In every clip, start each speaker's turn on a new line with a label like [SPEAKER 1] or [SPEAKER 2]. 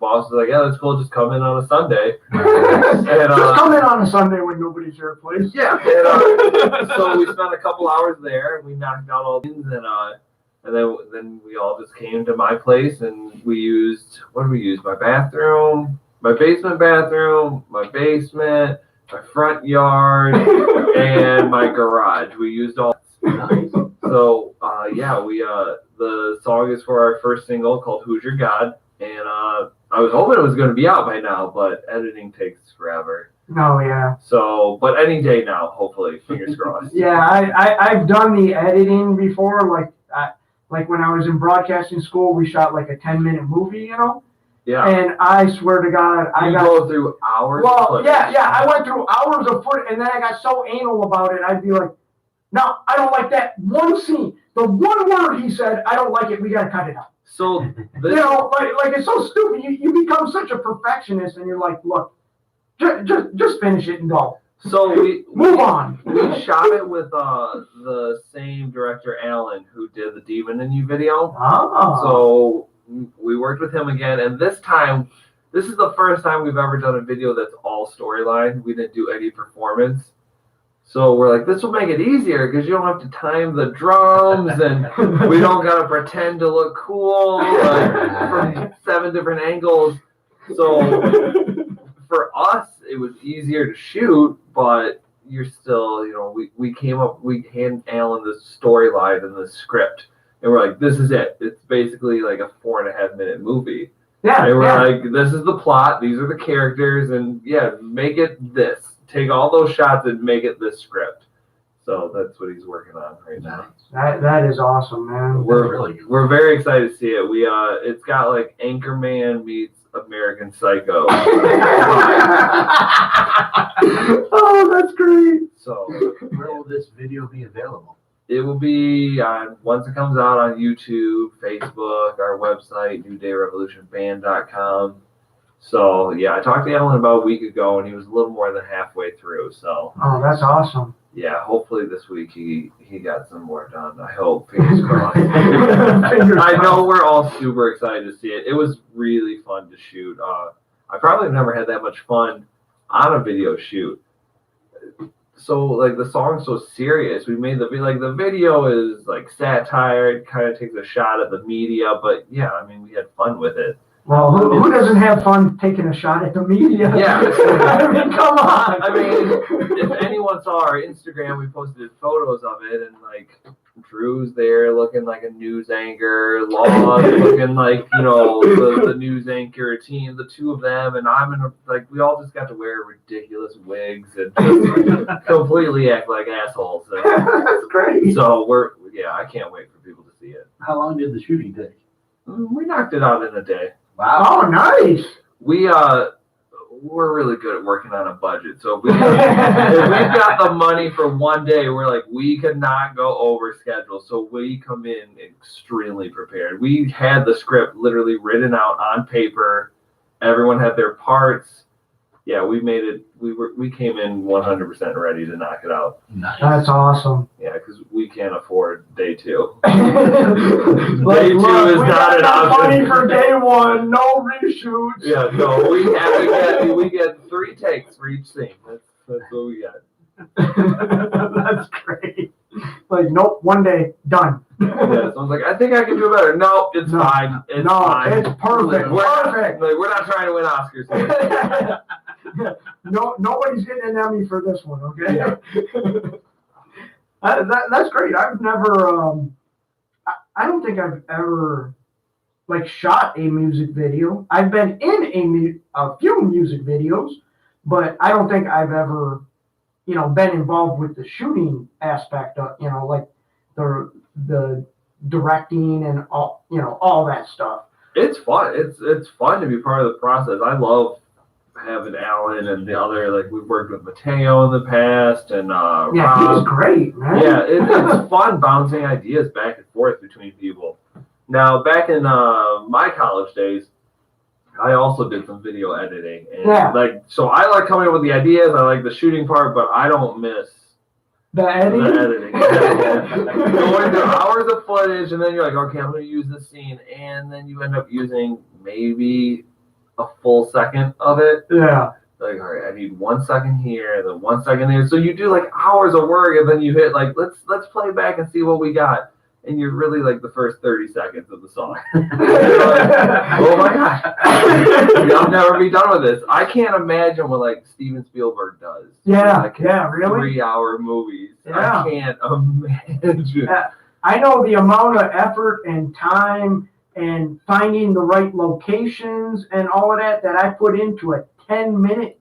[SPEAKER 1] boss was like, yeah, that's cool. Just come in on a Sunday.
[SPEAKER 2] And, just come in on a Sunday when nobody's here, please.
[SPEAKER 1] Yeah. And, so we spent a couple hours there, and we knocked out all things, and then we all just came to my place, and we used, what did we use? My bathroom, my basement bathroom, my basement, my front yard, and my garage. We used all. So the song is for our first single called "Who's Your God," and I was hoping it was going to be out by now, but editing takes forever.
[SPEAKER 2] Oh yeah.
[SPEAKER 1] So, but any day now, hopefully, fingers crossed.
[SPEAKER 2] Yeah, I've done the editing before, like when I was in broadcasting school, we shot like a 10-minute movie, you know.
[SPEAKER 1] Yeah.
[SPEAKER 2] And I swear to God, I
[SPEAKER 1] go through hours.
[SPEAKER 2] Well, yeah, I went through hours of footage, and then I got so anal about it, I'd be like, no, I don't like that one scene. The one word he said, I don't like it. We gotta cut it out.
[SPEAKER 1] So
[SPEAKER 2] you know, like it's so stupid. You become such a perfectionist, and you're like, look, just finish it and go.
[SPEAKER 1] So we
[SPEAKER 2] move on.
[SPEAKER 1] We shot it with the same director, Alan, who did the Demon in You video.
[SPEAKER 2] Oh.
[SPEAKER 1] So we worked with him again, and this time, this is the first time we've ever done a video that's all storyline. We didn't do any performance. So we're like, this will make it easier because you don't have to time the drums, and we don't gotta pretend to look cool from 7 different angles. So for us, it was easier to shoot, but you're still, you know, we hand Alan the storyline and the script, and we're like, this is it. It's basically like a 4.5-minute movie.
[SPEAKER 2] Yeah.
[SPEAKER 1] And we're like, this is the plot, these are the characters, and yeah, make it this. Take all those shots and make it this script. So that's what he's working on right now.
[SPEAKER 2] That is awesome, man.
[SPEAKER 1] We're very excited to see it. It's got like Anchorman meets American Psycho.
[SPEAKER 2] Oh, that's great.
[SPEAKER 1] So
[SPEAKER 3] where will this video be available?
[SPEAKER 1] It will be once it comes out on YouTube, Facebook, our website, newdayrevolutionband.com. So yeah, I talked to Alan about a week ago, and he was a little more than halfway through. So
[SPEAKER 2] that's awesome.
[SPEAKER 1] Yeah, hopefully this week he got some more done. I hope. Fingers crossed. I know we're all super excited to see it. It was really fun to shoot. I probably have never had that much fun on a video shoot. So like the song's so serious. We made the video is like satire. It kind of takes a shot at the media, but yeah, I mean we had fun with it.
[SPEAKER 2] Well, who doesn't have fun taking a shot at the media?
[SPEAKER 1] Yeah.
[SPEAKER 2] I mean, come on.
[SPEAKER 1] I mean, if anyone saw our Instagram, we posted photos of it, and like Drew's there looking like a news anchor, Law looking like, you know, the news anchor team, the two of them, and I'm in we all just got to wear ridiculous wigs and just completely act like assholes. So,
[SPEAKER 2] that's great.
[SPEAKER 1] So I can't wait for people to see it.
[SPEAKER 3] How long did the shooting take?
[SPEAKER 1] We knocked it out in a day.
[SPEAKER 2] Wow. Oh, nice.
[SPEAKER 1] We're really good at working on a budget. So if we've got the money for one day, we're like, we cannot go over schedule. So we come in extremely prepared. We had the script literally written out on paper. Everyone had their parts. Yeah, we made it. We came in 100% ready to knock it out.
[SPEAKER 3] Nice.
[SPEAKER 2] That's awesome.
[SPEAKER 1] Yeah, because we can't afford day 2.
[SPEAKER 2] Day 2
[SPEAKER 1] is not an option.
[SPEAKER 2] Money for day 1, no reshoots.
[SPEAKER 1] Yeah, no, we get 3 takes for each scene. That's what we got.
[SPEAKER 2] That's great. Like, nope, one day, done.
[SPEAKER 1] Yeah, someone's like, I think I can do better. No, it's fine. It's fine.
[SPEAKER 2] It's perfect.
[SPEAKER 1] We're not trying to win Oscars here.
[SPEAKER 2] No, nobody's getting an Emmy for this one, okay?
[SPEAKER 1] Yeah.
[SPEAKER 2] That's great. I've never, I don't think I've ever, shot a music video. I've been in a few music videos, but I don't think I've ever, been involved with the shooting aspect of, the directing and all that stuff.
[SPEAKER 1] It's fun. It's fun to be part of the process. I love having Alan and the other, we've worked with Mateo in the past, and Rob.
[SPEAKER 2] He's great, man.
[SPEAKER 1] Yeah, it's fun bouncing ideas back and forth between people. Now, back in my college days, I also did some video editing, and so I like coming up with the ideas. I like the shooting part, but I don't miss
[SPEAKER 2] the editing.
[SPEAKER 1] Going through hours of footage, and then you're like, okay, I'm going to use this scene, and then you end up using maybe a full second of it.
[SPEAKER 2] Yeah.
[SPEAKER 1] Like, all right, I need 1 second here, and then 1 second there. So you do like hours of work, and then you hit like, let's play back and see what we got. And you're really like the first 30 seconds of the song. Like, oh my gosh, I'll never be done with this. I can't imagine what like Steven Spielberg does.
[SPEAKER 2] Yeah,
[SPEAKER 1] Like,
[SPEAKER 2] yeah, really?
[SPEAKER 1] 3-hour movies.
[SPEAKER 2] Yeah.
[SPEAKER 1] I can't imagine.
[SPEAKER 2] Yeah. I know the amount of effort and time and finding the right locations and all of that I put into a 10-minute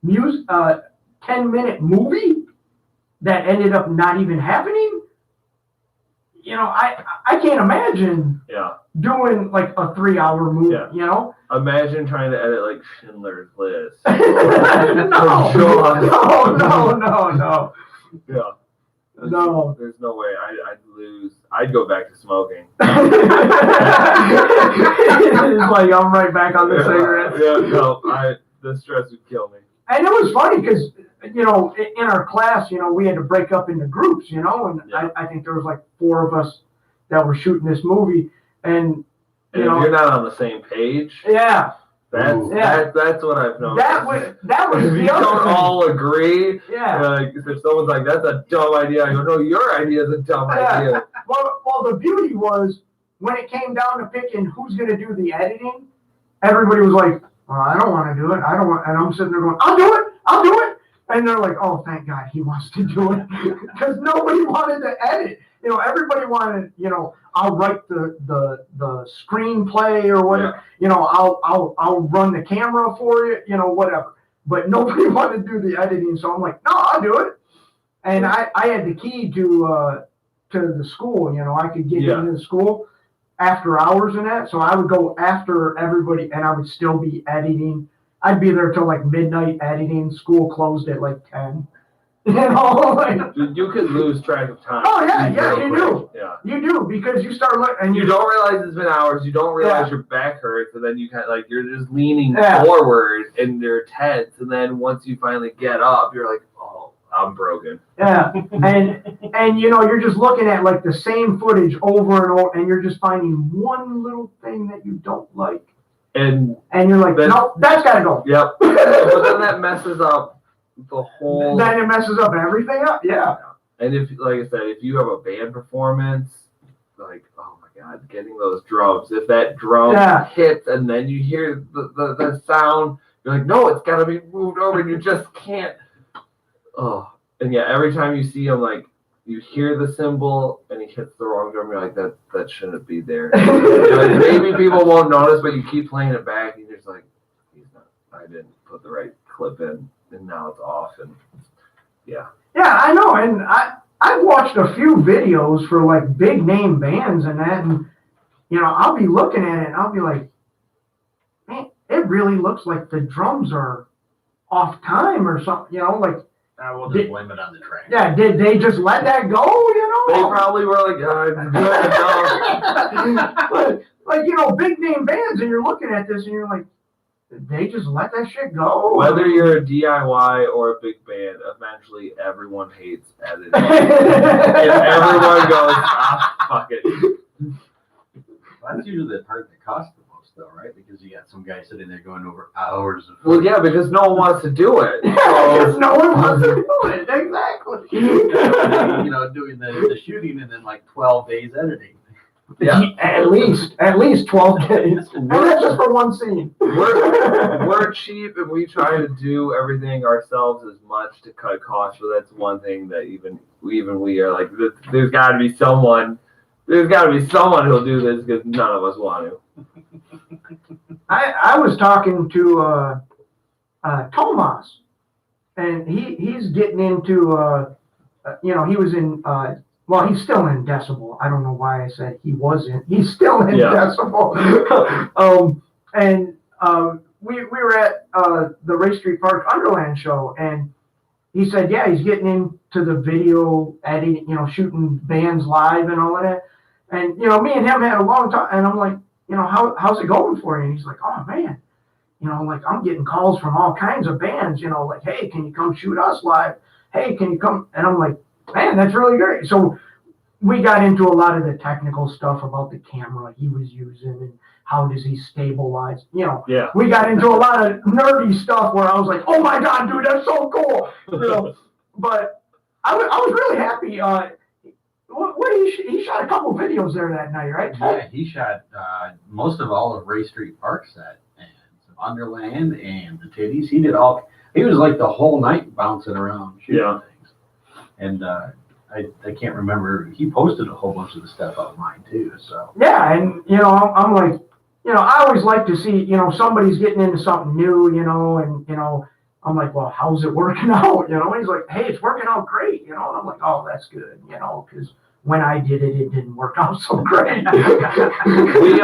[SPEAKER 2] 10-minute movie that ended up not even happening. You know, I can't imagine doing like a 3-hour movie.
[SPEAKER 1] Yeah.
[SPEAKER 2] You know,
[SPEAKER 1] Imagine trying to edit like Schindler's List.
[SPEAKER 2] no, no.
[SPEAKER 1] Yeah.
[SPEAKER 2] No.
[SPEAKER 1] There's no way. I'd lose. I'd go back to smoking.
[SPEAKER 2] It's like I'm right back on the cigarettes.
[SPEAKER 1] Yeah, no, the stress would kill me.
[SPEAKER 2] And it was funny because, you know, in our class, you know, we had to break up into groups, you know, and I think there was like 4 of us that were shooting this movie. And
[SPEAKER 1] if
[SPEAKER 2] know,
[SPEAKER 1] you're not on the same page,
[SPEAKER 2] that's
[SPEAKER 1] what I've noticed.
[SPEAKER 2] That was
[SPEAKER 1] if
[SPEAKER 2] the
[SPEAKER 1] you
[SPEAKER 2] other
[SPEAKER 1] don't
[SPEAKER 2] thing.
[SPEAKER 1] all agree,
[SPEAKER 2] Yeah.
[SPEAKER 1] Like if someone's like, that's a dumb idea, I go, no, your idea is a dumb idea.
[SPEAKER 2] Well, the beauty was when it came down to picking who's going to do the editing, everybody was like, I don't want to do it. I don't want, and I'm sitting there going, I'll do it. And they're like, oh, thank God he wants to do it. Because nobody wanted to edit. You know, everybody wanted, you know, I'll write the screenplay or whatever.
[SPEAKER 1] Yeah.
[SPEAKER 2] You know, I'll run the camera for you, you know, whatever. But nobody wanted to do the editing. So I'm like, no, I'll do it. And I had the key to the school, you know, I could get into the school after hours and that. So I would go after everybody and I would still be editing. I'd be there till like midnight editing. School closed at like 10. You know, like,
[SPEAKER 1] you could lose track of time.
[SPEAKER 2] Oh yeah, you do.
[SPEAKER 1] Yeah,
[SPEAKER 2] you do because you start looking and
[SPEAKER 1] you don't realize it's been hours. You don't realize your back hurts, and then you kind of like you're just leaning forward and you're tense, and then once you finally get up, you're like, oh, I'm broken.
[SPEAKER 2] Yeah, and you know you're just looking at like the same footage over and over, and you're just finding one little thing that you don't like, and you're like, no, that's gotta go.
[SPEAKER 1] Yep. But then that messes up the whole.
[SPEAKER 2] Then it messes up everything up. Yeah.
[SPEAKER 1] And if, like I said, if you have a band performance, like, oh my God, getting those drums. If that drum hits and then you hear the sound, you're like, no, it's got to be moved over, and you just can't. Oh, and yeah, every time you see him, like, you hear the cymbal and he hits the wrong drum, you're like, that shouldn't be there. Like, maybe people won't notice, but you keep playing it back, and you're just like, I didn't put the right clip in, and now it's off, and yeah, I know,
[SPEAKER 2] and I've watched a few videos for like big name bands and that, and you know, I'll be looking at it and I'll be like, man, it really looks like the drums are off time or something, you know, like.
[SPEAKER 3] We'll just blame it on the track.
[SPEAKER 2] Yeah, did they just let that go, you know?
[SPEAKER 1] They probably were like,
[SPEAKER 2] but, like, you know, big name bands, and you're looking at this and you're like, did they just let that shit go?
[SPEAKER 1] Whether you're a DIY or a big band, eventually everyone hates editing. And everyone goes, fuck it.
[SPEAKER 3] That's usually the part that costs the most, though, right? Because you got some guy sitting there going over hours of.
[SPEAKER 1] Well, yeah, because no one wants to do it.
[SPEAKER 2] Because no one wants to do it. Exactly.
[SPEAKER 3] You know, doing the shooting and then like 12 days editing.
[SPEAKER 2] Yeah, at least 12 days. And that's just for one scene.
[SPEAKER 1] We're cheap and we try to do everything ourselves as much to cut costs. But that's one thing that even we are like, there's got to be someone. There's got to be someone who'll do this because none of us want to.
[SPEAKER 2] I was talking to Tomas, and he's getting into you know, he was in well, he's still in Decibel. I don't know why I said he wasn't. He's still in Decibel. And we were at the Race Street Park Underland show, and he said, yeah, he's getting into the video editing, you know, shooting bands live and all of that. And, you know, me and him had a long time, and I'm like, you know, how's it going for you? And he's like, oh, man, you know, like, I'm getting calls from all kinds of bands, you know, like, hey, can you come shoot us live? Hey, can you come? And I'm like, man, that's really great. So we got into a lot of the technical stuff about the camera he was using and how does he stabilize? You know,
[SPEAKER 1] Yeah.
[SPEAKER 2] we got into a lot of nerdy stuff where I was like, oh my God, dude, that's so cool. You know, but I was really happy. He shot a couple videos there that night, right?
[SPEAKER 3] Yeah, he shot most of all of Ray Street Park set and some Underland and the Titties. He did all. He was like the whole night bouncing around shooting things. And I can't remember. He posted a whole bunch of the stuff online too. So
[SPEAKER 2] yeah, and you know, I'm like, you know, I always like to see, you know, somebody's getting into something new, you know, and you know, I'm like, well, how's it working out? You know, and he's like, hey, it's working out great, you know, and I'm like, oh, that's good, you know, because when I did it, it didn't work out so great.
[SPEAKER 1] We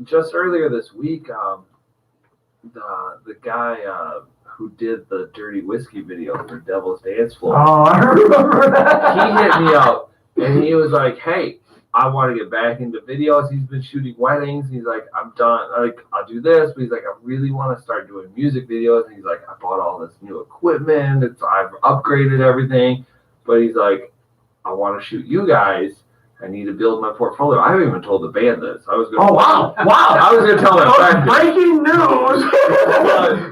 [SPEAKER 1] just earlier this week, the guy who did the Dirty Whiskey video for Devil's Dance Floor.
[SPEAKER 2] Oh, I remember that.
[SPEAKER 1] He hit me up and he was like, hey, I want to get back into videos. He's been shooting weddings. He's like, I'm done. Like, I'll do this. But he's like, I really want to start doing music videos. And he's like, I bought all this new equipment. I've upgraded everything. But he's like, I want to shoot you guys. I need to build my portfolio. I haven't even told the band this. I was going.
[SPEAKER 2] Oh wow! Wow!
[SPEAKER 1] I was going to tell my friends.
[SPEAKER 2] Breaking news.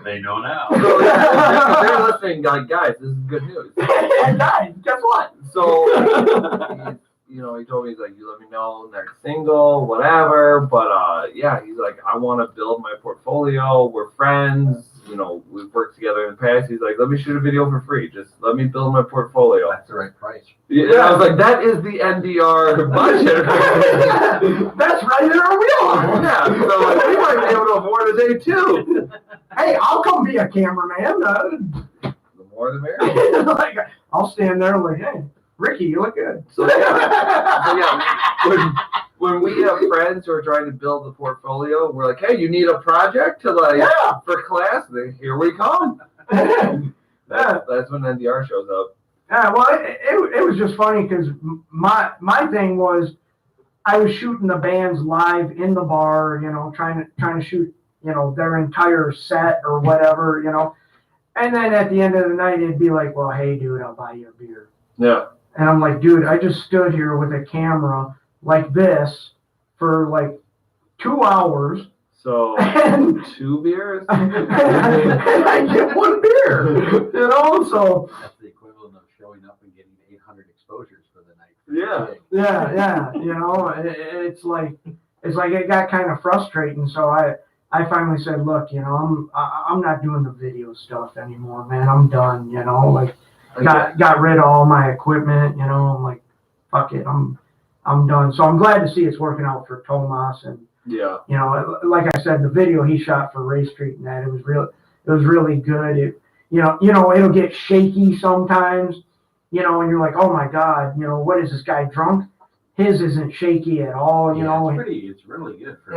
[SPEAKER 3] they know now.
[SPEAKER 1] So they're listening, like, guys, this is good news.
[SPEAKER 2] And guys, guess what?
[SPEAKER 1] So, you know, he told me, he's like, you let me know next single, whatever. But yeah, he's like, I want to build my portfolio. We're friends. You know, we've worked together in the past. He's like, let me shoot a video for free. Just let me build my portfolio.
[SPEAKER 3] That's the right price.
[SPEAKER 1] Yeah, and I was like, that is the NDR budget.
[SPEAKER 2] That's right in our wheelhouse.
[SPEAKER 1] Yeah, so like, we might be able to afford a day too.
[SPEAKER 2] Hey, I'll come be a cameraman.
[SPEAKER 1] The more the merrier.
[SPEAKER 2] Like, I'll stand there like, hey, Ricky, you look good.
[SPEAKER 1] So yeah, when we have friends who are trying to build the portfolio, we're like, hey, you need a project to like for class? Then here we come. That's when NDR shows up.
[SPEAKER 2] Yeah, well, it was just funny because my thing was I was shooting the bands live in the bar, you know, trying to shoot, you know, their entire set or whatever, you know, and then at the end of the night it'd be like, well, hey, dude, I'll buy you a beer.
[SPEAKER 1] Yeah.
[SPEAKER 2] And I'm like, dude, I just stood here with a camera like this for like 2 hours.
[SPEAKER 1] So
[SPEAKER 2] and
[SPEAKER 1] 2 beers?
[SPEAKER 2] and I get 1 beer, you know, so.
[SPEAKER 3] That's the equivalent of showing up and getting 800 exposures for the night.
[SPEAKER 2] Yeah, you know, it's like it got kind of frustrating. So I finally said, look, you know, I'm not doing the video stuff anymore, man. I'm done, you know, like got rid of all my equipment, you know. I'm like, fuck it, I'm done. So I'm glad to see it's working out for Tomas, and
[SPEAKER 1] yeah,
[SPEAKER 2] you know, like I said, the video he shot for Ray Street and that, it was really good. You know, it'll get shaky sometimes, you know, and you're like, oh my God, you know, what is this guy drunk? His isn't shaky at all, you know.
[SPEAKER 3] It's really good for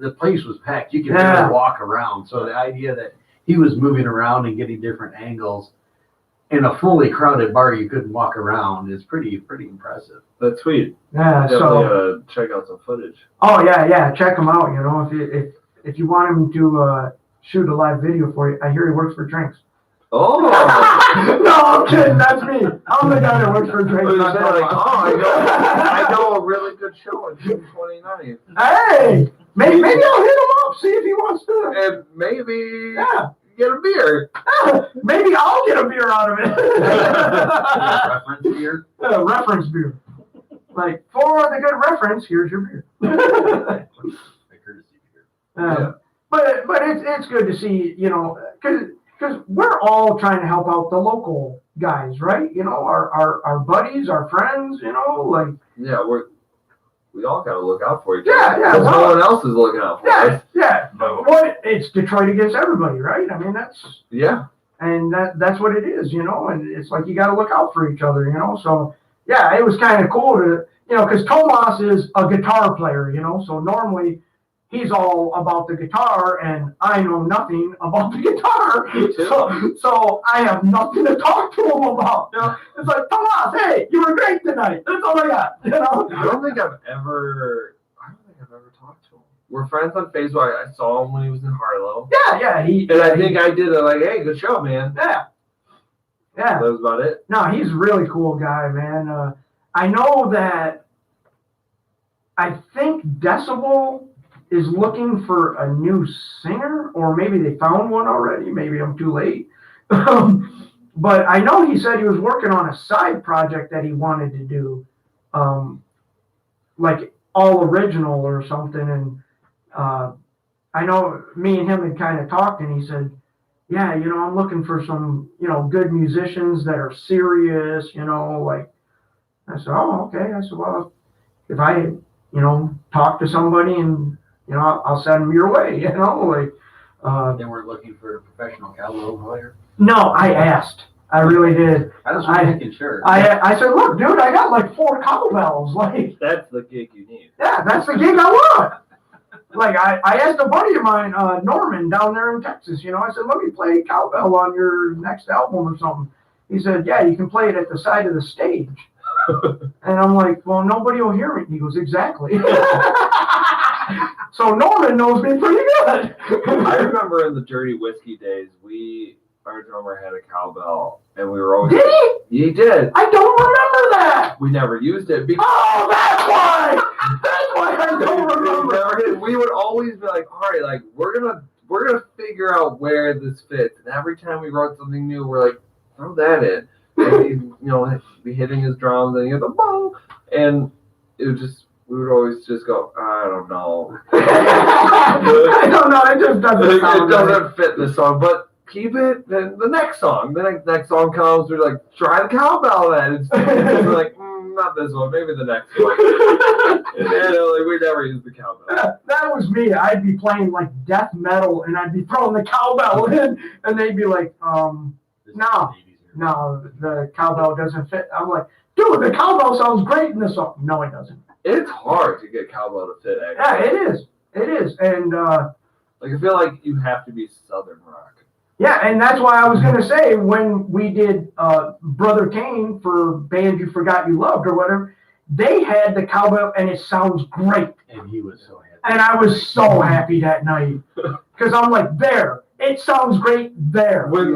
[SPEAKER 3] the place was packed. You could barely walk around. So the idea that he was moving around and getting different angles in a fully crowded bar you couldn't walk around is pretty impressive.
[SPEAKER 1] That's sweet.
[SPEAKER 2] Yeah,
[SPEAKER 1] definitely check out some footage.
[SPEAKER 2] Oh yeah, check him out. You know, if you want him to shoot a live video for you, I hear he works for Drinks.
[SPEAKER 1] Oh
[SPEAKER 2] no, I'm kidding. That's me. I'm the guy that works for Drinks.
[SPEAKER 1] I know a really good show on June 29th.
[SPEAKER 2] Hey, maybe I'll hit him up, see if he wants to.
[SPEAKER 1] And maybe get a beer.
[SPEAKER 2] Maybe I'll get a beer out of it.
[SPEAKER 3] Reference beer?
[SPEAKER 2] Reference beer. Like, for the good reference, here's your beer.
[SPEAKER 3] A courtesy beer.
[SPEAKER 2] But it's good to see, you know, because we're all trying to help out the local guys, right? You know, our buddies, our friends, you know, like.
[SPEAKER 1] Yeah, we all got to look out for each other.
[SPEAKER 2] Yeah.
[SPEAKER 1] Because no one else is looking out for us.
[SPEAKER 2] Yeah. It's Detroit against everybody, right? I mean, that's.
[SPEAKER 1] Yeah.
[SPEAKER 2] And that's what it is, you know, and it's like you got to look out for each other, you know. So, yeah, it was kind of cool to, you know, because Tomas is a guitar player, you know, so normally he's all about the guitar and I know nothing about the guitar. So I have nothing to talk to him about. You know? It's like, Tomas, hey, you were great tonight. That's all I got, you know.
[SPEAKER 1] I don't think I've ever talked to him. We're friends on Facebook. I saw him when he was in Harlow.
[SPEAKER 2] Yeah.
[SPEAKER 1] I think I did it like, hey, good show, man.
[SPEAKER 2] Yeah.
[SPEAKER 1] That was about it.
[SPEAKER 2] No, he's a really cool guy, man. I know I think Decibel is looking for a new singer, or maybe they found one already. Maybe I'm too late. But I know he said he was working on a side project that he wanted to do, like all original or something. And I know me and him had kind of talked, and he said, yeah, I'm looking for some, good musicians that are serious, like, I said, oh, okay. I said, well, if I, talk to somebody and, I'll send them your way, like.
[SPEAKER 3] They weren't looking for a professional cowbell player?
[SPEAKER 2] No, I asked. I really did.
[SPEAKER 3] I was making sure.
[SPEAKER 2] I said, look, dude, I got like 4 cowbells. Like,
[SPEAKER 1] That's the gig you need.
[SPEAKER 2] yeah, that's the gig I want. Like, I asked a buddy of mine, Norman, down there in Texas, I said, let me play cowbell on your next album or something. He said, yeah, you can play it at the side of the stage. And I'm like, well, nobody will hear me. He goes, exactly. So Norman knows me pretty good.
[SPEAKER 1] I remember in the Dirty Whiskey days, our drummer had a cowbell, and we were always.
[SPEAKER 2] Did he?
[SPEAKER 1] He did.
[SPEAKER 2] I don't remember that.
[SPEAKER 1] We never used it because.
[SPEAKER 2] Oh, that's why. That's why I don't remember.
[SPEAKER 1] We would always be like, all right, like we're gonna figure out where this fits, and every time we wrote something new, we're like, throw that in. And he'd, be hitting his drums, and he had the bow, and it would just. We would always just go, I don't know.
[SPEAKER 2] I don't know. It just doesn't.
[SPEAKER 1] It doesn't fit the song, but keep it. Then the next song, next song comes. We're like, try the cowbell. Then we're like, not this one. Maybe the next one. And we never used the cowbell.
[SPEAKER 2] That was me. I'd be playing like death metal, and I'd be throwing the cowbell in, and they'd be like, no, the cowbell doesn't fit. I'm like, dude, the cowbell sounds great in this song. No, it doesn't.
[SPEAKER 1] It's hard to get cowbell to fit, actually.
[SPEAKER 2] Yeah, it is. It is. And
[SPEAKER 1] like I feel like you have to be Southern rock.
[SPEAKER 2] Yeah, and that's why I was gonna say when we did Brother Kane for Band You Forgot You Loved or whatever, they had the cowbell and it sounds great.
[SPEAKER 3] And he was so happy.
[SPEAKER 2] And I was so happy that night. Because I'm like, there. It sounds great there.
[SPEAKER 1] When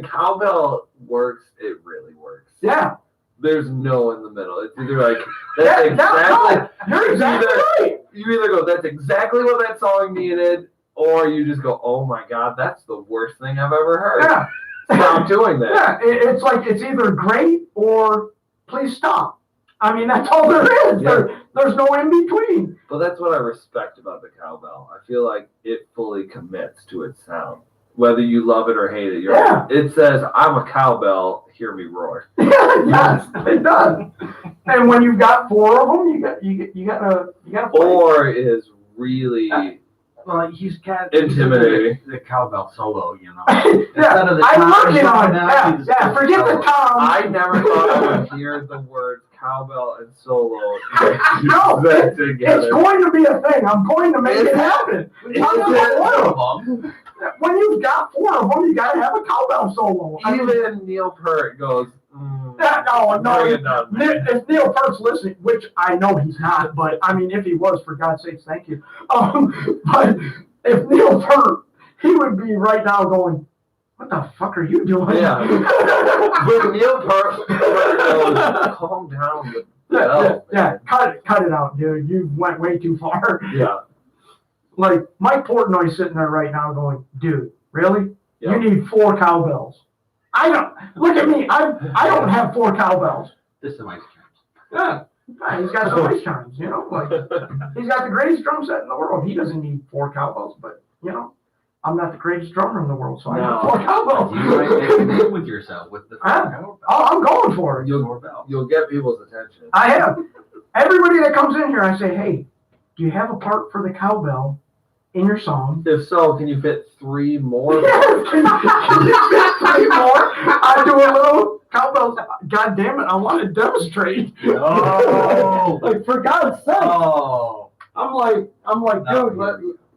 [SPEAKER 1] cowbell works, it really works.
[SPEAKER 2] Yeah.
[SPEAKER 1] There's no in the middle. It's either like
[SPEAKER 2] you're exactly right.
[SPEAKER 1] You either go, that's exactly what that song needed, or you just go, oh my god, that's the worst thing I've ever heard.
[SPEAKER 2] Yeah.
[SPEAKER 1] Stop doing that.
[SPEAKER 2] Yeah, it's like it's either great or please stop. I mean, that's all there is.
[SPEAKER 1] Yeah.
[SPEAKER 2] There's no in between.
[SPEAKER 1] But that's what I respect about the cowbell. I feel like it fully commits to its sound. Whether you love it or hate it, it says, I'm a cowbell, hear me roar.
[SPEAKER 2] Yes, it does. And when you've got 4 of them, you gotta play.
[SPEAKER 1] 4 is really
[SPEAKER 3] well, he's got
[SPEAKER 1] intimidating.
[SPEAKER 3] The cowbell solo,
[SPEAKER 2] Yeah, I'm working on it. Yeah, forget the tom.
[SPEAKER 1] I never thought I would hear the words cowbell and solo.
[SPEAKER 2] No, it's going to be a thing. I'm going to make it happen. When you've got 4 of them, you gotta have a cowbell solo.
[SPEAKER 1] Even Neil Peart goes,
[SPEAKER 2] no. If Neil Peart's listening, which I know he's not, but I mean, if he was, for God's sakes, thank you. But if Neil Peart, he would be right now going, what the fuck are you doing?
[SPEAKER 1] Yeah. When Neil Peart goes, calm down.
[SPEAKER 2] Yeah, cut it out, dude. You went way too far.
[SPEAKER 1] Yeah.
[SPEAKER 2] Like, Mike Portnoy's sitting there right now going, dude, really?
[SPEAKER 1] Yep.
[SPEAKER 2] You need 4 cowbells. Look at me. I don't have 4 cowbells.
[SPEAKER 3] This is my chimes.
[SPEAKER 2] Yeah, he's got some nice chimes, like, he's got the greatest drum set in the world. He doesn't need 4 cowbells, but, I'm not the greatest drummer in the world, so I have 4 cowbells.
[SPEAKER 3] You might make with yourself with the
[SPEAKER 2] Oh, I'm going for it.
[SPEAKER 1] You'll get people's attention.
[SPEAKER 2] I have. Everybody that comes in here, I say, hey, do you have a part for the cowbell in your song?
[SPEAKER 1] If so, can you fit 3 more?
[SPEAKER 2] Yes, can you fit 3 more? I do a little cowbell. God damn it, I want to demonstrate.
[SPEAKER 3] Oh.
[SPEAKER 2] Like, for God's sake.
[SPEAKER 3] Oh.
[SPEAKER 2] I'm like, dude,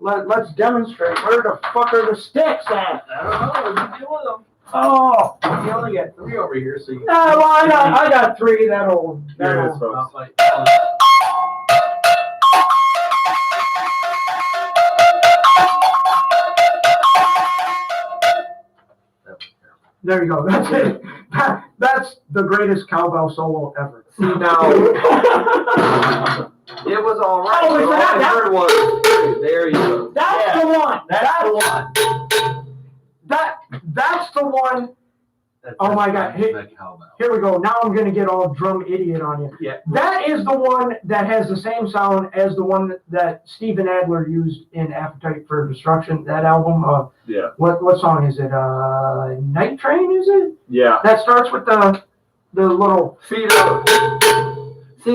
[SPEAKER 2] let's demonstrate. Where the fuck are the sticks at?
[SPEAKER 3] I don't know. What you do with them?
[SPEAKER 2] Oh.
[SPEAKER 3] You only got 3 over here, so you.
[SPEAKER 2] Yeah, well, I got 3 that'll.
[SPEAKER 1] Here it is, folks.
[SPEAKER 2] There you go. That's it. That's the greatest cowbell solo ever.
[SPEAKER 1] See, now, It was all right.
[SPEAKER 2] Oh, we forgot that.
[SPEAKER 1] Third one. There you go.
[SPEAKER 2] That's the one.
[SPEAKER 3] That's the one.
[SPEAKER 2] That's the one. Oh my God. Here we go. Now I'm going to get all drum idiot on you.
[SPEAKER 3] Yeah.
[SPEAKER 2] That is the one that has the same sound as the one that Steven Adler used in Appetite for Destruction, that album.
[SPEAKER 1] Yeah.
[SPEAKER 2] What song is it? Night Train, is it?
[SPEAKER 1] Yeah.
[SPEAKER 2] That starts with the little...
[SPEAKER 1] See,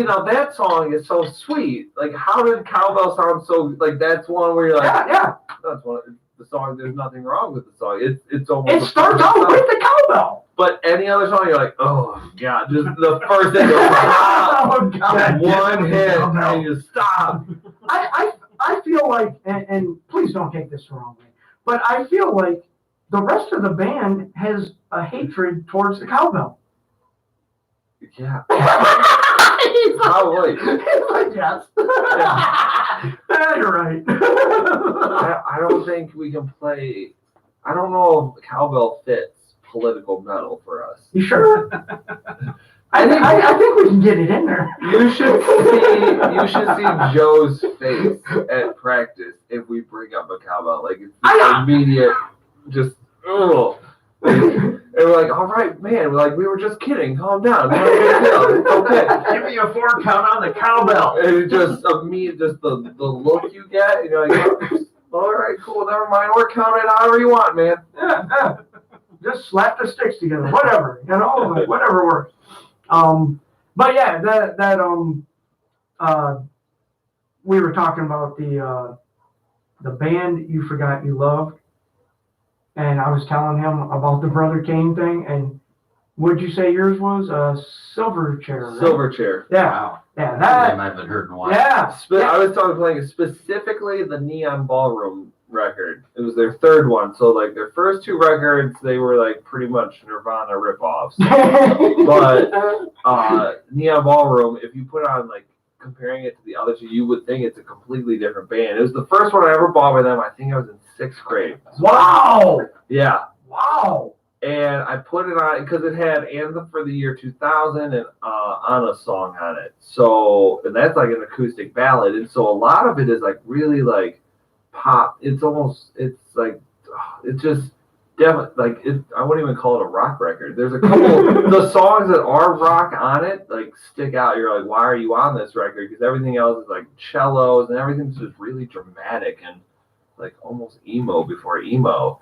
[SPEAKER 1] now that song is so sweet. Like, how did Cowbell sound so... Like, that's one where you're like...
[SPEAKER 2] Yeah.
[SPEAKER 1] That's one... The song, there's nothing wrong with the song. It's almost...
[SPEAKER 2] It starts out with the cowbell.
[SPEAKER 1] But any other song, you're like, oh, God. Just the first thing,
[SPEAKER 2] Oh, God.
[SPEAKER 1] one hit, and you stop.
[SPEAKER 2] I feel like, and please don't take this the wrong way, but I feel like the rest of the band has a hatred towards the cowbell.
[SPEAKER 1] Yeah.
[SPEAKER 2] He's
[SPEAKER 1] Probably.
[SPEAKER 2] like, yes. Yeah, you're right.
[SPEAKER 1] I don't think we can play... I don't know if cowbell fits political metal for us.
[SPEAKER 2] You sure? I think we can get it in there.
[SPEAKER 1] You should see Joe's face at practice if we bring up a cowbell. Like, it's immediate, just, ugh. And we're like, all right, man. We're like, we were just kidding. Calm down. It's okay.
[SPEAKER 3] Give me a 4 count on the cowbell.
[SPEAKER 1] And it just immediate, just the look you get. And you're like, all right, cool. Never mind. We're counting however you want, man.
[SPEAKER 2] Yeah. Just slap the sticks together. Whatever. Like, whatever works. But yeah, we were talking about the band you forgot you loved, and I was telling him about the Brother Kane thing, and what'd you say yours was? Silverchair. Right?
[SPEAKER 1] Silverchair.
[SPEAKER 2] Yeah.
[SPEAKER 3] Wow.
[SPEAKER 2] Yeah.
[SPEAKER 3] That I haven't heard in a while.
[SPEAKER 2] Yeah.
[SPEAKER 1] I was playing specifically the Neon Ballroom record. It was their third one. So like their first 2 records, they were like pretty much Nirvana ripoffs. But Neon Ballroom, if you put on like comparing it to the other 2, you would think it's a completely different band. It was the first one I ever bought by them. I think I was in 6th grade.
[SPEAKER 2] Wow.
[SPEAKER 1] Yeah.
[SPEAKER 2] Wow.
[SPEAKER 1] And I put it on because it had Anthem for the Year 2000 and Anna song on it. So, and that's like an acoustic ballad. And so a lot of it is like really like pop. It's just definitely like it. I wouldn't even call it a rock record. There's a couple the songs that are rock on it like stick out. You're like, why are you on this record? Because everything else is like cellos and everything's just really dramatic and like almost emo before emo.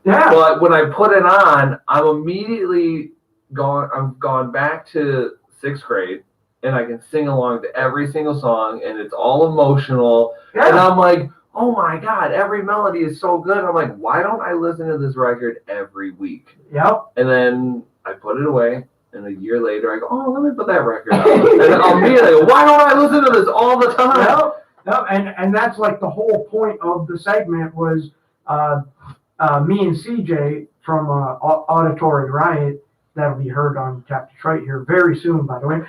[SPEAKER 2] Yeah.
[SPEAKER 1] But when I put it on, I'm immediately gone back to 6th grade, and I can sing along to every single song, and it's all emotional.
[SPEAKER 2] Yeah.
[SPEAKER 1] And I'm like, oh my God, every melody is so good. I'm like, why don't I listen to this record every week?
[SPEAKER 2] Yep.
[SPEAKER 1] And then I put it away, and a year later, I go, oh, let me put that record on. And I'll immediately go, why don't I listen to this all the time?
[SPEAKER 2] Yep. And that's like the whole point of the segment was me and CJ from Auditory Riot, that'll be heard on Tap Detroit here very soon, by the way.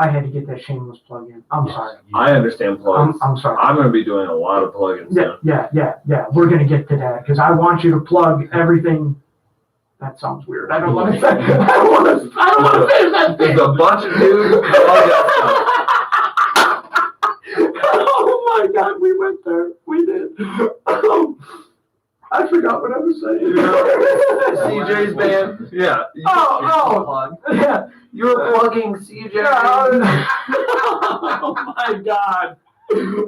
[SPEAKER 2] I had to get that shameless plug in. I'm sorry.
[SPEAKER 1] I understand plugs.
[SPEAKER 2] I'm sorry.
[SPEAKER 1] I'm going to be doing a lot of plugins soon.
[SPEAKER 2] Yeah. We're going to get to that because I want you to plug everything. That sounds weird. I don't want to say. I don't want to say that.
[SPEAKER 1] There's a bunch of dudes.
[SPEAKER 2] Oh my God, we went there. We did. I forgot what I was saying.
[SPEAKER 1] CJ's band. Yeah.
[SPEAKER 2] Yeah.
[SPEAKER 1] You were plugging CJ.
[SPEAKER 2] Oh my God.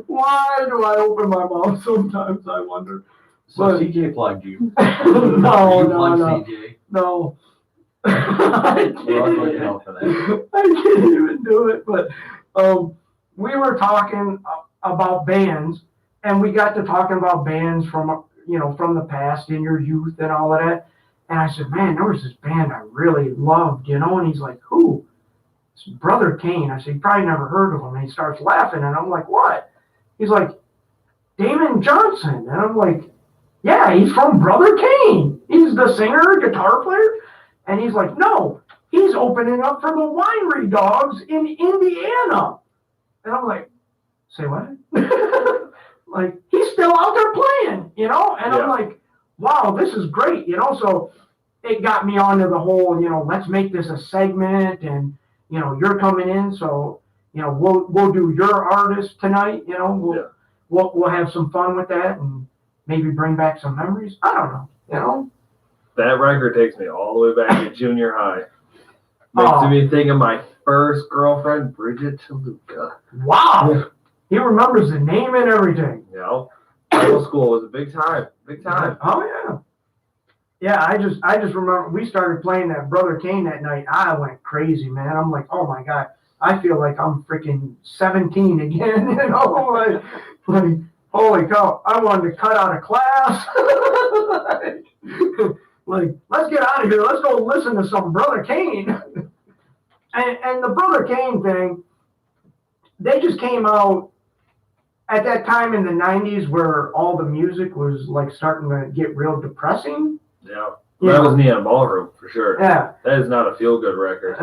[SPEAKER 2] Why do I open my mouth sometimes, I wonder.
[SPEAKER 3] So CJ plugged you.
[SPEAKER 2] No.
[SPEAKER 3] CJ.
[SPEAKER 2] No.
[SPEAKER 3] I
[SPEAKER 2] can't even do it. But we were talking about bands, and we got to talking about bands from the past in your youth and all of that. And I said, man, there was this band I really loved, and he's like, who? It's Brother Kane. I said, you probably never heard of him. And he starts laughing, and I'm like, what? He's like, Damon Johnson. And I'm like, yeah, he's from Brother Kane. He's the singer, guitar player. And he's like, no, he's opening up for the Winery Dogs in Indiana. And I'm like, say what? Like, he's still out there playing, And I'm like, wow, this is great, So it got me onto the whole, let's make this a segment, and, you're coming in. So you know, we'll do your artist tonight. You know, we'll have some fun with that and maybe bring back some memories. I don't know. You know,
[SPEAKER 1] that record takes me all the way back to junior high. Makes me think of my first girlfriend, Bridget Toluca.
[SPEAKER 2] Wow, he remembers the name and everything.
[SPEAKER 1] You know, middle school was a big time.
[SPEAKER 2] Oh yeah. Yeah, I just remember we started playing that Brother Kane that night. I went crazy, man. I'm like, oh my God, I feel like I'm freaking 17 again. You know, like holy cow, I wanted to cut out of class. like, let's get out of here. Let's go listen to some Brother Kane. and the Brother Kane thing, they just came out at that time in the 90s where all the music was like starting to get real depressing.
[SPEAKER 1] Yeah. That was Neon Ballroom for sure.
[SPEAKER 2] Yeah.
[SPEAKER 1] That is not a feel good record.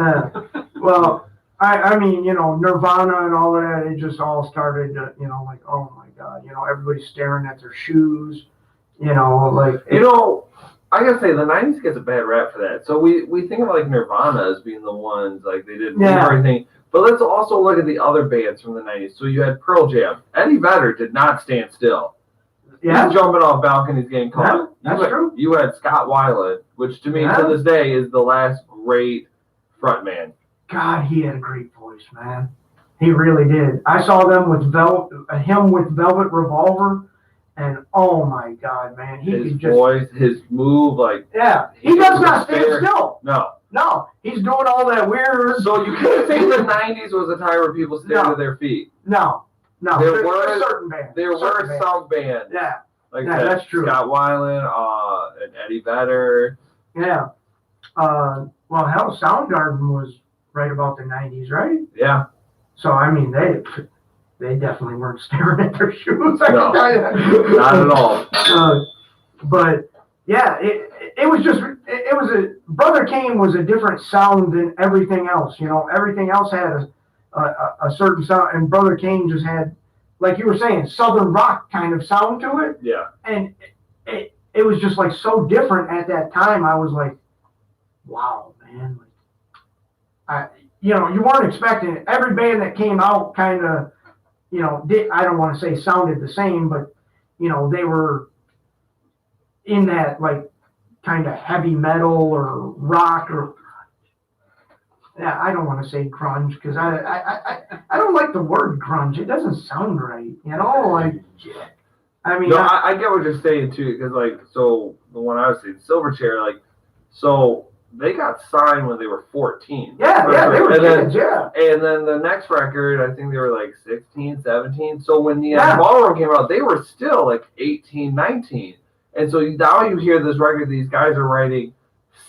[SPEAKER 2] Well, I mean, you know, Nirvana and all of that, it just all started to, you know, like, oh my God, you know, everybody's staring at their shoes, you know, like.
[SPEAKER 1] You know, I gotta say, the 90s gets a bad rap for that. So we think of like Nirvana as being the ones, like they did everything. But let's also look at the other bands from the 90s. So you had Pearl Jam. Eddie Vedder did not stand still.
[SPEAKER 2] Yeah.
[SPEAKER 1] He's jumping off balconies getting caught.
[SPEAKER 2] Yeah, that's true.
[SPEAKER 1] You had Scott Weiland, which to me to this day is the last great frontman.
[SPEAKER 2] God, he had a great voice, man. He really did. I saw them with him with Velvet Revolver, and oh my God, man,
[SPEAKER 1] his voice, his move, like
[SPEAKER 2] he does not stand still.
[SPEAKER 1] No,
[SPEAKER 2] he's doing all that weird.
[SPEAKER 1] So you can't say the 90s was a time where people stayed to their feet.
[SPEAKER 2] No.
[SPEAKER 1] There were
[SPEAKER 2] certain bands.
[SPEAKER 1] There were some bands.
[SPEAKER 2] Yeah.
[SPEAKER 1] Like
[SPEAKER 2] that's true.
[SPEAKER 1] Scott Weiland, and Eddie Vedder.
[SPEAKER 2] Yeah. Well, hell, Soundgarden was right about the 90s, right?
[SPEAKER 1] Yeah.
[SPEAKER 2] So I mean, they definitely weren't staring at their shoes.
[SPEAKER 1] No, not at all.
[SPEAKER 2] But yeah, it was just Brother Kane was a different sound than everything else. You know, everything else had a certain sound, and Brother Kane just had, like you were saying, Southern rock kind of sound to it.
[SPEAKER 1] Yeah.
[SPEAKER 2] And it was just like so different at that time. I was like, wow, man. You know, you weren't expecting it. Every band that came out kind of, you know, I don't want to say sounded the same, but, you know, they were in that, like, kind of heavy metal or rock or, yeah, I don't want to say grunge because I don't like the word grunge. It doesn't sound right, you know, like, I mean.
[SPEAKER 1] No, I get what you're saying, too, because, like, so the one I was saying, Silverchair, like, so they got signed when they were 14.
[SPEAKER 2] Yeah, they were kids, yeah.
[SPEAKER 1] And then the next record, I think they were like 16, 17. So when the Ballroom came out, they were still like 18, 19. And so now you hear this record, these guys are writing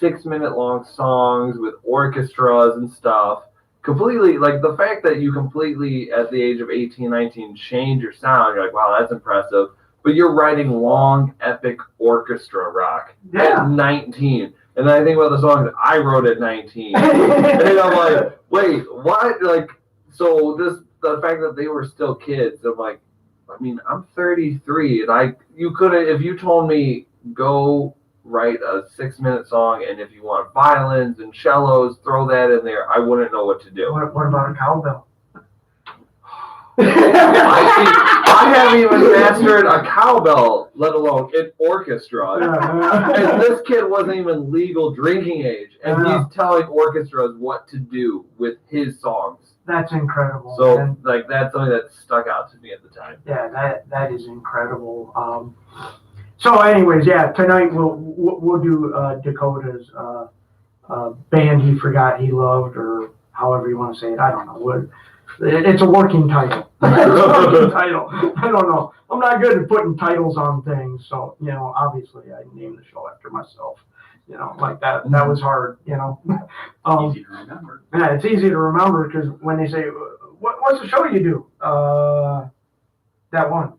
[SPEAKER 1] 6-minute long songs with orchestras and stuff. Completely, like the fact that you completely, at the age of 18, 19, change your sound, you're like, wow, that's impressive. But you're writing long, epic orchestra rock at 19. And then I think about the songs I wrote at 19. And I'm like, wait, what? Like, so the fact that they were still kids, I'm like, I mean, I'm 33, and you couldn't, if you told me go write a 6-minute song, and if you want violins and cellos, throw that in there, I wouldn't know what to do.
[SPEAKER 2] What about a cowbell?
[SPEAKER 1] I haven't even mastered a cowbell, let alone an orchestra. And this kid wasn't even legal drinking age, and he's telling orchestras what to do with his songs.
[SPEAKER 2] That's incredible.
[SPEAKER 1] So, like, that's something that stuck out to me at the time.
[SPEAKER 2] Yeah, that is incredible. So, anyways, tonight we'll do Dakota's band he forgot he loved, or however you want to say it. I don't know. It's a working title. It's a working title. I don't know. I'm not good at putting titles on things, so, you know, obviously I named the show after myself. You know, like that was hard, you know.
[SPEAKER 3] Easy to remember.
[SPEAKER 2] Yeah, it's easy to remember because when they say, what's the show you do? That one.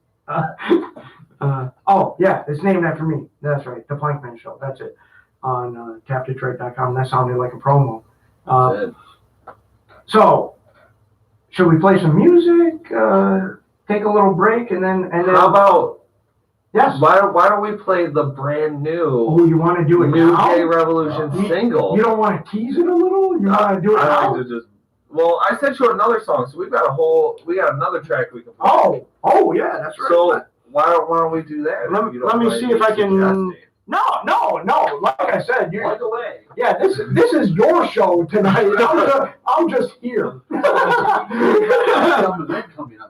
[SPEAKER 2] It's named after me. That's right, the Plankman Show. That's it. On tapdetroit.com. That sounded like a promo. So, should we play some music? Take a little break and then
[SPEAKER 1] how about?
[SPEAKER 2] Yes.
[SPEAKER 1] Why don't we play the brand new?
[SPEAKER 2] Oh, you want to do it
[SPEAKER 1] New
[SPEAKER 2] now?
[SPEAKER 1] Gay Revolution single?
[SPEAKER 2] You don't want to tease it a little? You want to do it now?
[SPEAKER 1] I like to just Well, I sent you another song, so we got another track we can play.
[SPEAKER 2] Oh, yeah, that's right.
[SPEAKER 1] So why don't we do that?
[SPEAKER 2] Let me see if I can. No. Like I said, you're
[SPEAKER 3] Walk away.
[SPEAKER 2] Yeah, this is your show tonight. I'm just here.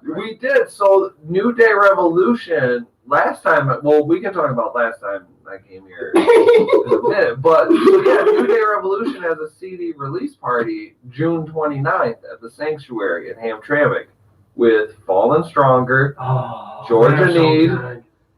[SPEAKER 1] We did. So New Day Revolution last time. Well, we can talk about last time I came here in a minute. But yeah, New Day Revolution has a CD release party June 29th at the Sanctuary in Hamtramck with Fallen Stronger, Georgia Need,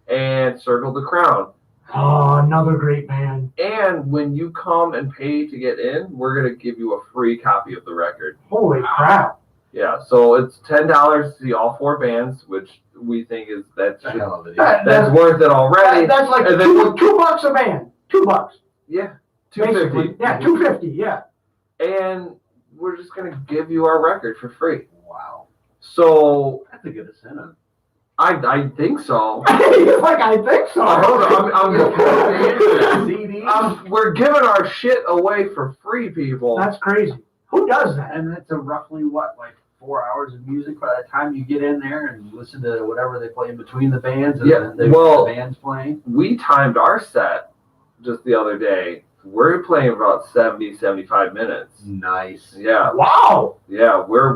[SPEAKER 1] and Circle the Crown.
[SPEAKER 2] Oh, another great band.
[SPEAKER 1] And when you come and pay to get in, we're going to give you a free copy of the record.
[SPEAKER 2] Holy crap.
[SPEAKER 1] Yeah, so it's $10 to see all 4 bands, which we think is that's worth it already.
[SPEAKER 2] That's like $2 a band. $2.
[SPEAKER 1] Yeah, $2.50.
[SPEAKER 2] Yeah, $2.50. Yeah.
[SPEAKER 1] And we're just going to give you our record for free.
[SPEAKER 3] Wow.
[SPEAKER 1] So
[SPEAKER 3] that's a good incentive.
[SPEAKER 1] I think so.
[SPEAKER 2] He's like, I think so.
[SPEAKER 1] We're giving our shit away for free, people.
[SPEAKER 2] That's crazy. Who does that?
[SPEAKER 3] And that's a roughly what, like 4 hours of music by the time you get in there and listen to whatever they play in between the bands and the band's playing.
[SPEAKER 1] We timed our set just the other day. We're playing about 70, 75 minutes.
[SPEAKER 3] Nice.
[SPEAKER 1] Yeah.
[SPEAKER 2] Wow.
[SPEAKER 1] Yeah, we're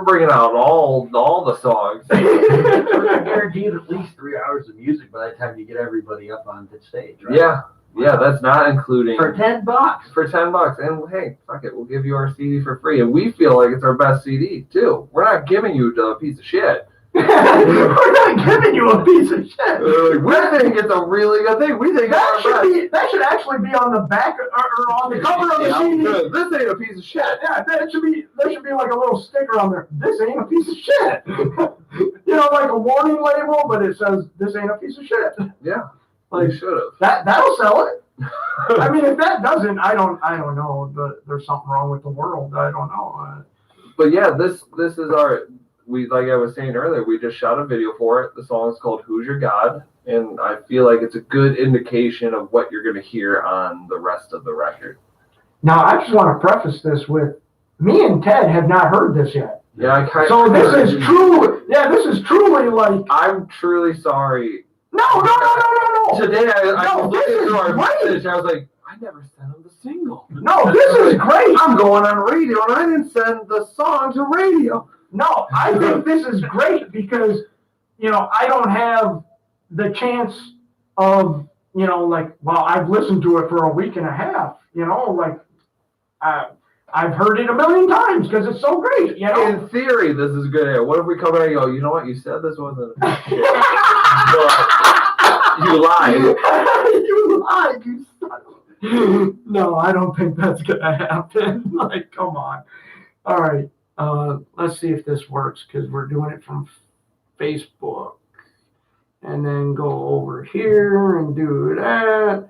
[SPEAKER 1] bringing out all the songs.
[SPEAKER 3] We're guaranteed at least 3 hours of music by the time you get everybody up on the stage, right?
[SPEAKER 1] Yeah, that's not including
[SPEAKER 3] for $10.
[SPEAKER 1] For $10, and hey, fuck it, we'll give you our CD for free, and we feel like it's our best CD too. We're not giving you a piece of shit.
[SPEAKER 2] We're not giving you a piece of shit.
[SPEAKER 1] We think it's a really good thing. We think
[SPEAKER 2] that should actually be on the back or on the cover of the CD.
[SPEAKER 1] This ain't a piece of shit.
[SPEAKER 2] Yeah, there should be like a little sticker on there. This ain't a piece of shit. Like a warning label, but it says this ain't a piece of shit.
[SPEAKER 1] Yeah,
[SPEAKER 2] like
[SPEAKER 1] you should have.
[SPEAKER 2] That'll sell it. I mean, if that doesn't, I don't know. There's something wrong with the world. I don't know.
[SPEAKER 1] But yeah, this is our. Like I was saying earlier, we just shot a video for it. The song is called Who's Your God? And I feel like it's a good indication of what you're going to hear on the rest of the record.
[SPEAKER 2] Now, I just want to preface this with, me and Ted have not heard this yet.
[SPEAKER 1] Yeah,
[SPEAKER 2] So this is true. Yeah, this is truly like...
[SPEAKER 1] I'm truly sorry.
[SPEAKER 2] No.
[SPEAKER 1] Today, I was looking through our message, I was like, I never sent him the single.
[SPEAKER 2] No, this is great.
[SPEAKER 1] I'm going on radio, and I didn't send the song to radio.
[SPEAKER 2] No, I think this is great because, I don't have the chance of, I've listened to it for a week and a half, I've heard it a million times because it's so great,
[SPEAKER 1] In theory, this is good. What if we come out and go, you know what, you said this wasn't... You lied.
[SPEAKER 2] You lied, you son of... No, I don't think that's going to happen. Come on. All right. Let's see if this works because we're doing it from Facebook. And then go over here and do that.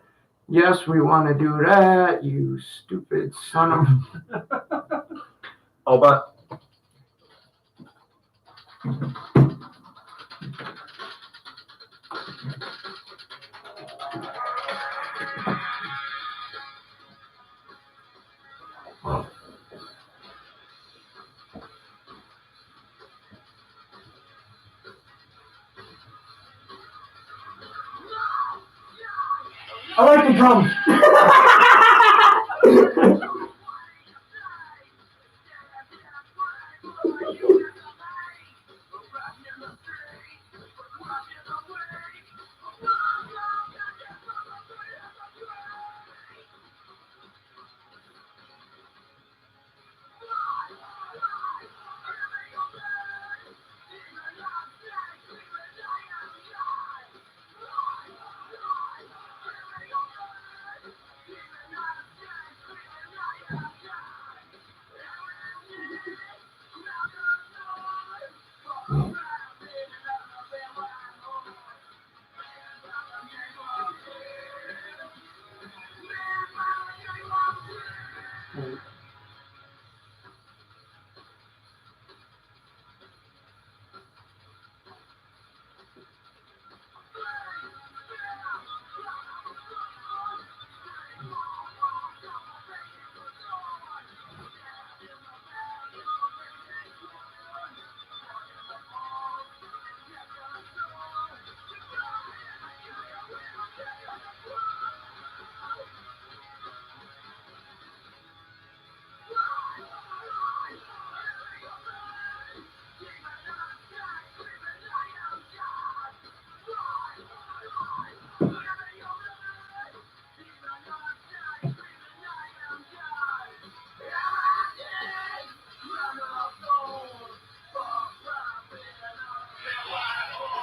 [SPEAKER 2] Yes, we want to do that, you stupid son of...
[SPEAKER 1] Oh, but...
[SPEAKER 2] I like the drums.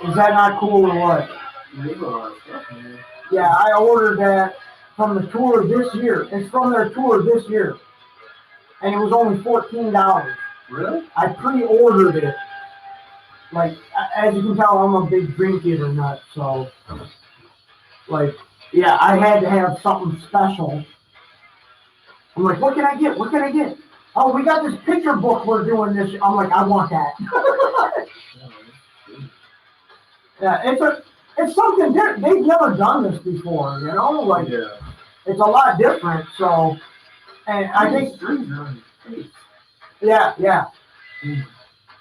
[SPEAKER 2] Is that not cool or what?
[SPEAKER 1] There's a lot of stuff, man.
[SPEAKER 2] Yeah, I ordered that from the tour this year. It's from their tour this year. And it was only $14.
[SPEAKER 1] Really?
[SPEAKER 2] I pre-ordered it. Like, as you can tell, I'm a big drink eater nut, so, like, yeah, I had to have something special. I'm like, what can I get? What can I get? Oh, we got this picture book we're doing this. I'm like, I want that. Yeah, it's something different. They've never done this before, you know? Like,
[SPEAKER 1] Yeah.
[SPEAKER 2] it's a lot different, so, and I think, yeah.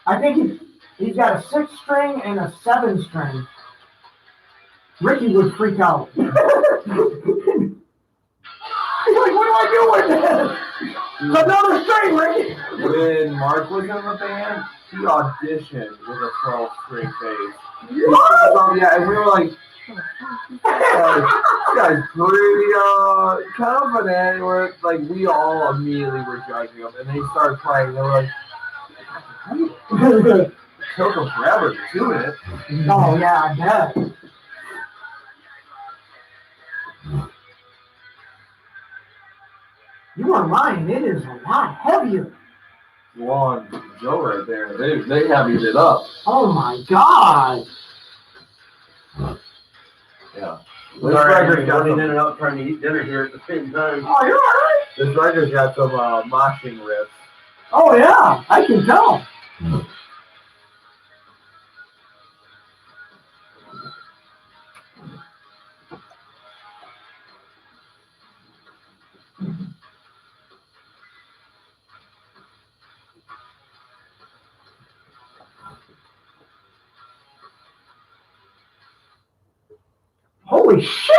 [SPEAKER 2] I think he's got a 6-string and a 7-string. Ricky would freak out. He's like, what do I do with this? It's another string, Ricky.
[SPEAKER 1] When Mark was in the band, he auditioned with a 12-string bass.
[SPEAKER 2] What?
[SPEAKER 1] Yeah, and we were like, this guy's pretty confident. We're like, we all immediately were judging him, and they started playing. They were like, it took them forever to tune it.
[SPEAKER 2] Oh yeah, I bet. You are lying. It is a lot heavier.
[SPEAKER 1] Juan and Joe right there. They heavied it up.
[SPEAKER 2] Oh my God.
[SPEAKER 1] Yeah. This
[SPEAKER 3] Sorry,
[SPEAKER 1] record's got
[SPEAKER 3] running in
[SPEAKER 1] some,
[SPEAKER 3] and out trying to eat dinner here at the same time.
[SPEAKER 2] Oh, you're all right.
[SPEAKER 1] this record's got some moshing riffs.
[SPEAKER 2] Oh yeah, I can tell. Holy shit!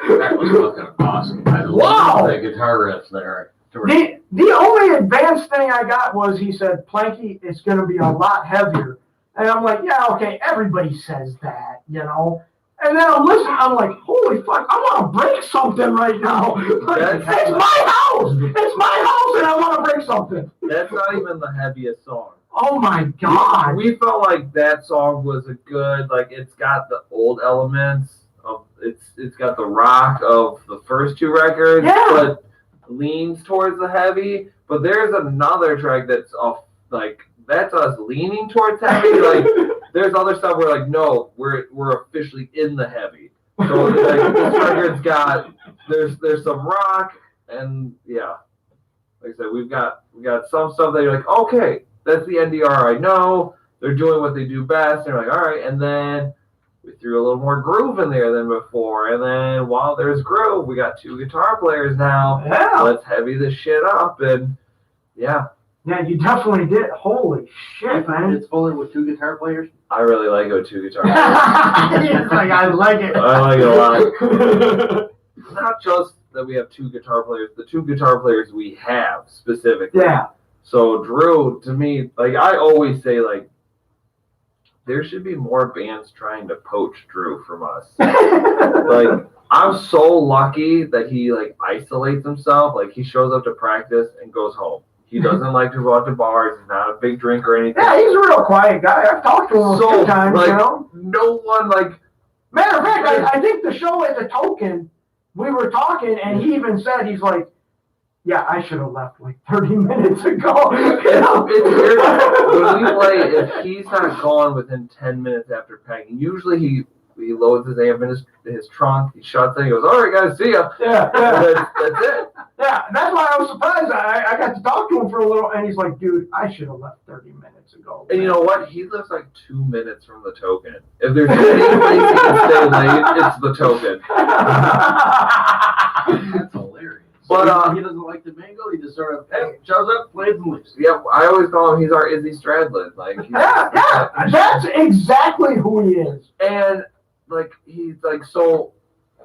[SPEAKER 3] That was fucking awesome. I
[SPEAKER 2] Wow.
[SPEAKER 3] love the guitar riffs there.
[SPEAKER 2] The only advanced thing I got was he said, Planky, it's going to be a lot heavier. And I'm like, yeah, okay, everybody says that, you know. And then I'm listening, I'm like, holy fuck, I want to break something right now. Like, it's my house! It's my house and I want to break something.
[SPEAKER 1] That's not even the heaviest song.
[SPEAKER 2] Oh my God.
[SPEAKER 1] We felt like that song was a good, like, it's got the old elements of, it's got the rock of the first two records,
[SPEAKER 2] Yeah.
[SPEAKER 1] but leans towards the heavy. But there's another track that's off, like, that's us leaning towards heavy. Like, there's other stuff where, like, no, we're officially in the heavy. So, like, this record's got, there's some rock, and yeah, like I said, we got some stuff that you're like, okay, that's the NDR I know. They're doing what they do best. And you're like, all right, and then we threw a little more groove in there than before. And then while there's groove, we got two guitar players now.
[SPEAKER 2] Yeah.
[SPEAKER 1] Let's heavy this shit up, and yeah.
[SPEAKER 2] Yeah, you definitely did. Holy shit, man.
[SPEAKER 3] It's fully with two guitar players.
[SPEAKER 1] I really like it with two guitar players.
[SPEAKER 2] It's like, I like it.
[SPEAKER 1] I like it a lot. Not just that we have two guitar players, the two guitar players we have specifically.
[SPEAKER 2] Yeah.
[SPEAKER 1] So Drew, to me, like I always say, like there should be more bands trying to poach Drew from us. Like I'm so lucky that he like isolates himself. Like he shows up to practice and goes home. He doesn't like to go out to bars. He's not a big drinker or anything.
[SPEAKER 2] Yeah, he's a real quiet guy. I've talked to him a few times,
[SPEAKER 1] like,
[SPEAKER 2] you know.
[SPEAKER 1] no one like.
[SPEAKER 2] Matter of fact, I think the show at the Token, we were talking, and he even said, he's like, yeah, I should have left like 30 minutes ago. You know?
[SPEAKER 1] It's weird. When we play, if he's not gone within 10 minutes after packing, usually he loads his amp in his trunk, he shuts it, he goes, all right, guys, see ya.
[SPEAKER 2] Yeah,
[SPEAKER 1] That's it.
[SPEAKER 2] Yeah, that's why I was surprised. I got to talk to him for a little, and he's like, dude, I should have left 30 minutes ago.
[SPEAKER 1] And you know what? He lives like 2 minutes from the Token. If there's any place he can stay late, it's the Token.
[SPEAKER 3] That's hilarious.
[SPEAKER 1] But
[SPEAKER 3] he doesn't like the mango. He just sort of shows up, plays and leaves.
[SPEAKER 1] Yeah, I always call him. He's our Izzy Stradlin. Like,
[SPEAKER 2] yeah, that's exactly who he is.
[SPEAKER 1] And like he's like so.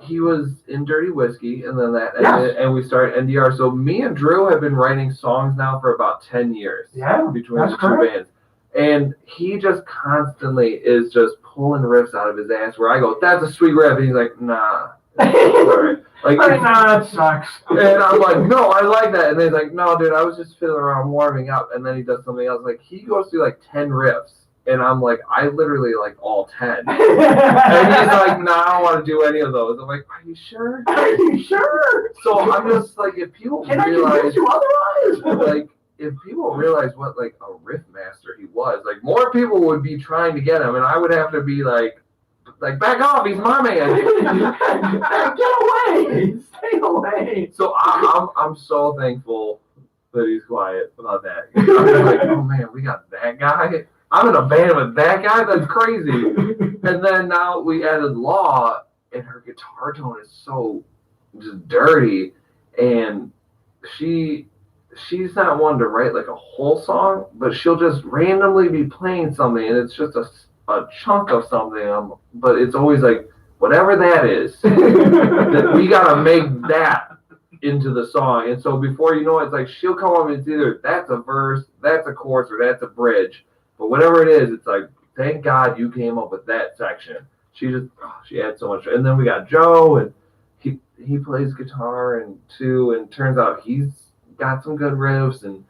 [SPEAKER 1] He was in Dirty Whiskey, and then that,
[SPEAKER 2] Yes.
[SPEAKER 1] and we started NDR. So me and Drew have been writing songs now for about 10 years.
[SPEAKER 2] Yeah,
[SPEAKER 1] between
[SPEAKER 2] that's
[SPEAKER 1] the two
[SPEAKER 2] correct.
[SPEAKER 1] bands, and he just constantly is just pulling riffs out of his ass. Where I go, "That's a sweet riff," and he's like, "Nah." Sorry. Like,
[SPEAKER 2] Nah, it sucks.
[SPEAKER 1] and I'm like, "No, I like that," and then he's like, "No, dude, I was just fiddling around warming up," and then he does something else. Like he goes through like 10 riffs And I'm like, I literally like all 10. And he's like, no, I don't want to do any of those. I'm like, are you sure?
[SPEAKER 2] Are you sure?
[SPEAKER 1] So I'm just like, if people
[SPEAKER 2] Can I
[SPEAKER 1] realize,
[SPEAKER 2] convince you otherwise?
[SPEAKER 1] like, if people realize what like a riff master he was, like more people would be trying to get him, and I would have to be like back off, he's my man.
[SPEAKER 2] Get away! Stay away!
[SPEAKER 1] So I'm so thankful that he's quiet about that. I'm just like, oh man, we got that guy. I'm in a band with that guy. That's crazy. And then now we added Law, and her guitar tone is so just dirty, and she's not one to write like a whole song, but she'll just randomly be playing something, and it's just a chunk of something. But it's always like, whatever that is, that we gotta make that into the song. And so before you know it, it's like she'll come up and it's either that's a verse, that's a chorus, or that's a bridge. But whatever it is, it's like, thank God you came up with that section. She adds so much. And then we got Joe, and he plays guitar and turns out he's got some good riffs. And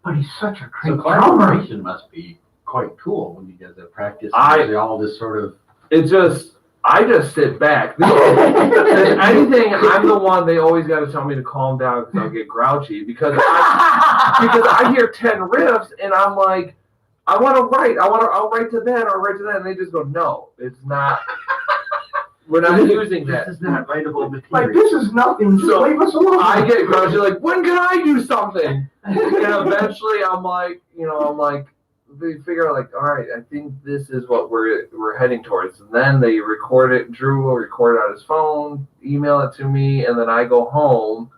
[SPEAKER 2] but he's such a great
[SPEAKER 3] So
[SPEAKER 2] drummer.
[SPEAKER 3] collaboration must be quite cool when you guys have practice. All this sort of.
[SPEAKER 1] I just sit back. If anything, I'm the one they always got to tell me to calm down because I'll get grouchy because I hear 10 riffs and I'm like, I'll write to that or write to that, and they just go, no, it's not. We're not using that.
[SPEAKER 3] This is not writable material.
[SPEAKER 2] Like, this is nothing. Just
[SPEAKER 1] So
[SPEAKER 2] leave us alone.
[SPEAKER 1] I get grouchy, like, when can I do something? And eventually, I'm like, they figure out, like, all right, I think this is what we're heading towards. And then they record it. Drew will record it on his phone, email it to me, and then I go home.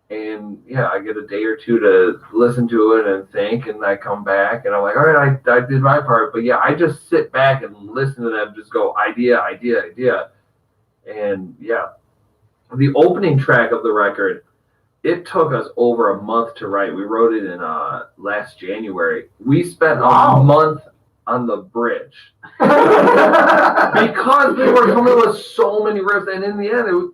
[SPEAKER 1] And yeah, I get a day or two to listen to it and think, and I come back and I'm like, all right, I did my part. But yeah, I just sit back and listen to them just go idea. And yeah, the opening track of the record, it took us over a month to write. We wrote it in last January. We spent a month on the bridge because they were coming with so many riffs, and in the end, it was,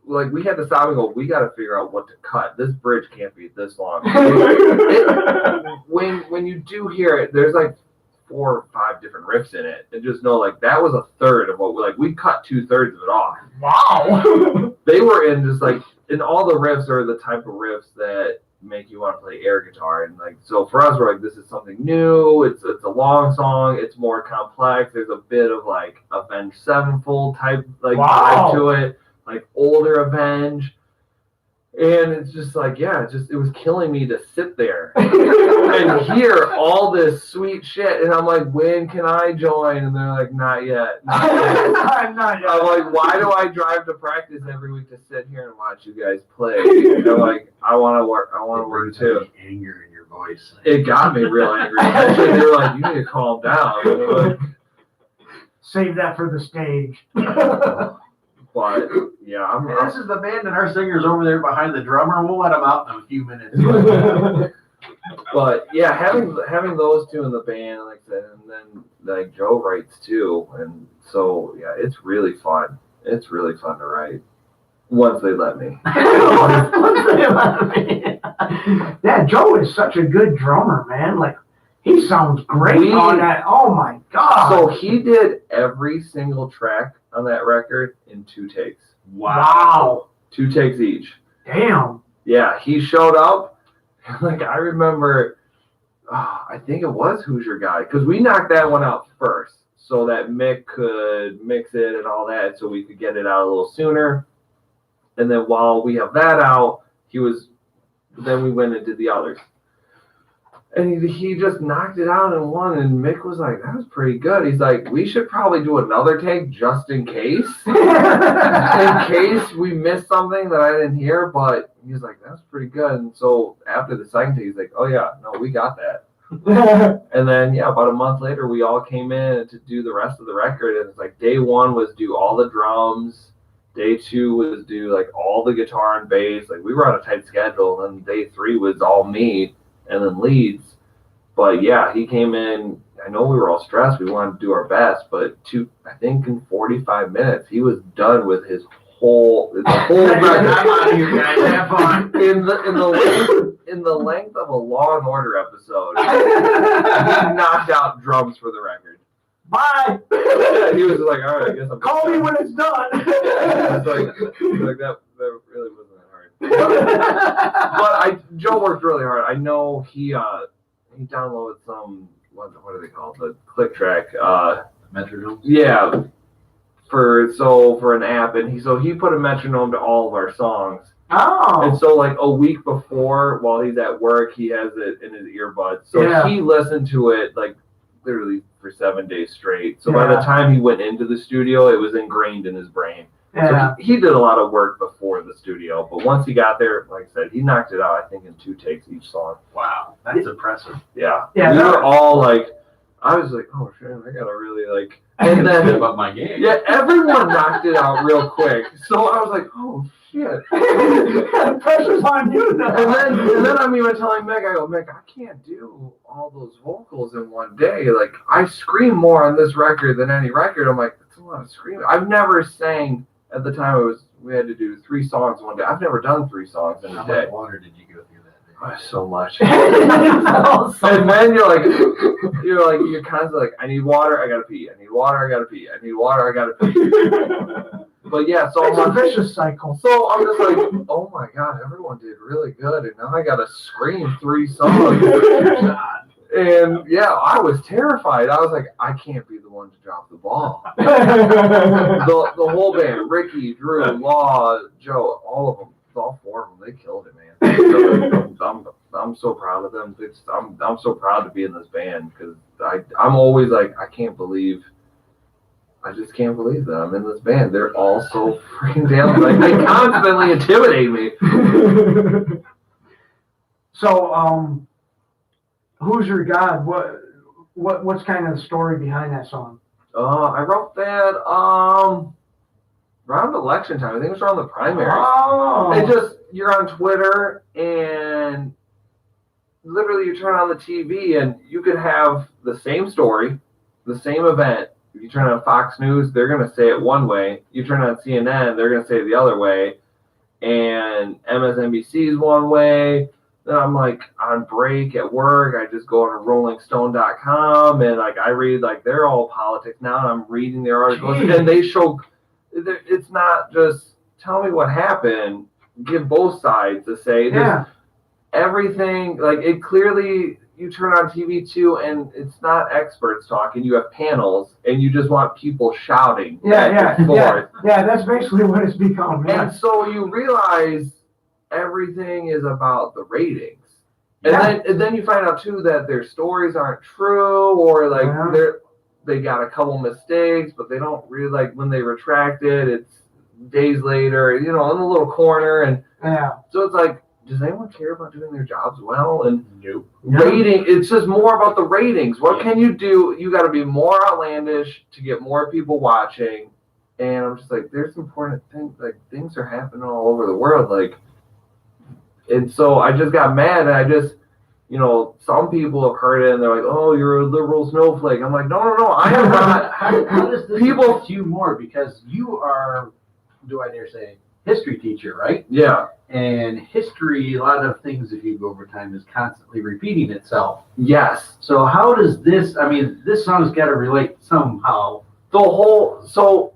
[SPEAKER 1] like, we had to stop and go, we got to figure out what to cut. This bridge can't be this long. When you do hear it, there's like 4 or 5 different riffs in it, and just know, like, that was a third of what we cut 2/3 of it off.
[SPEAKER 2] Wow.
[SPEAKER 1] They were in just like, and all the riffs are the type of riffs that make you want to play air guitar, and like, so for us, we're like, this is something new. It's a long song. It's more complex. There's a bit of like Avenged Sevenfold type vibe to it. Like older Avenge, and it's just like, yeah, it was killing me to sit there and hear all this sweet shit, and I'm like, when can I join? And they're like, not yet.
[SPEAKER 2] Not yet.
[SPEAKER 1] I'm like, why do I drive to practice every week to sit here and watch you guys play? They're like, I want to work too.
[SPEAKER 3] Anger in your voice.
[SPEAKER 1] It got me real angry. Actually, they were like, you need to calm down.
[SPEAKER 2] Save that for the stage.
[SPEAKER 1] But yeah,
[SPEAKER 3] This is the band, and our singer's over there behind the drummer. We'll let him out in a few minutes.
[SPEAKER 1] But yeah, having those two in the band, like I said, and then like Joe writes too, and so yeah, it's really fun. It's really fun to write once they let me.
[SPEAKER 2] Yeah, Joe is such a good drummer, man. Like, he sounds great on that. Oh my God.
[SPEAKER 1] So he did every single track on that record in 2 takes.
[SPEAKER 2] Wow.
[SPEAKER 1] 2 takes each.
[SPEAKER 2] Damn.
[SPEAKER 1] Yeah, he showed up. Like, I remember, I think it was Hoosier Guy, because we knocked that one out first so that Mick could mix it and all that, so we could get it out a little sooner. And then while we have that out, then we went and did the others. And he just knocked it out in one, and Mick was like, that was pretty good. He's like, we should probably do another take just in case. In case we missed something that I didn't hear, but he's like, that's pretty good. And so after the second take, he's like, oh yeah, no, we got that. And then, yeah, about a month later, we all came in to do the rest of the record, and it's like day 1 was do all the drums. Day 2 was do like all the guitar and bass. Like, we were on a tight schedule, and day 3 was all me and then leads. But yeah, he came in. I know we were all stressed. We wanted to do our best, but I think in 45 minutes, he was done with the whole record.
[SPEAKER 3] I'm out of here, guys. Have fun.
[SPEAKER 1] In the in the length of a Law and Order episode, he knocked out drums for the record.
[SPEAKER 2] Bye.
[SPEAKER 1] He was like, all right, I guess I'm
[SPEAKER 2] Call me when it's done.
[SPEAKER 1] It's like that really wasn't that hard. But Joe worked really hard. I know he downloaded some what are they called? The click track.
[SPEAKER 3] Metronome.
[SPEAKER 1] Yeah. For an app, and he put a metronome to all of our songs.
[SPEAKER 2] Oh.
[SPEAKER 1] And so like a week before, while he's at work, he has it in his earbuds. So he listened to it like literally for 7 days straight. So by the time he went into the studio, it was ingrained in his brain.
[SPEAKER 2] Yeah.
[SPEAKER 1] So he did a lot of work before the studio, but once he got there, like I said, he knocked it out, I think, in 2 takes each song.
[SPEAKER 3] Wow, that's impressive.
[SPEAKER 1] Yeah.
[SPEAKER 2] Yeah.
[SPEAKER 1] We were all like, I was like, oh shit, I gotta really like, and then
[SPEAKER 3] step up my game.
[SPEAKER 1] Yeah, everyone knocked it out real quick. So I was like, oh shit.
[SPEAKER 2] Pressure's on you now.
[SPEAKER 1] And then I'm even telling Meg, I go, Meg, I can't do all those vocals in one day. Like, I scream more on this record than any record. I'm like, that's a lot of screaming. I've never sang, at the time we had to do 3 songs one day. I've never done 3 songs in a day.
[SPEAKER 3] How much water did you go through that day?
[SPEAKER 1] Oh, so much. And then you're constantly like, I need water, I gotta pee. I need water, I gotta pee. I need water, I gotta pee. But yeah, so
[SPEAKER 2] it's a vicious cycle.
[SPEAKER 1] So I'm just like, oh my god, everyone did really good, and now I gotta scream 3 songs. And yeah, I was terrified. I was like, I can't be the one to drop the ball. the whole band, Ricky, Drew, Law, Joe, all of them, all 4 of them, they killed it, man. I'm so proud of them. I'm so proud to be in this band because I'm always like, I just can't believe that I'm in this band. They're all so freaking talented. Like, they constantly intimidate me.
[SPEAKER 2] So, Who's Your God? What's kind of the story behind that song?
[SPEAKER 1] I wrote that around election time. I think it was around the primaries.
[SPEAKER 2] Oh.
[SPEAKER 1] You're on Twitter and literally you turn on the TV and you could have the same story, the same event. If you turn on Fox News, they're going to say it one way. You turn on CNN, they're going to say it the other way. And MSNBC is one way. Then I'm like on break at work. I just go on rollingstone.com and like I read like they're all politics now. And I'm reading their articles and they show it's not just tell me what happened. Give both sides to say everything. Like it clearly you turn on TV too, and it's not experts talking. You have panels, and you just want people shouting.
[SPEAKER 2] Yeah. That's basically what it's become. Yeah.
[SPEAKER 1] And so you realize everything is about the ratings, and then you find out too that their stories aren't true, or like they got a couple mistakes, but they don't really like when they retract it. It's days later, in a little corner, and so it's like. Does anyone care about doing their jobs well? And rating, it's just more about the ratings. What can you do? You got to be more outlandish to get more people watching. And I'm just like, there's important things. Like things are happening all over the world. Like, and so I just got mad. And I just, some people have heard it and they're like, oh, you're a liberal snowflake. I'm like, no, I am not.
[SPEAKER 3] How does this affect you more? Because you are, do I dare say, history teacher, right?
[SPEAKER 1] Yeah.
[SPEAKER 3] And history, a lot of things, if you go over time, is constantly repeating itself.
[SPEAKER 1] Yes.
[SPEAKER 3] So how does this, this song's got to relate somehow.
[SPEAKER 1] The whole, so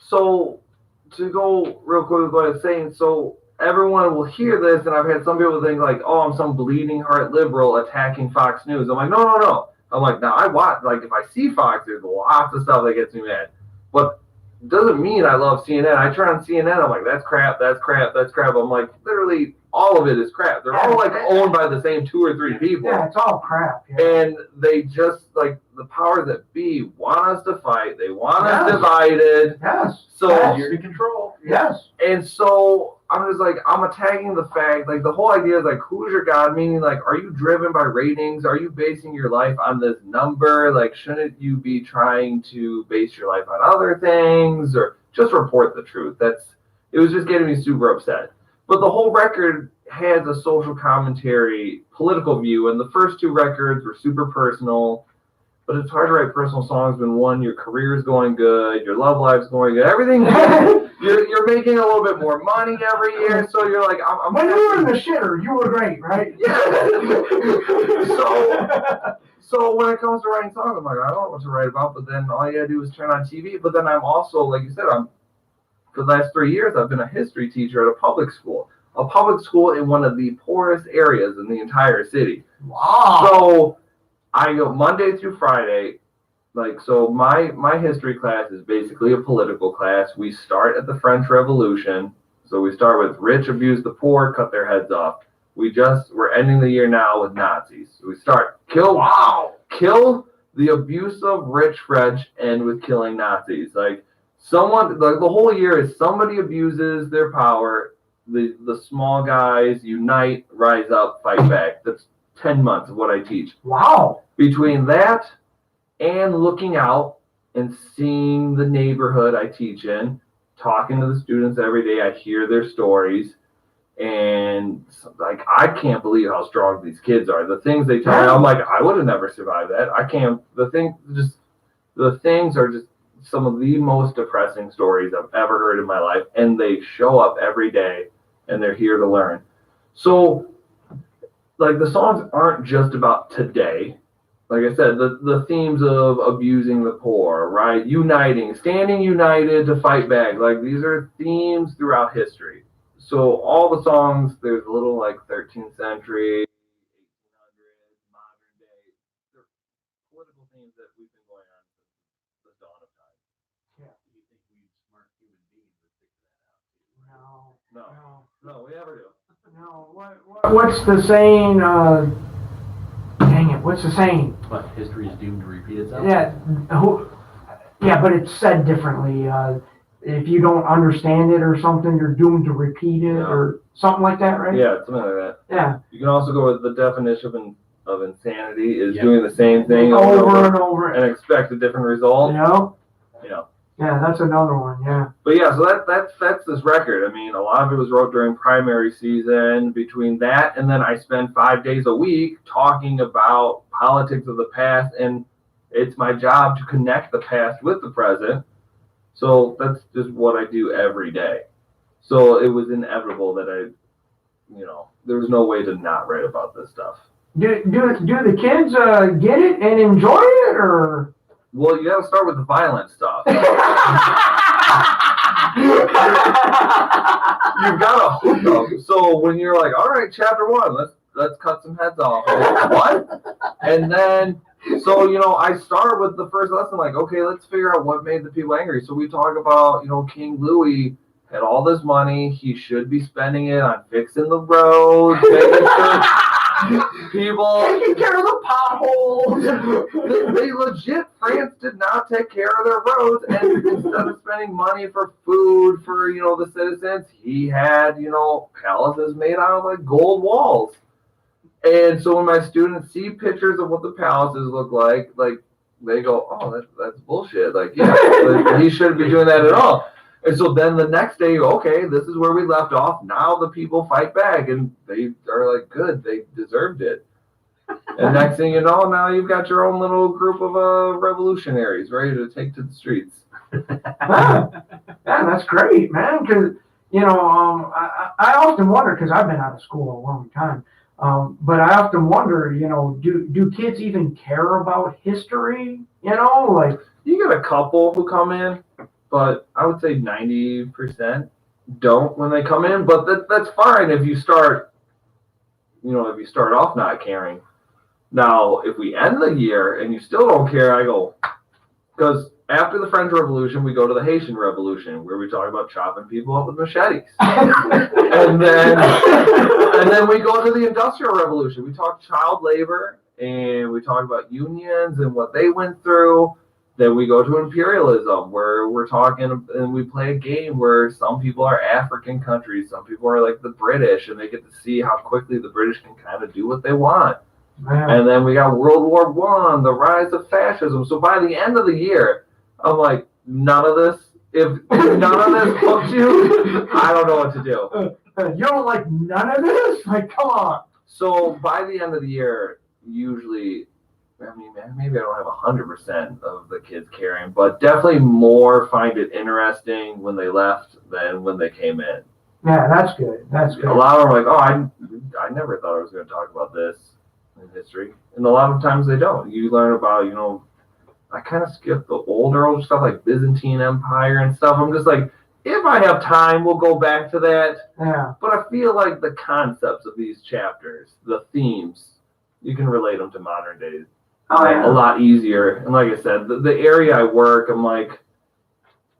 [SPEAKER 1] to go real quick with what I'm saying, so everyone will hear this, and I've had some people think like, oh, I'm some bleeding heart liberal attacking Fox News. I'm like, no. I'm like, now I watch, like if I see Fox, there's lots of stuff that gets me mad. But doesn't mean I love CNN. I turn on CNN, I'm like, that's crap. I'm like, literally, all of it is crap. They're all like owned by the same 2 or 3 people.
[SPEAKER 2] Yeah, it's all crap. Yeah.
[SPEAKER 1] And they just, like, the powers that be want us to fight. They want us divided.
[SPEAKER 2] Yes.
[SPEAKER 1] So
[SPEAKER 3] you're in control.
[SPEAKER 2] Yes.
[SPEAKER 1] And so I'm just like, I'm attacking the fact, like, the whole idea is like, who's your God? Meaning, like, are you driven by ratings? Are you basing your life on this number? Like, shouldn't you be trying to base your life on other things or just report the truth? It was just getting me super upset. But the whole record has a social commentary, political view, and the first 2 records were super personal. But it's hard to write personal songs when one, your career's going good, your love life's going good, everything. You're making a little bit more money every year, so you're like, I'm
[SPEAKER 2] when you were in the shitter, you were great, right?
[SPEAKER 1] Yeah. So when it comes to writing songs, I'm like, I don't know what to write about. But then all you gotta do is turn on TV. But then I'm also, like you said, for the last 3 years, I've been a history teacher at a public school in one of the poorest areas in the entire city.
[SPEAKER 2] Wow.
[SPEAKER 1] So I go Monday through Friday. Like, so my history class is basically a political class. We start at the French Revolution. So we start with rich abuse the poor, cut their heads off. We're ending the year now with Nazis. So we start kill the abuse of rich French, and with killing Nazis. Like the whole year is somebody abuses their power. The small guys unite, rise up, fight back. That's 10 months of what I teach.
[SPEAKER 2] Wow.
[SPEAKER 1] Between that and looking out and seeing the neighborhood I teach in, talking to the students every day, I hear their stories, and like I can't believe how strong these kids are. The things they tell me, I'm like, I would have never survived that. I can't. The things are just some of the most depressing stories I've ever heard in my life, and they show up every day, and they're here to learn. So, like, the songs aren't just about today. Like I said, the themes of abusing the poor, right? Standing united to fight back. Like, these are themes throughout history. So all the songs, there's a little like 13th century, 1800s, modern day. They're political themes that we've been going on since the dawn of time.
[SPEAKER 3] Yeah. Do you think we smart human beings would figure that out?
[SPEAKER 1] No, we never do.
[SPEAKER 2] No. What's the saying? Dang it, what's the saying?
[SPEAKER 3] But history is doomed to repeat itself?
[SPEAKER 2] Yeah, but it's said differently. If you don't understand it or something, you're doomed to repeat it or something like that, right?
[SPEAKER 1] Yeah, something like that.
[SPEAKER 2] Yeah.
[SPEAKER 1] You can also go with the definition of insanity is doing the same thing
[SPEAKER 2] over and over
[SPEAKER 1] and expect a different result.
[SPEAKER 2] Yeah, that's another one. Yeah.
[SPEAKER 1] But yeah, so that's this record. I mean, a lot of it was wrote during primary season. Between that and then I spend 5 days a week talking about politics of the past, and it's my job to connect the past with the present. So that's just what I do every day. So it was inevitable that there was no way to not write about this stuff.
[SPEAKER 2] Do the kids get it and enjoy it, or?
[SPEAKER 1] Well, you got to start with the violent stuff. You've got to hook them. So when you're like, all right, chapter 1, let's cut some heads off. Like, what? And then, so I start with the first lesson, like, okay, let's figure out what made the people angry. So we talk about, King Louis had all this money. He should be spending it on fixing the roads, making sure people
[SPEAKER 2] taking care of the potholes.
[SPEAKER 1] They legit, France did not take care of their roads, and instead of spending money for food for the citizens, he had palaces made out of like gold walls. And so when my students see pictures of what the palaces look like they go, oh, that's bullshit. Like, yeah, like, he shouldn't be doing that at all. And so then the next day, okay, this is where we left off. Now the people fight back, and they are like, good, they deserved it. And next thing you know, now you've got your own little group of revolutionaries ready to take to the streets.
[SPEAKER 2] Yeah, that's great, man. Because I often wonder, because I've been out of school a long time, but I often wonder, do kids even care about history? Like,
[SPEAKER 1] you get a couple who come in, but I would say 90% don't when they come in. But that's fine if you start off not caring. Now, if we end the year and you still don't care, I go, because after the French Revolution, we go to the Haitian Revolution, where we talk about chopping people up with machetes. and then we go to the Industrial Revolution. We talk child labor, and we talk about unions and what they went through. Then we go to imperialism, where we're talking and we play a game where some people are African countries, some people are like the British, and they get to see how quickly the British can kind of do what they want. Man. And then we got World War I, the rise of fascism. So by the end of the year, I'm like, none of this. If none of this hooks you, I don't know what to do.
[SPEAKER 2] You don't like none of this? Like, come on.
[SPEAKER 1] So by the end of the year, usually, I mean, maybe I don't have 100% of the kids caring, but definitely more find it interesting when they left than when they came in.
[SPEAKER 2] Yeah, that's good. That's good.
[SPEAKER 1] A lot of them are like, oh, I never thought I was going to talk about this in history. And a lot of times they don't. You learn about, I kind of skip the older stuff like Byzantine Empire and stuff. I'm just like, if I have time, we'll go back to that.
[SPEAKER 2] Yeah.
[SPEAKER 1] But I feel like the concepts of these chapters, the themes, you can relate them to modern days.
[SPEAKER 2] Oh, yeah.
[SPEAKER 1] A lot easier. And like I said, the area I work, I'm like,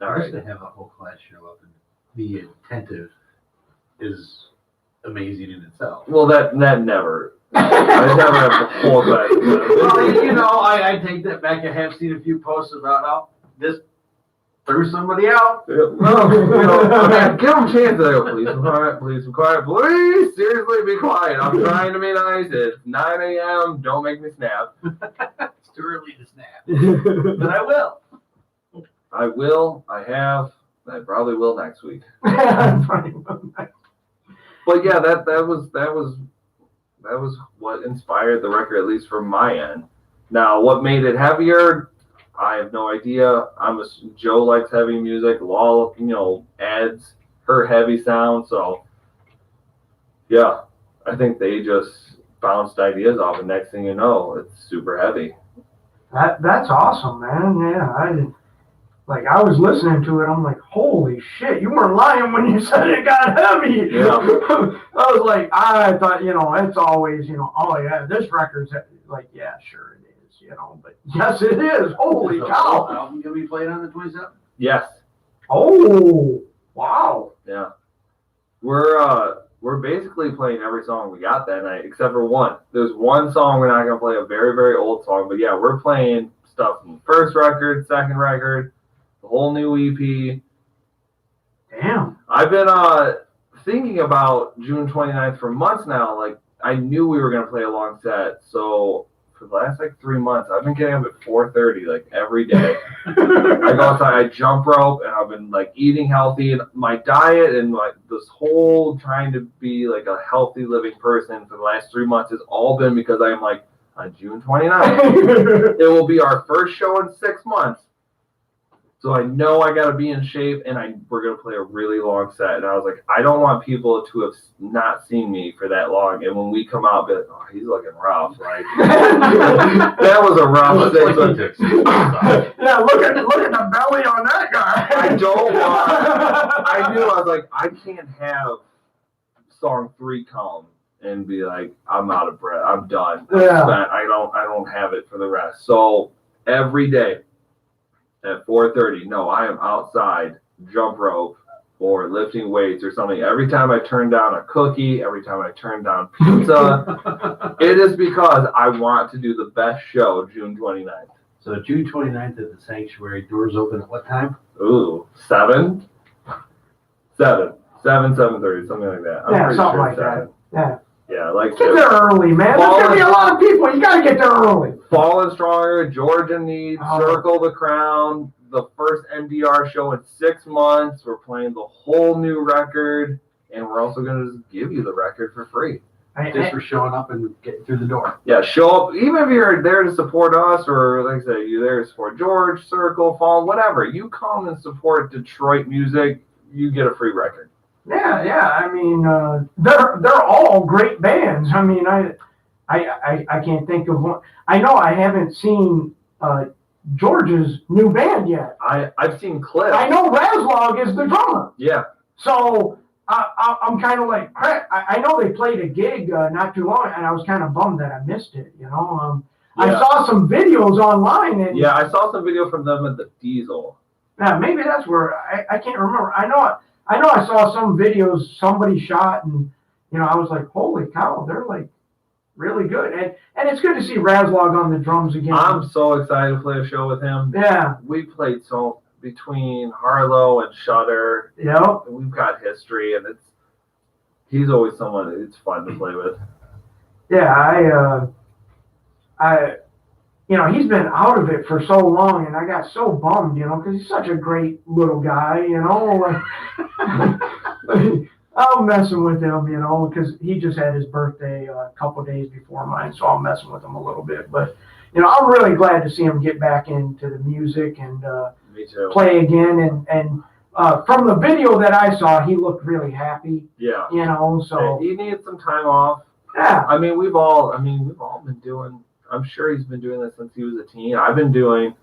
[SPEAKER 1] all right.
[SPEAKER 3] Just to have a whole class show up and be attentive is amazing in itself.
[SPEAKER 1] Well, that never. I never have the whole class.
[SPEAKER 3] Well, I take that back. I have seen a few posts about how this threw somebody out.
[SPEAKER 1] Well, give them a chance. They go, please be quiet, please be quiet, please, seriously be quiet. I'm trying to be nice. It's 9 a.m. Don't make me snap.
[SPEAKER 3] It's too early to snap. But I will.
[SPEAKER 1] I will. I have. I probably will next week. But yeah, that was what inspired the record, at least from my end. Now, what made it heavier? I have no idea. Joe likes heavy music. Law, adds her heavy sound. So, yeah, I think they just bounced ideas off, and next thing you know, it's super heavy.
[SPEAKER 2] That's awesome, man. Yeah, I was listening to it. I'm like, holy shit! You weren't lying when you said it got heavy.
[SPEAKER 1] Yeah.
[SPEAKER 2] I was like, I thought, it's always, oh yeah, this record's like, yeah, sure it is, but yes, it is. Holy cow!
[SPEAKER 3] Album gonna be played on the 27th?
[SPEAKER 1] Yes.
[SPEAKER 2] Oh, wow.
[SPEAKER 1] Yeah. We're basically playing every song we got that night except for one. There's one song we're not gonna play, a very, very old song, but yeah, we're playing stuff from the first record, second record, the whole new EP.
[SPEAKER 2] Damn.
[SPEAKER 1] I've been thinking about June 29th for months now. Like, I knew we were gonna play a long set, so for the last 3 months, I've been getting up at 4:30 every day. I go outside, I jump rope, and I've been eating healthy. And my diet and this whole trying to be a healthy living person for the last 3 months has all been because I'm on June 29th, it will be our first show in 6 months. So I know I got to be in shape, and we're going to play a really long set. And I was like, I don't want people to have not seen me for that long. And when we come out, be like, oh, he's looking rough. That was a rough thing.
[SPEAKER 2] Yeah, look at the belly on that guy.
[SPEAKER 1] I don't want. I knew. I was like, I can't have song 3 come and be like, I'm out of breath. I'm done.
[SPEAKER 2] Yeah.
[SPEAKER 1] I don't have it for the rest. So every day at 4:30, no, I am outside, jump rope or lifting weights or something. Every time I turn down a cookie, every time I turn down pizza, it is because I want to do the best show June 29th.
[SPEAKER 3] So June 29th at the Sanctuary, doors open at what time?
[SPEAKER 1] Ooh, 7, 7:30, something like that. I'm pretty
[SPEAKER 2] something
[SPEAKER 1] sure
[SPEAKER 2] like
[SPEAKER 1] 7.
[SPEAKER 2] that.
[SPEAKER 1] Yeah,
[SPEAKER 2] get there early, man. There's gonna be a lot of people. You gotta get there early.
[SPEAKER 1] Fallen Stronger, Georgia Needs, Circle the Crown, the first NDR show in 6 months. We're playing the whole new record, and we're also gonna just give you the record for free.
[SPEAKER 3] Just for showing up and getting through the door.
[SPEAKER 1] Yeah, show up. Even if you're there to support us, or like I said, you're there to support George, Circle, Fallen, whatever. You come and support Detroit music, you get a free record.
[SPEAKER 2] Yeah. I mean, they're all great bands. I mean, I can't think of one. I know I haven't seen George's new band yet.
[SPEAKER 1] I've seen clips.
[SPEAKER 2] I know Razlog is the drummer.
[SPEAKER 1] Yeah.
[SPEAKER 2] So I'm kind of like, crap. I know they played a gig not too long, and I was kind of bummed that I missed it.
[SPEAKER 1] Yeah.
[SPEAKER 2] I saw some videos online. And,
[SPEAKER 1] yeah, I saw some video from them at the Diesel.
[SPEAKER 2] Yeah, maybe that's where I can't remember. I know I saw some videos somebody shot, and I was like, holy cow, they're really good. And it's good to see Razlog on the drums again.
[SPEAKER 1] I'm so excited to play a show with him.
[SPEAKER 2] Yeah.
[SPEAKER 1] We played between Harlow and Shudder.
[SPEAKER 2] Yep.
[SPEAKER 1] We've got history, and he's always someone it's fun to play with.
[SPEAKER 2] Yeah, he's been out of it for so long, and I got so bummed, because he's such a great little guy, I'm messing with him, because he just had his birthday a couple of days before mine, so I'm messing with him a little bit. But, I'm really glad to see him get back into the music and
[SPEAKER 1] Me too.
[SPEAKER 2] play again. And from the video that I saw, he looked really happy.
[SPEAKER 1] Yeah.
[SPEAKER 2] So
[SPEAKER 1] he needs some time off.
[SPEAKER 2] Yeah.
[SPEAKER 1] I mean, we've all been doing. I'm sure he's been doing this since he was a teen. I've been doing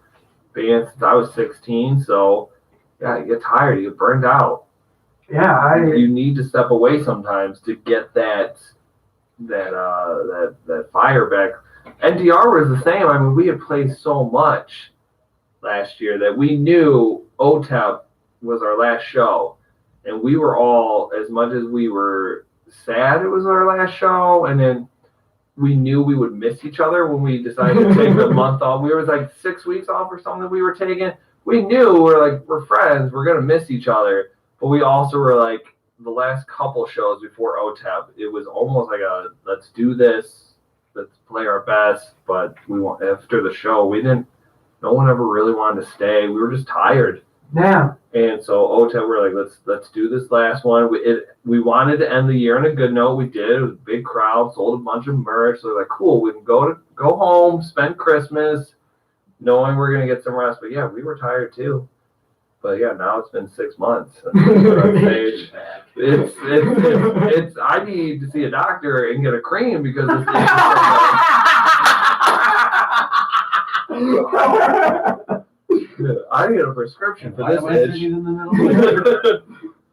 [SPEAKER 1] band since I was 16. So yeah, you get tired, you get burned out.
[SPEAKER 2] Yeah,
[SPEAKER 1] you need to step away sometimes to get that fire back. NDR was the same. I mean, we had played so much last year that we knew OTEP was our last show, and we were all, as much as we were sad it was our last show, and then we knew we would miss each other when we decided to take the month off. We were like 6 weeks off or something we were taking. We knew we're friends, we're gonna miss each other, but we also were like, the last couple shows before OTEP, it was almost like a let's do this, let's play our best. But after the show, no one ever really wanted to stay. We were just tired.
[SPEAKER 2] Yeah.
[SPEAKER 1] And so OTEP, we're like, let's do this last one. We wanted to end the year on a good note. We did. It was a big crowd, sold a bunch of merch. So we're like, cool, we can go home, spend Christmas, knowing we're gonna get some rest. But yeah, we were tired too. But yeah, now it's been 6 months. It's I need to see a doctor and get a cream because it's I need a prescription for this itch.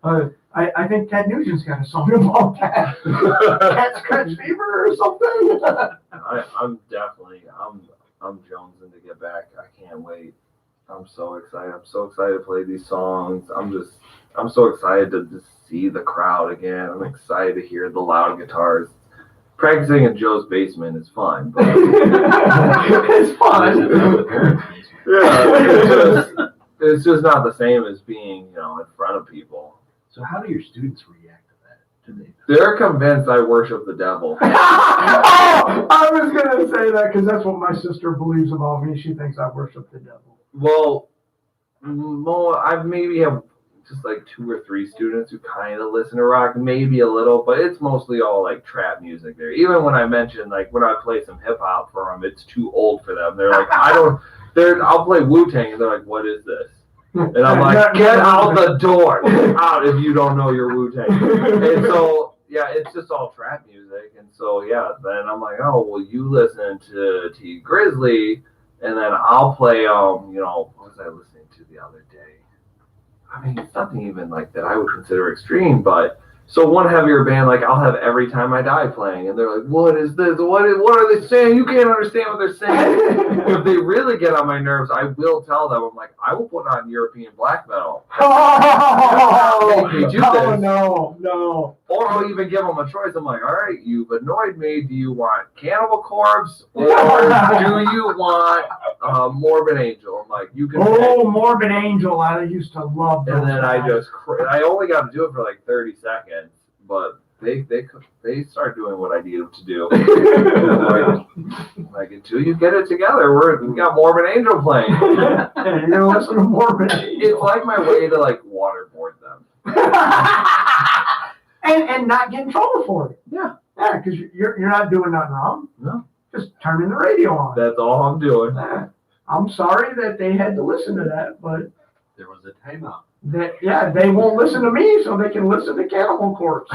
[SPEAKER 2] I think Ted Nugent's got a song about that. Cat scratch fever or something.
[SPEAKER 1] I'm jonesing to get back. I can't wait. I'm so excited. I'm so excited to play these songs. I'm so excited to just see the crowd again. I'm excited to hear the loud guitars. Practicing in Joe's basement is fun, but
[SPEAKER 2] it's fun.
[SPEAKER 1] Yeah, it's just not the same as being, in front of people.
[SPEAKER 3] So how do your students react to that?
[SPEAKER 1] They're convinced I worship the devil.
[SPEAKER 2] I was gonna say that because that's what my sister believes about me. She thinks I worship the devil.
[SPEAKER 1] Well, I maybe have just like 2 or 3 students who kind of listen to rock, maybe a little, but it's mostly all like trap music there. Even when I mention, like, when I play some hip hop for them, it's too old for them. They're like, I'll play Wu-Tang, and they're like, what is this? And I'm like, get out the door, out if you don't know your Wu-Tang. And so, yeah, it's just all trap music. And so, yeah, then I'm like, oh, well, you listen to T Grizzly, and then I'll play, what was I listening to the other day? I mean, it's nothing even like that I would consider extreme, but so one heavier band, like, I'll have Every Time I Die playing, and they're like, what is this? What are they saying? You can't understand what they're saying. If they really get on my nerves, I will tell them, I'm like, I will put on European black metal.
[SPEAKER 2] No.
[SPEAKER 1] Or I'll even give them a choice. I'm like, all right, you've annoyed me. Do you want Cannibal Corpse, or do you want Morbid Angel? I'm like, you can pick.
[SPEAKER 2] Morbid Angel, I used to love those.
[SPEAKER 1] And then I only got to do it for like 30 seconds, but they start doing what I need them to do. like until you get it together, we got Morbid Angel playing.
[SPEAKER 2] You're gonna listen to Morbid Angel.
[SPEAKER 1] It's like my way to like waterboard them.
[SPEAKER 2] and not get in trouble for it.
[SPEAKER 1] Yeah,
[SPEAKER 2] because you're not doing nothing wrong.
[SPEAKER 1] No,
[SPEAKER 2] just turning the radio on.
[SPEAKER 1] That's all I'm doing.
[SPEAKER 2] I'm sorry that they had to listen to that, but
[SPEAKER 3] there was a timeout.
[SPEAKER 2] They won't listen to me, so they can listen to Cannibal Corpse.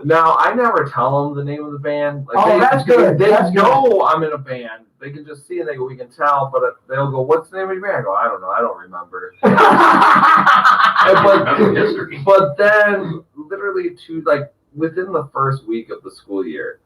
[SPEAKER 1] Now, I never tell them the name of the band.
[SPEAKER 2] Like, that's good.
[SPEAKER 1] They know I'm in a band. They can just see and they go, we can tell, but they'll go, what's the name of your band? I go, I don't know. I don't remember. But then, literally, within the first week of the school year,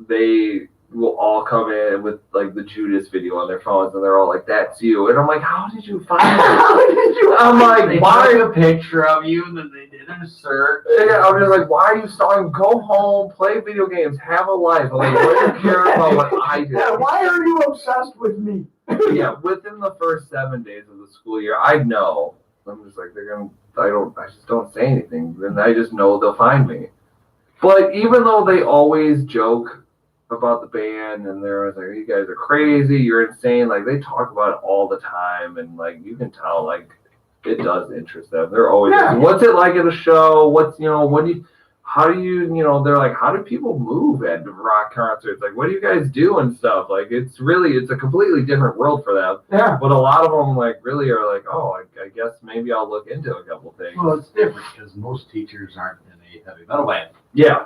[SPEAKER 1] they will all come in with like the Judas video on their phones, and they're all like, that's you. And I'm like, how did you find it? I'm like, why
[SPEAKER 3] took a picture of you and then they did a search.
[SPEAKER 1] Yeah, I'm just like, why are you stalking? Go home, play video games, have a life. I'm like, what do you care about what I do?
[SPEAKER 2] Yeah, why are you obsessed with me?
[SPEAKER 1] Yeah, within the first 7 days of the school year, I know. I'm just like, I just don't say anything. And I just know they'll find me. But even though they always joke about the band, and they're always like, you guys are crazy, you're insane, like, they talk about it all the time, and like, you can tell, like, it does interest them. They're always like, what's it like at a show? What's, how do you, they're like, how do people move at rock concerts? Like, what do you guys do and stuff? Like, it's a completely different world for them.
[SPEAKER 2] Yeah.
[SPEAKER 1] But a lot of them, like, really are like, oh, I guess maybe I'll look into a couple things.
[SPEAKER 3] Well, it's different because most teachers aren't in a heavy metal band.
[SPEAKER 1] Yeah.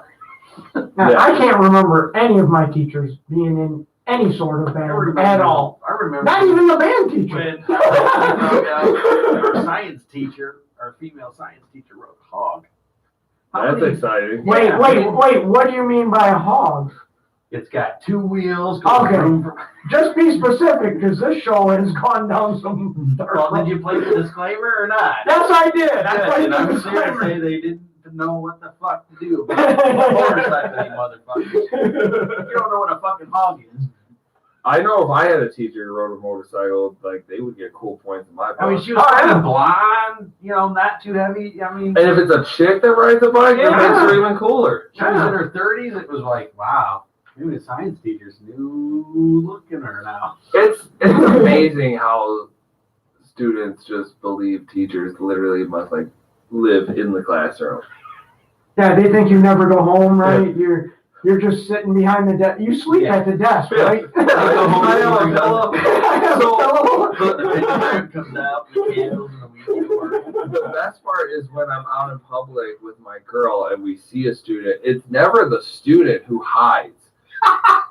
[SPEAKER 2] Now,
[SPEAKER 1] Yeah.
[SPEAKER 2] I can't remember any of my teachers being in any sort of band at all.
[SPEAKER 3] I remember.
[SPEAKER 2] Not even the band teacher.
[SPEAKER 3] When our science teacher, our female science teacher, wrote Hog.
[SPEAKER 1] That's exciting.
[SPEAKER 2] Wait,
[SPEAKER 3] Yeah,
[SPEAKER 2] wait. What do you mean by a hog?
[SPEAKER 3] It's got 2 wheels.
[SPEAKER 2] Okay. Just be specific, because this show has gone down some dark
[SPEAKER 3] Well,
[SPEAKER 2] road.
[SPEAKER 3] did you play the discllaimer or not?
[SPEAKER 2] Yes, I did. I
[SPEAKER 3] Yeah,
[SPEAKER 2] played
[SPEAKER 3] and
[SPEAKER 2] the
[SPEAKER 3] I'm serious
[SPEAKER 2] disclaimer.
[SPEAKER 3] to say they didn't know what the fuck to do about motorcycling, motherfuckers. You don't know what a fucking hog is.
[SPEAKER 1] I know if I had a teacher who rode a motorcycle, like, they would get cool points in my book.
[SPEAKER 3] I mean, she was kind of blonde, not too heavy. I mean,
[SPEAKER 1] And if it's a chick that rides a bike, it makes her even cooler.
[SPEAKER 3] she was in her 30s. It was like, wow, maybe the science teacher's new looking her now.
[SPEAKER 1] It's amazing how students just believe teachers literally must, like, live in the classroom.
[SPEAKER 2] Yeah, they think you never go home, right? You're just sitting behind the desk. You sleep at the desk, right?
[SPEAKER 1] I go home
[SPEAKER 3] I have
[SPEAKER 1] and
[SPEAKER 3] a pillow.
[SPEAKER 1] So-
[SPEAKER 3] The bedroom comes out, the candles and the weed work.
[SPEAKER 1] The best part is when I'm out in public with my girl and we see a student, it's never the student who hides.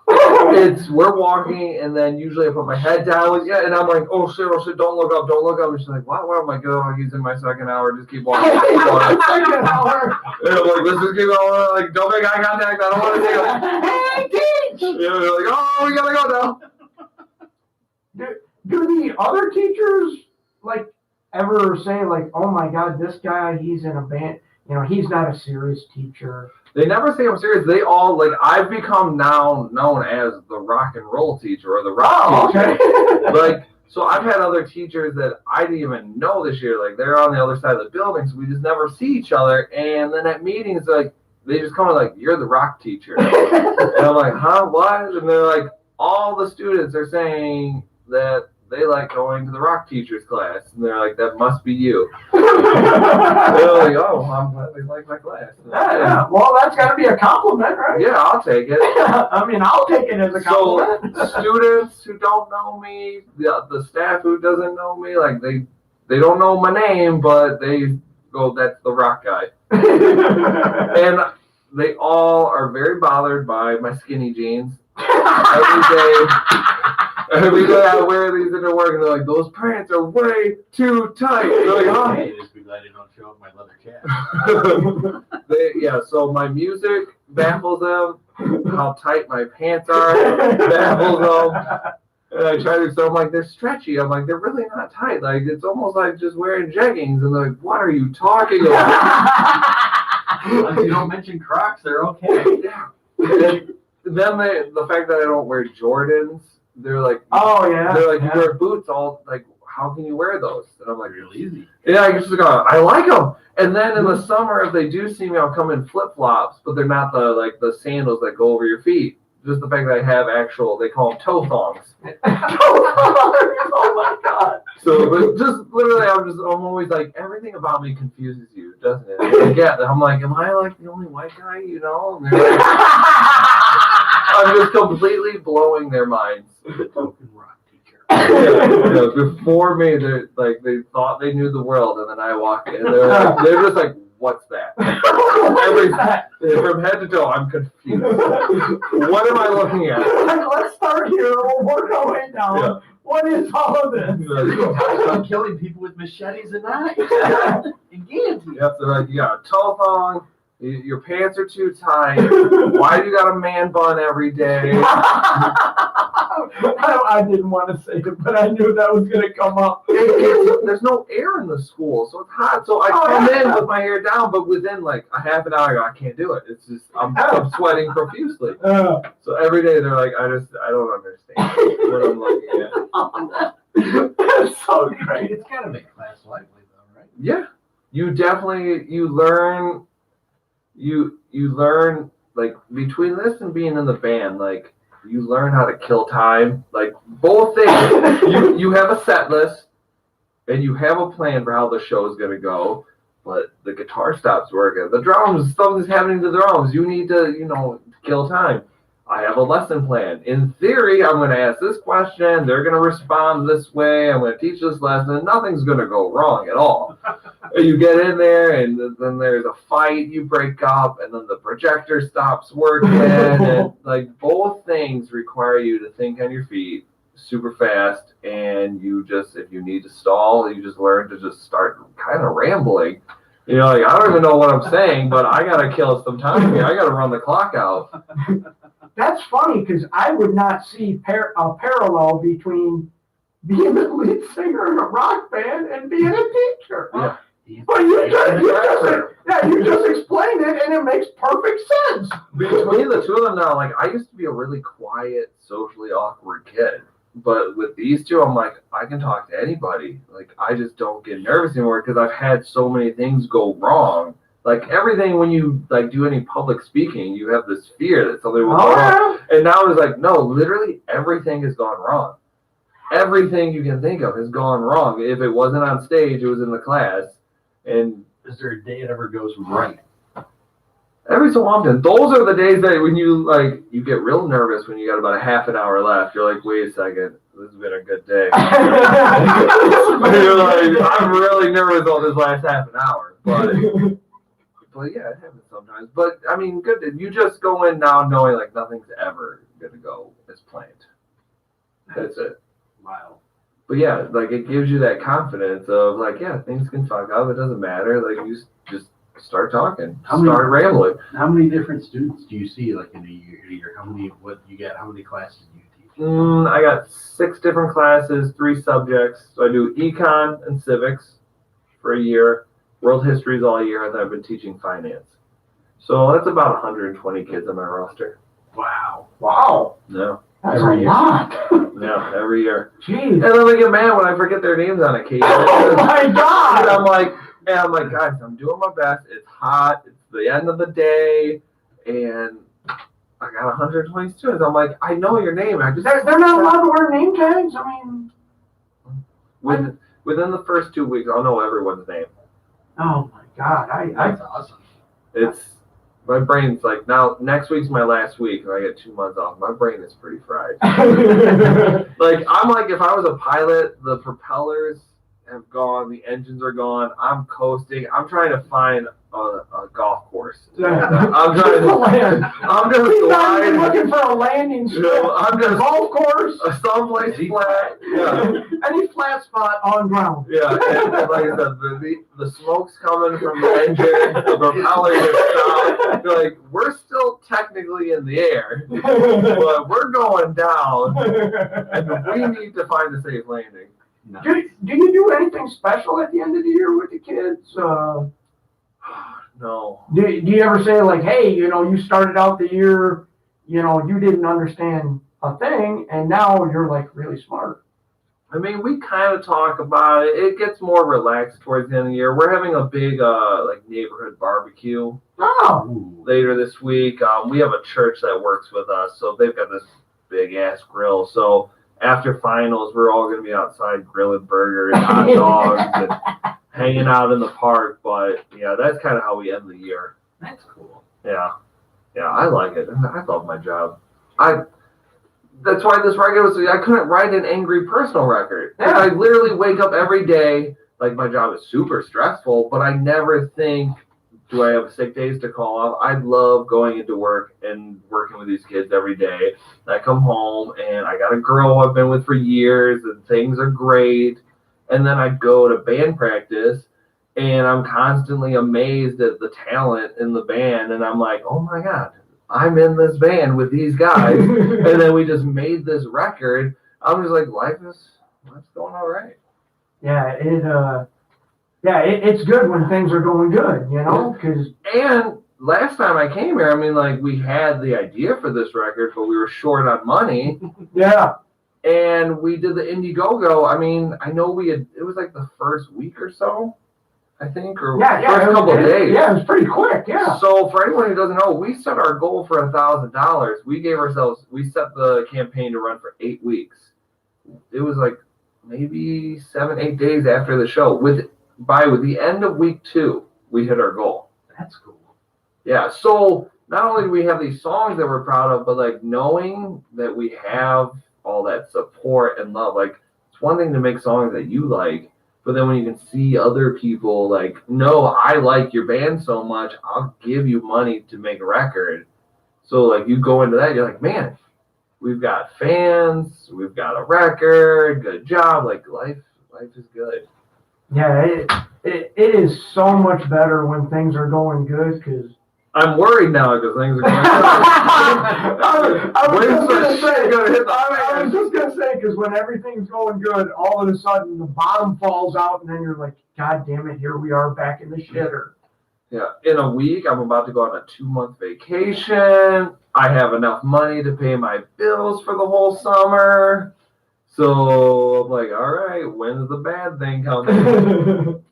[SPEAKER 1] It's we're walking and then usually I put my head down and I'm like, oh shit, don't look up. And she's like, what am I going? He's in my second hour, just keep walking. And I'm like, let's just keep going, like, don't make eye contact, I don't want to see it.
[SPEAKER 2] Hey, teach!
[SPEAKER 1] Yeah, we're like, oh, we gotta go now.
[SPEAKER 2] Do the other teachers, like, ever say, like, oh my God, this guy, he's in a band, he's not a serious teacher?
[SPEAKER 1] They never say I'm serious. They all, like, I've become now known as the rock and roll teacher or the rock teacher.
[SPEAKER 2] Okay.
[SPEAKER 1] Like, so I've had other teachers that I didn't even know this year. Like, they're on the other side of the building, so we just never see each other. And then at meetings, like, they just come like, you're the rock teacher. And I'm like, huh, what? And they're like, all the students are saying that they like going to the rock teacher's class. And they're like, that must be you. They're like, oh, I'm glad they like my class.
[SPEAKER 2] Yeah. Well, that's got to be a compliment, right?
[SPEAKER 1] Yeah, I'll take it.
[SPEAKER 2] I mean, I'll take it as a compliment.
[SPEAKER 1] So students who don't know me, the staff who doesn't know me, like they don't know my name, but they go, that's the rock guy. And they all are very bothered by my skinny jeans. Every day I wear these into work and they're like, those pants are way too tight. They're like, oh.
[SPEAKER 3] Hey, just be glad you don't show up my leather cap.
[SPEAKER 1] So my music baffles them. How tight my pants are baffles them. And I try to, so I'm like, they're stretchy. I'm like, they're really not tight. Like, it's almost like just wearing jeggings. And they're like, what are you talking about?
[SPEAKER 3] If you don't mention Crocs, they're okay.
[SPEAKER 1] Yeah. And then the fact that I don't wear Jordans, they're like,
[SPEAKER 2] oh yeah.
[SPEAKER 1] They're like, you wear boots all, like, how can you wear those? And I'm like,
[SPEAKER 3] Real easy.
[SPEAKER 1] yeah, I just go, I like them. And then in the summer, if they do see me, I'll come in flip flops, but they're not the sandals that go over your feet. Just the fact that I have they call them toe thongs.
[SPEAKER 2] Oh my God.
[SPEAKER 1] So, but just literally, I'm always like, everything about me confuses you, doesn't it? And I get that. I'm like, am I like the only white guy, And they're like, I'm just completely blowing their minds.
[SPEAKER 3] The token rock teacher.
[SPEAKER 1] Yeah, before me, they thought they knew the world, and then I walk in, and they're just like, what's that? From head to toe, I'm confused. What am I looking at?
[SPEAKER 2] Let's start here. We'll work our way down.
[SPEAKER 1] Yeah.
[SPEAKER 2] What is all of this?
[SPEAKER 3] I'm killing people with machetes and knives. And guillotines.
[SPEAKER 1] Yep, they're like, you got a toe thong, your pants are too tight, why do you got a man bun every day?
[SPEAKER 2] I didn't want to say it, but I knew that was going to come up.
[SPEAKER 1] There's no air in the school, so it's hot. So I come in with my hair down, but within like a half an hour, I go, I can't do it. It's just, I'm sweating profusely. So every day they're like, I don't understand what I'm looking at.
[SPEAKER 2] That's so great.
[SPEAKER 3] It's got to make class lively, though, right?
[SPEAKER 1] Yeah, you definitely, you learn, like, between this and being in the band, like, you learn how to kill time. Like, both things. You have a set list, and you have a plan for how the show is going to go. but the guitar stops working. The drums, something's happening to the drums. You need to, kill time. I have a lesson plan. In theory, I'm going to ask this question. They're going to respond this way. I'm going to teach this lesson. Nothing's going to go wrong at all. You get in there, and then there's a fight. You break up, and then the projector stops working. And like both things require you to think on your feet super fast. And if you need to stall, you just learn to just start kind of rambling. I don't even know what I'm saying, but I got to kill some time here. I got to run the clock out.
[SPEAKER 2] That's funny because I would not see a parallel between being the lead singer in a rock band and being a teacher.
[SPEAKER 1] Yeah.
[SPEAKER 2] But you just explained it, and it makes perfect sense.
[SPEAKER 1] Between the two of them now, like I used to be a really quiet, socially awkward kid. But with these two, I'm like, I can talk to anybody. Like, I just don't get nervous anymore because I've had so many things go wrong. Like, everything when you, like, do any public speaking, you have this fear that something will go wrong. And now it's like, no, literally everything has gone wrong. Everything you can think of has gone wrong. If it wasn't on stage, it was in the class. And
[SPEAKER 3] is there a day it ever goes right?
[SPEAKER 1] Every so often. Those are the days that when you get real nervous when you got about a half an hour left. You're like, wait a second, this has been a good day. You're like, I'm really nervous on this last half an hour. But yeah, it happens sometimes. But I mean, good. You just go in now knowing like nothing's ever gonna go as planned. That's it.
[SPEAKER 3] Wow.
[SPEAKER 1] But yeah, like it gives you that confidence of like, yeah, things can fuck up. It doesn't matter. Like you just start talking, start rambling.
[SPEAKER 3] How many different students do you see like in a year? How many classes do you teach?
[SPEAKER 1] I got 6 different classes, 3 subjects. So I do econ and civics for a year, world histories all year, and then I've been teaching finance. So that's about 120 kids on my roster.
[SPEAKER 3] Wow.
[SPEAKER 1] Yeah.
[SPEAKER 2] That's a lot.
[SPEAKER 1] Yeah, every year.
[SPEAKER 2] Jeez.
[SPEAKER 1] And then they get mad when I forget their names on occasion.
[SPEAKER 2] Oh my God.
[SPEAKER 1] And I'm like, guys, I'm doing my best. It's hot. It's the end of the day. And I got 120 students. I'm like, I know your name.
[SPEAKER 2] They're not allowed to wear name tags? I mean.
[SPEAKER 1] Within the first 2 weeks, I'll know everyone's name.
[SPEAKER 2] Oh my God.
[SPEAKER 3] That's awesome.
[SPEAKER 1] My brain's like, now, next week's my last week, and I get 2 months off. My brain is pretty fried. Like, I'm like, if I was a pilot, the propellers have gone, the engines are gone, I'm coasting. I'm trying to find a golf course. I'm trying to land. I'm just
[SPEAKER 2] He's not even looking for a landing strip.
[SPEAKER 1] I'm just
[SPEAKER 2] golf course.
[SPEAKER 1] Someplace flat. Yeah.
[SPEAKER 2] Any flat spot on ground.
[SPEAKER 1] Yeah. And like I said, the smoke's coming from the engine, the propellers are stopped. You're like, we're still technically in the air, but we're going down, and we need to find a safe landing.
[SPEAKER 3] No.
[SPEAKER 2] Do you do anything special at the end of the year with the kids?
[SPEAKER 1] No.
[SPEAKER 2] Do you ever say like, hey, you started out the year, you didn't understand a thing, and now you're like really smart?
[SPEAKER 1] I mean, we kind of talk about it. It gets more relaxed towards the end of the year. We're having a big neighborhood barbecue later this week. We have a church that works with us, so they've got this big ass grill. So after finals, we're all going to be outside grilling burgers, hot dogs, and hanging out in the park. But yeah, that's kind of how we end the year.
[SPEAKER 3] That's cool.
[SPEAKER 1] Yeah, I like it. I love my job. That's why this record was. I couldn't write an angry personal record. Yeah. I literally wake up every day like my job is super stressful, but I never think, do I have sick days to call off? I love going into work and working with these kids every day. I come home and I got a girl I've been with for years and things are great. And then I go to band practice and I'm constantly amazed at the talent in the band. And I'm like, oh my God, I'm in this band with these guys. And then we just made this record. I'm just like, life's going all right.
[SPEAKER 2] Yeah, it's good when things are going good,
[SPEAKER 1] And last time I came here, I mean, like, we had the idea for this record, but we were short on money.
[SPEAKER 2] Yeah.
[SPEAKER 1] And we did the Indiegogo. I mean, I know it was like the first week or so, I think, or first couple of days.
[SPEAKER 2] Yeah, it was pretty quick, yeah.
[SPEAKER 1] So for anyone who doesn't know, we set our goal for $1,000. We set the campaign to run for 8 weeks. It was like maybe 7-8 days after the show. With the end of week 2, we hit our goal.
[SPEAKER 3] That's cool.
[SPEAKER 1] Yeah. So not only do we have these songs that we're proud of, but like knowing that we have all that support and love. Like it's one thing to make songs that you like, but then when you can see other people like, no, I like your band so much, I'll give you money to make a record. So like you go into that, you're like, man, we've got fans, we've got a record, good job. Like life is good.
[SPEAKER 2] Yeah, it is so much better when things are going good because.
[SPEAKER 1] I'm worried now because things are going
[SPEAKER 2] I was
[SPEAKER 1] good.
[SPEAKER 2] just gonna say because when everything's going good, all of a sudden the bottom falls out, and then you're like, God damn it, here we are back in the shitter.
[SPEAKER 1] Yeah, in a week, I'm about to go on a 2-month vacation. I have enough money to pay my bills for the whole summer. So I'm like, all right, when's the bad thing coming?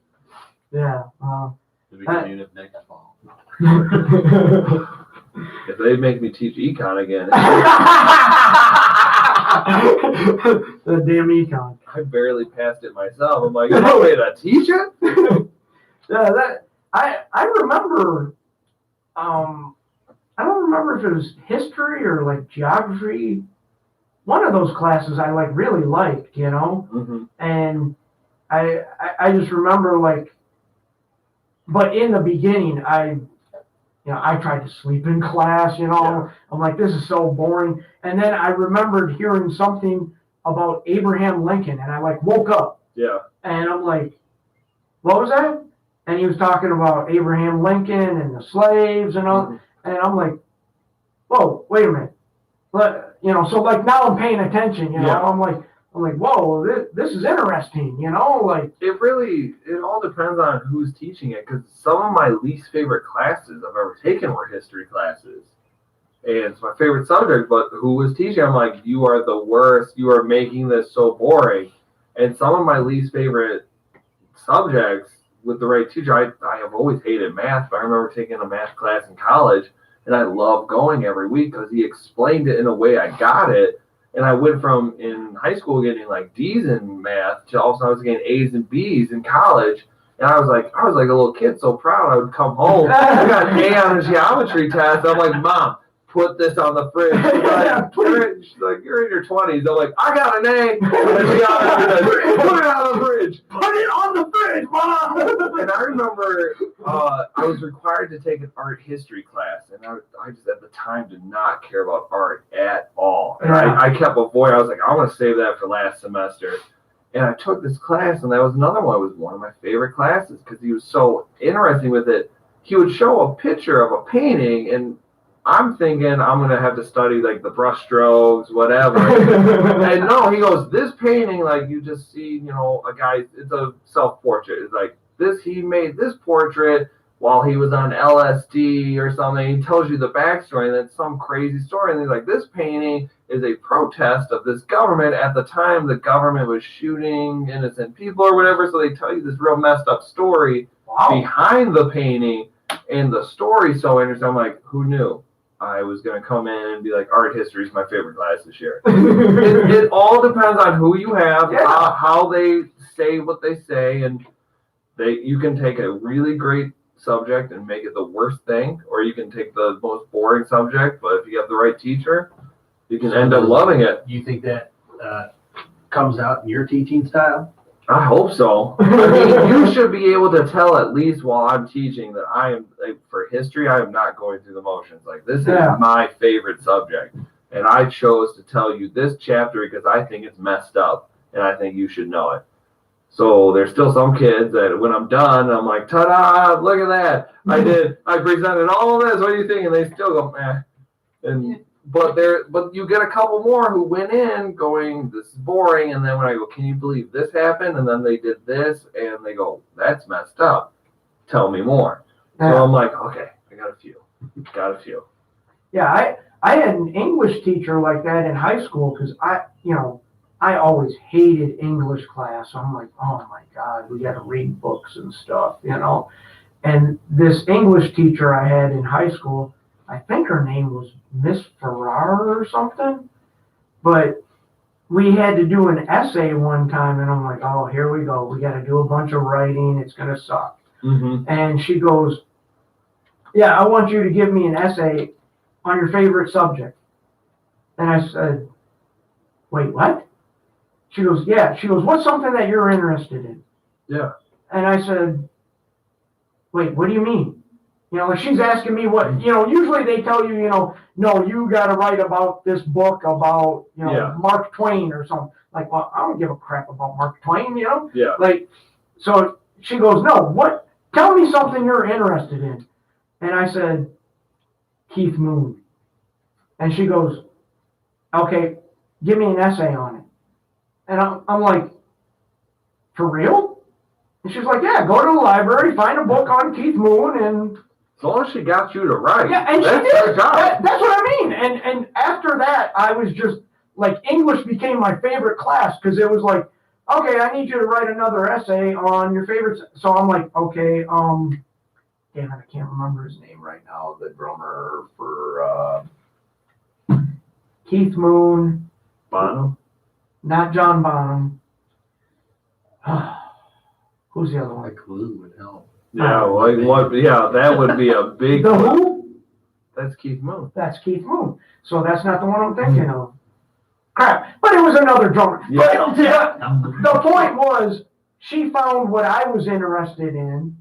[SPEAKER 2] Yeah.
[SPEAKER 3] To be continued next fall.
[SPEAKER 1] If they make me teach econ again,
[SPEAKER 2] the damn econ.
[SPEAKER 1] I barely passed it myself. I'm like, you want me to teach it?
[SPEAKER 2] Yeah, I remember. I don't remember if it was history or like geography. One of those classes I like really liked, you know, and I just remember like, but in the beginning I tried to sleep in class, you know. Yeah. I'm like, this is so boring. And then I remembered hearing something about Abraham Lincoln, and I like woke up.
[SPEAKER 1] Yeah.
[SPEAKER 2] And I'm like, what was that? And he was talking about Abraham Lincoln and the slaves and all. And I'm like, whoa, wait a minute. You know, so like now I'm paying attention, you know. Yeah. I'm like, whoa, this is interesting, you know, like.
[SPEAKER 1] It all depends on who's teaching it, because some of my least favorite classes I've ever taken were history classes. And it's my favorite subject, but who was teaching? I'm like, you are the worst. You are making this so boring. And some of my least favorite subjects with the right teacher, I have always hated math, but I remember taking a math class in college, and I loved going every week because he explained it in a way I got it. And I went from in high school getting like D's in math to also I was getting A's and B's in college. And I was like a little kid, so proud. I would come home. I got an A on a geometry test. I'm like, Mom, put this on the fridge. She's like, you're in your 20s. I'm like, I got an A on a geometry test. Put it on the fridge. Put it on the fridge, Mom. And I remember I was required to take an art history class, and I just at the time did not care about art at all. And I kept avoiding. I was like, I want to save that for last semester. And I took this class, and that was another one. It was one of my favorite classes because he was so interesting with it. He would show a picture of a painting, and I'm thinking I'm going to have to study like the brush strokes, whatever. And no, he goes, this painting, like you just see, you know, a guy, it's a self-portrait. It's like he made this portrait while he was on LSD or something. He tells you the backstory, and it's some crazy story. And he's like, this painting is a protest of this government. At the time, the government was shooting innocent people or whatever. So they tell you this real messed up story behind the painting, and the story's so interesting. I'm like, who knew I was going to come in and be like, art history is my favorite class this year. It all depends on who you have, how they say what they say, and you can take a really great subject and make it the worst thing, or you can take the most boring subject, but if you have the right teacher, you can end up loving it.
[SPEAKER 3] You think that comes out in your teaching style?
[SPEAKER 1] I hope so. I mean, you should be able to tell at least while I'm teaching that I am, like, for history, I am not going through the motions. Like, this is my favorite subject, and I chose to tell you this chapter because I think it's messed up, and I think you should know it. So there's still some kids that when I'm done, I'm like, ta-da, look at that. I presented all of this. What do you think? And they still go, eh. But you get a couple more who went in going, this is boring. And then when I go, can you believe this happened? And then they did this, and they go, that's messed up. Tell me more. So I'm like, okay, I got a few.
[SPEAKER 2] Yeah, I had an English teacher like that in high school because I always hated English class. I'm like, oh my God, we got to read books and stuff, you know. And this English teacher I had in high school, I think her name was Miss Farrar or something, but we had to do an essay one time, and I'm like, oh, here we go. We got to do a bunch of writing. It's going to suck.
[SPEAKER 1] Mm-hmm.
[SPEAKER 2] And she goes, yeah, I want you to give me an essay on your favorite subject. And I said, wait, what? She goes, yeah. She goes, what's something that you're interested in?
[SPEAKER 1] Yeah.
[SPEAKER 2] And I said, wait, what do you mean? You know, like she's asking me what, you know, usually they tell you, you know, no, you got to write about this book about, you know,
[SPEAKER 1] Yeah.
[SPEAKER 2] Mark Twain or something. Like, well, I don't give a crap about Mark Twain, you know?
[SPEAKER 1] Yeah.
[SPEAKER 2] Like, so she goes, no, what? Tell me something you're interested in. And I said, Keith Moon. And she goes, okay, give me an essay on it. And I'm like, for real? And she's like, yeah, go to the library, find a book on Keith Moon, and
[SPEAKER 1] As long as she got you to write.
[SPEAKER 2] yeah, and
[SPEAKER 1] that's
[SPEAKER 2] she did.
[SPEAKER 1] her job.
[SPEAKER 2] That's what I mean. And after that, I was just like, English became my favorite class because it was like, okay, I need you to write another essay on your favorite. So I'm like, okay, damn it, I can't remember his name right now. The drummer for Keith Moon,
[SPEAKER 1] Bonham?
[SPEAKER 2] not John Bonham. Who's the other one?
[SPEAKER 3] A clue would help.
[SPEAKER 1] Yeah, like what? Yeah, that would be a big.
[SPEAKER 2] The Who?
[SPEAKER 1] That's Keith Moon.
[SPEAKER 2] That's Keith Moon. So that's not the one I'm thinking of. Crap. But it was another drummer.
[SPEAKER 1] Yeah.
[SPEAKER 2] But the point was, she found what I was interested in,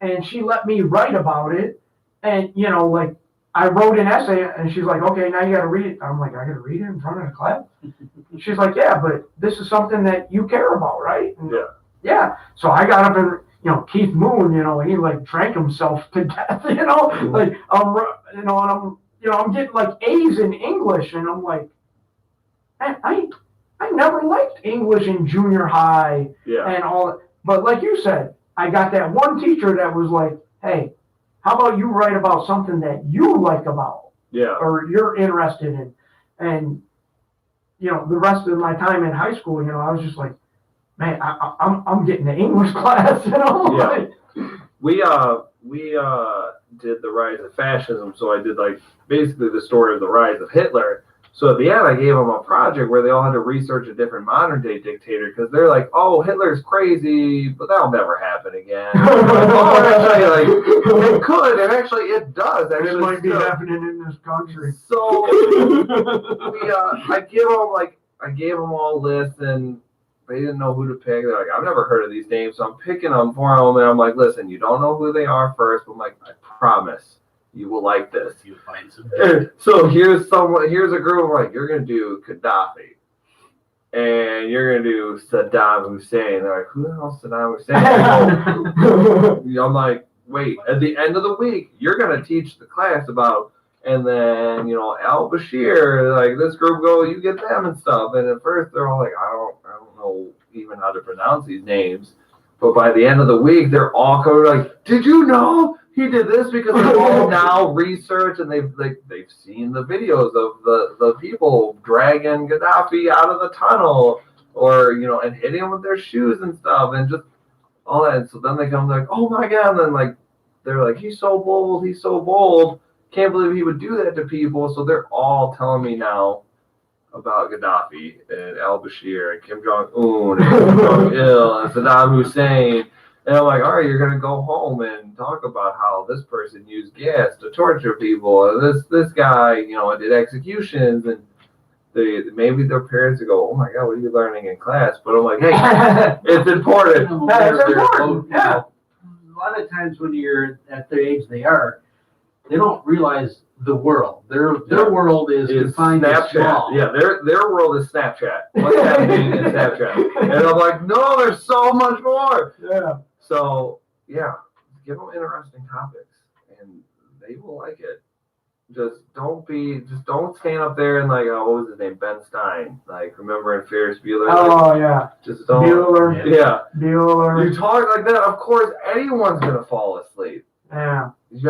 [SPEAKER 2] and she let me write about it. And, you know, like, I wrote an essay, and she's like, okay, now you got to read it. I'm like, I got to read it in front of the class? And she's like, yeah, but this is something that you care about, right? And
[SPEAKER 1] Yeah.
[SPEAKER 2] yeah. So I got up and, you know, Keith Moon, you know, he like drank himself to death, you know, like, you know, and I'm getting like A's in English, and I'm like, man, I never liked English in junior high
[SPEAKER 1] Yeah.
[SPEAKER 2] and all that. But like you said, I got that one teacher that was like, hey, how about you write about something that you like about
[SPEAKER 1] Yeah.
[SPEAKER 2] or you're interested in? And, you know, the rest of my time in high school, you know, I was just like, man, I'm getting the English class, you know?
[SPEAKER 1] Yeah. We did the rise of fascism, so I did like basically the story of the rise of Hitler. So at the end, I gave them a project where they all had to research a different modern day dictator because they're like, oh, Hitler's crazy, but that'll never happen again. Actually, like it could, and actually it does. Actually,
[SPEAKER 2] It might be happening in this country.
[SPEAKER 1] So I gave them all lists, and they didn't know who to pick. They're like, I've never heard of these names, so I'm picking them for them. And I'm like, listen, you don't know who they are first, but I'm like, I promise you will like this.
[SPEAKER 3] You find some.
[SPEAKER 1] So here's a group. I'm like, you're gonna do Gaddafi, and you're gonna do Saddam Hussein. They're like, who the hell's Saddam Hussein? I'm like, wait. At the end of the week, you're gonna teach the class about. And then, you know, Al Bashir, like this group go, you get them and stuff. And at first they're all like, I don't know even how to pronounce these names. But by the end of the week, they're all coming like, did you know he did this? Because they've all now researched and they've seen the videos of the people dragging Gaddafi out of the tunnel or, you know, and hitting him with their shoes and stuff and just all that. And so then they come like, oh my God. And then like, they're like, he's so bold. He's so bold. Can't believe he would do that to people. So they're all telling me now about Gaddafi and Al Bashir and Kim Jong-un and Kim Jong-il and Saddam Hussein. And I'm like, all right, you're going to go home and talk about how this person used gas to torture people. And this guy, you know, did executions. And maybe their parents would go, oh my God, what are you learning in class? But I'm like, hey, it's important.
[SPEAKER 2] It's important. Yeah.
[SPEAKER 3] A lot of times when you're at the age they are, they don't realize the world. Their world is confined to
[SPEAKER 1] Snapchat.
[SPEAKER 3] small.
[SPEAKER 1] Yeah, their world is Snapchat. What's happening in Snapchat? And I'm like, no, there's so much more.
[SPEAKER 2] Yeah.
[SPEAKER 1] So yeah, give them interesting topics, and they will like it. Just don't stand up there and like, oh, what was his name? Ben Stein. Like, remember in Ferris Bueller?
[SPEAKER 2] Oh yeah.
[SPEAKER 1] Just don't.
[SPEAKER 2] Bueller.
[SPEAKER 1] Yeah.
[SPEAKER 2] Bueller.
[SPEAKER 1] You talk like that, of course, anyone's gonna fall asleep.
[SPEAKER 2] Yeah.
[SPEAKER 1] You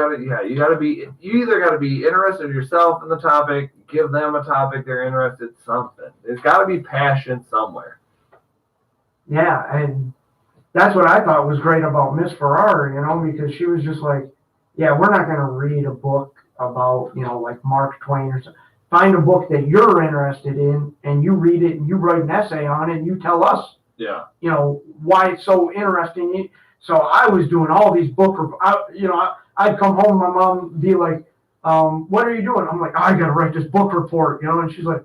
[SPEAKER 1] either gotta be interested yourself in the topic, give them a topic they're interested in something. There's gotta be passion somewhere.
[SPEAKER 2] Yeah, and that's what I thought was great about Miss Ferrari, you know, because she was just like, yeah, we're not gonna read a book about, you know, like Mark Twain or something. Find a book that you're interested in and you read it and you write an essay on it and you tell us,
[SPEAKER 1] Yeah.
[SPEAKER 2] you know, why it's so interesting. So I was doing all these I'd come home, my mom would be like, what are you doing? I'm like, I gotta write this book report, and she's like,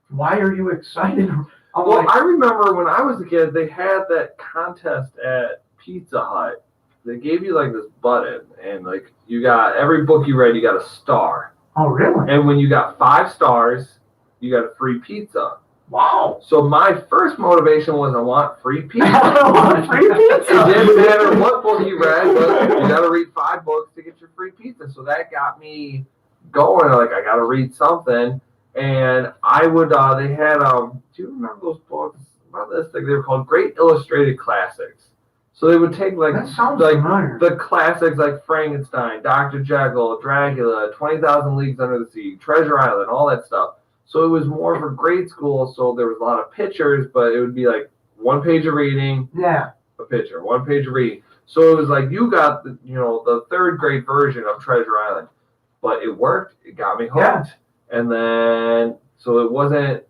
[SPEAKER 2] why are you excited?
[SPEAKER 1] I remember when I was a kid, they had that contest at Pizza Hut. They gave you like this button, and like you got every book you read, you got a star.
[SPEAKER 2] Oh, really?
[SPEAKER 1] And when you got 5 stars, you got a free pizza.
[SPEAKER 2] Wow.
[SPEAKER 1] So my first motivation was I want free pizza.
[SPEAKER 2] I want free pizza.
[SPEAKER 1] It didn't matter what book you read, but you got to read 5 books to get your free pizza. So that got me going. Like I got to read something, and I would. They had. Do you remember those books? About this thing, they were called Great Illustrated Classics. So they would take like the classics like Frankenstein, Dr. Jekyll, Dracula, 20,000 Leagues Under the Sea, Treasure Island, all that stuff. So it was more for grade school. So there was a lot of pictures, but it would be like 1 page of reading, a picture, 1 page of reading. So it was like you got the 3rd grade version of Treasure Island, but it worked. It got me hooked.
[SPEAKER 2] Yeah.
[SPEAKER 1] And then so it wasn't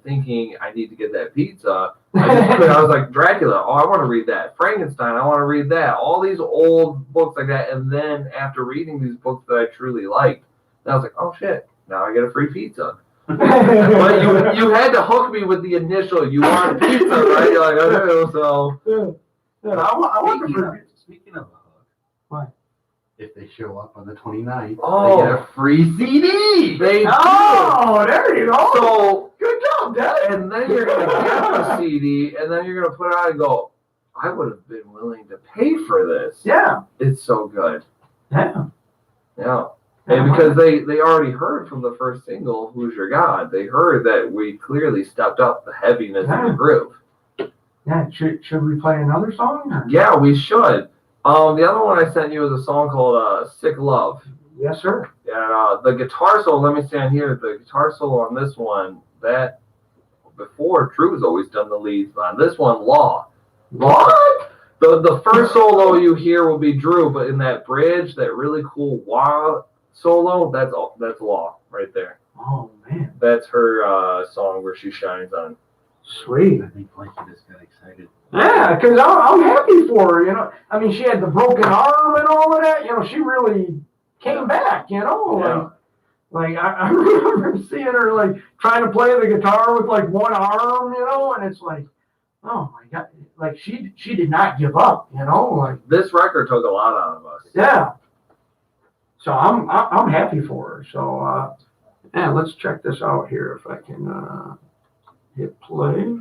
[SPEAKER 1] thinking I need to get that pizza. I was like, Dracula, I want to read that. Frankenstein, I want to read that. All these old books like that. And then after reading these books that I truly liked, I was like, oh shit, now I get a free pizza. But you had to hook me with the initial, you want pizza, right? You're like, okay, so.
[SPEAKER 3] Speaking of a hook.
[SPEAKER 2] What?
[SPEAKER 3] If they show up on the 29th,
[SPEAKER 1] they
[SPEAKER 3] get a free CD.
[SPEAKER 1] There
[SPEAKER 2] you go.
[SPEAKER 1] So
[SPEAKER 2] good job, Dad.
[SPEAKER 1] And then you're gonna get the CD, and then you're gonna put it on and go, I would have been willing to pay for this.
[SPEAKER 2] Yeah.
[SPEAKER 1] It's so good.
[SPEAKER 2] Yeah.
[SPEAKER 1] Yeah. And because they already heard from the first single, Who's Your God, they heard that we clearly stepped up the heaviness in the groove.
[SPEAKER 2] Yeah. Should we play another song? Or?
[SPEAKER 1] Yeah, we should. The other one I sent you is a song called Sick Love.
[SPEAKER 2] Yes, sir.
[SPEAKER 1] And the guitar solo, let me stand here, the guitar solo on this one, that before Drew's always done the leads, but on this one, Law.
[SPEAKER 2] What?
[SPEAKER 1] The first solo you hear will be Drew, but in that bridge, that really cool wah solo, that's Law right there.
[SPEAKER 2] Oh man.
[SPEAKER 1] That's her song where she shines on.
[SPEAKER 2] Sweet.
[SPEAKER 3] I think Blanky just got excited.
[SPEAKER 2] Yeah, because I'm happy for her, I mean, she had the broken arm and all of that, she really came back,
[SPEAKER 1] Yeah.
[SPEAKER 2] Like I remember seeing her like trying to play the guitar with like one arm, and it's like, oh my God, like she did not give up, like
[SPEAKER 1] This record took a lot out of us.
[SPEAKER 2] yeah. So I'm happy for her. So yeah, let's check this out here if I can hit play.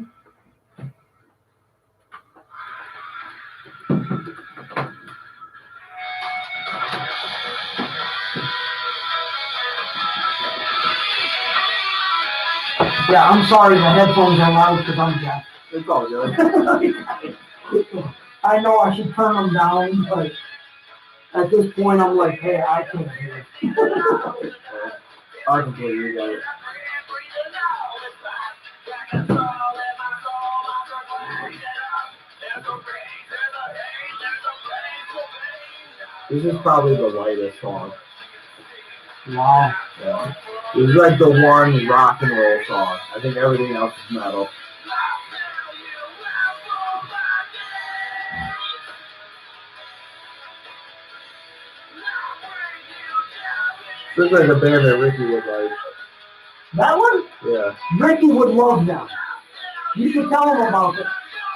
[SPEAKER 2] Yeah, I'm sorry the headphones are loud because I'm deaf.
[SPEAKER 1] It's all good.
[SPEAKER 2] I know I should turn them down, but at this point I'm like, hey, I can't hear it.
[SPEAKER 1] I completely get it. This is probably the lightest song.
[SPEAKER 2] Wow.
[SPEAKER 1] Yeah. This is like the one rock and roll song. I think everything else is metal. This is like a band that Ricky would like.
[SPEAKER 2] That one?
[SPEAKER 1] Yeah.
[SPEAKER 2] Ricky would love them. You should tell him about it,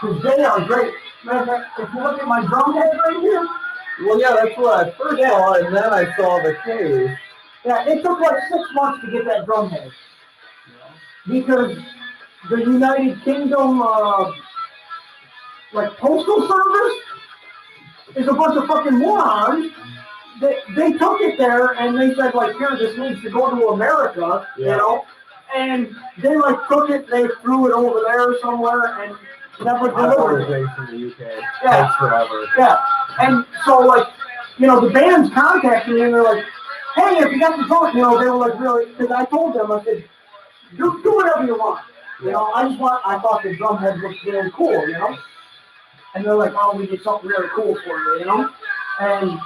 [SPEAKER 2] because they are great. Matter of fact, if you look at my drum head right here.
[SPEAKER 1] Well, yeah, that's what I first saw, and then I saw the case.
[SPEAKER 2] Yeah, it took like 6 months to get that drum head. Because the United Kingdom, like postal service, is a bunch of fucking morons. They took it there and they said like, here, this needs to go to America, and they like took it, they threw it over there somewhere and never delivered it.
[SPEAKER 1] In the UK.
[SPEAKER 2] Yeah.
[SPEAKER 1] Takes forever.
[SPEAKER 2] Yeah, and so like, the band's contacted me and they're like, hey, if you got the drum, they were like really, because I told them, I said, do whatever you want. I thought the drum head looked really cool, And they're like, oh, we did something really cool for you, And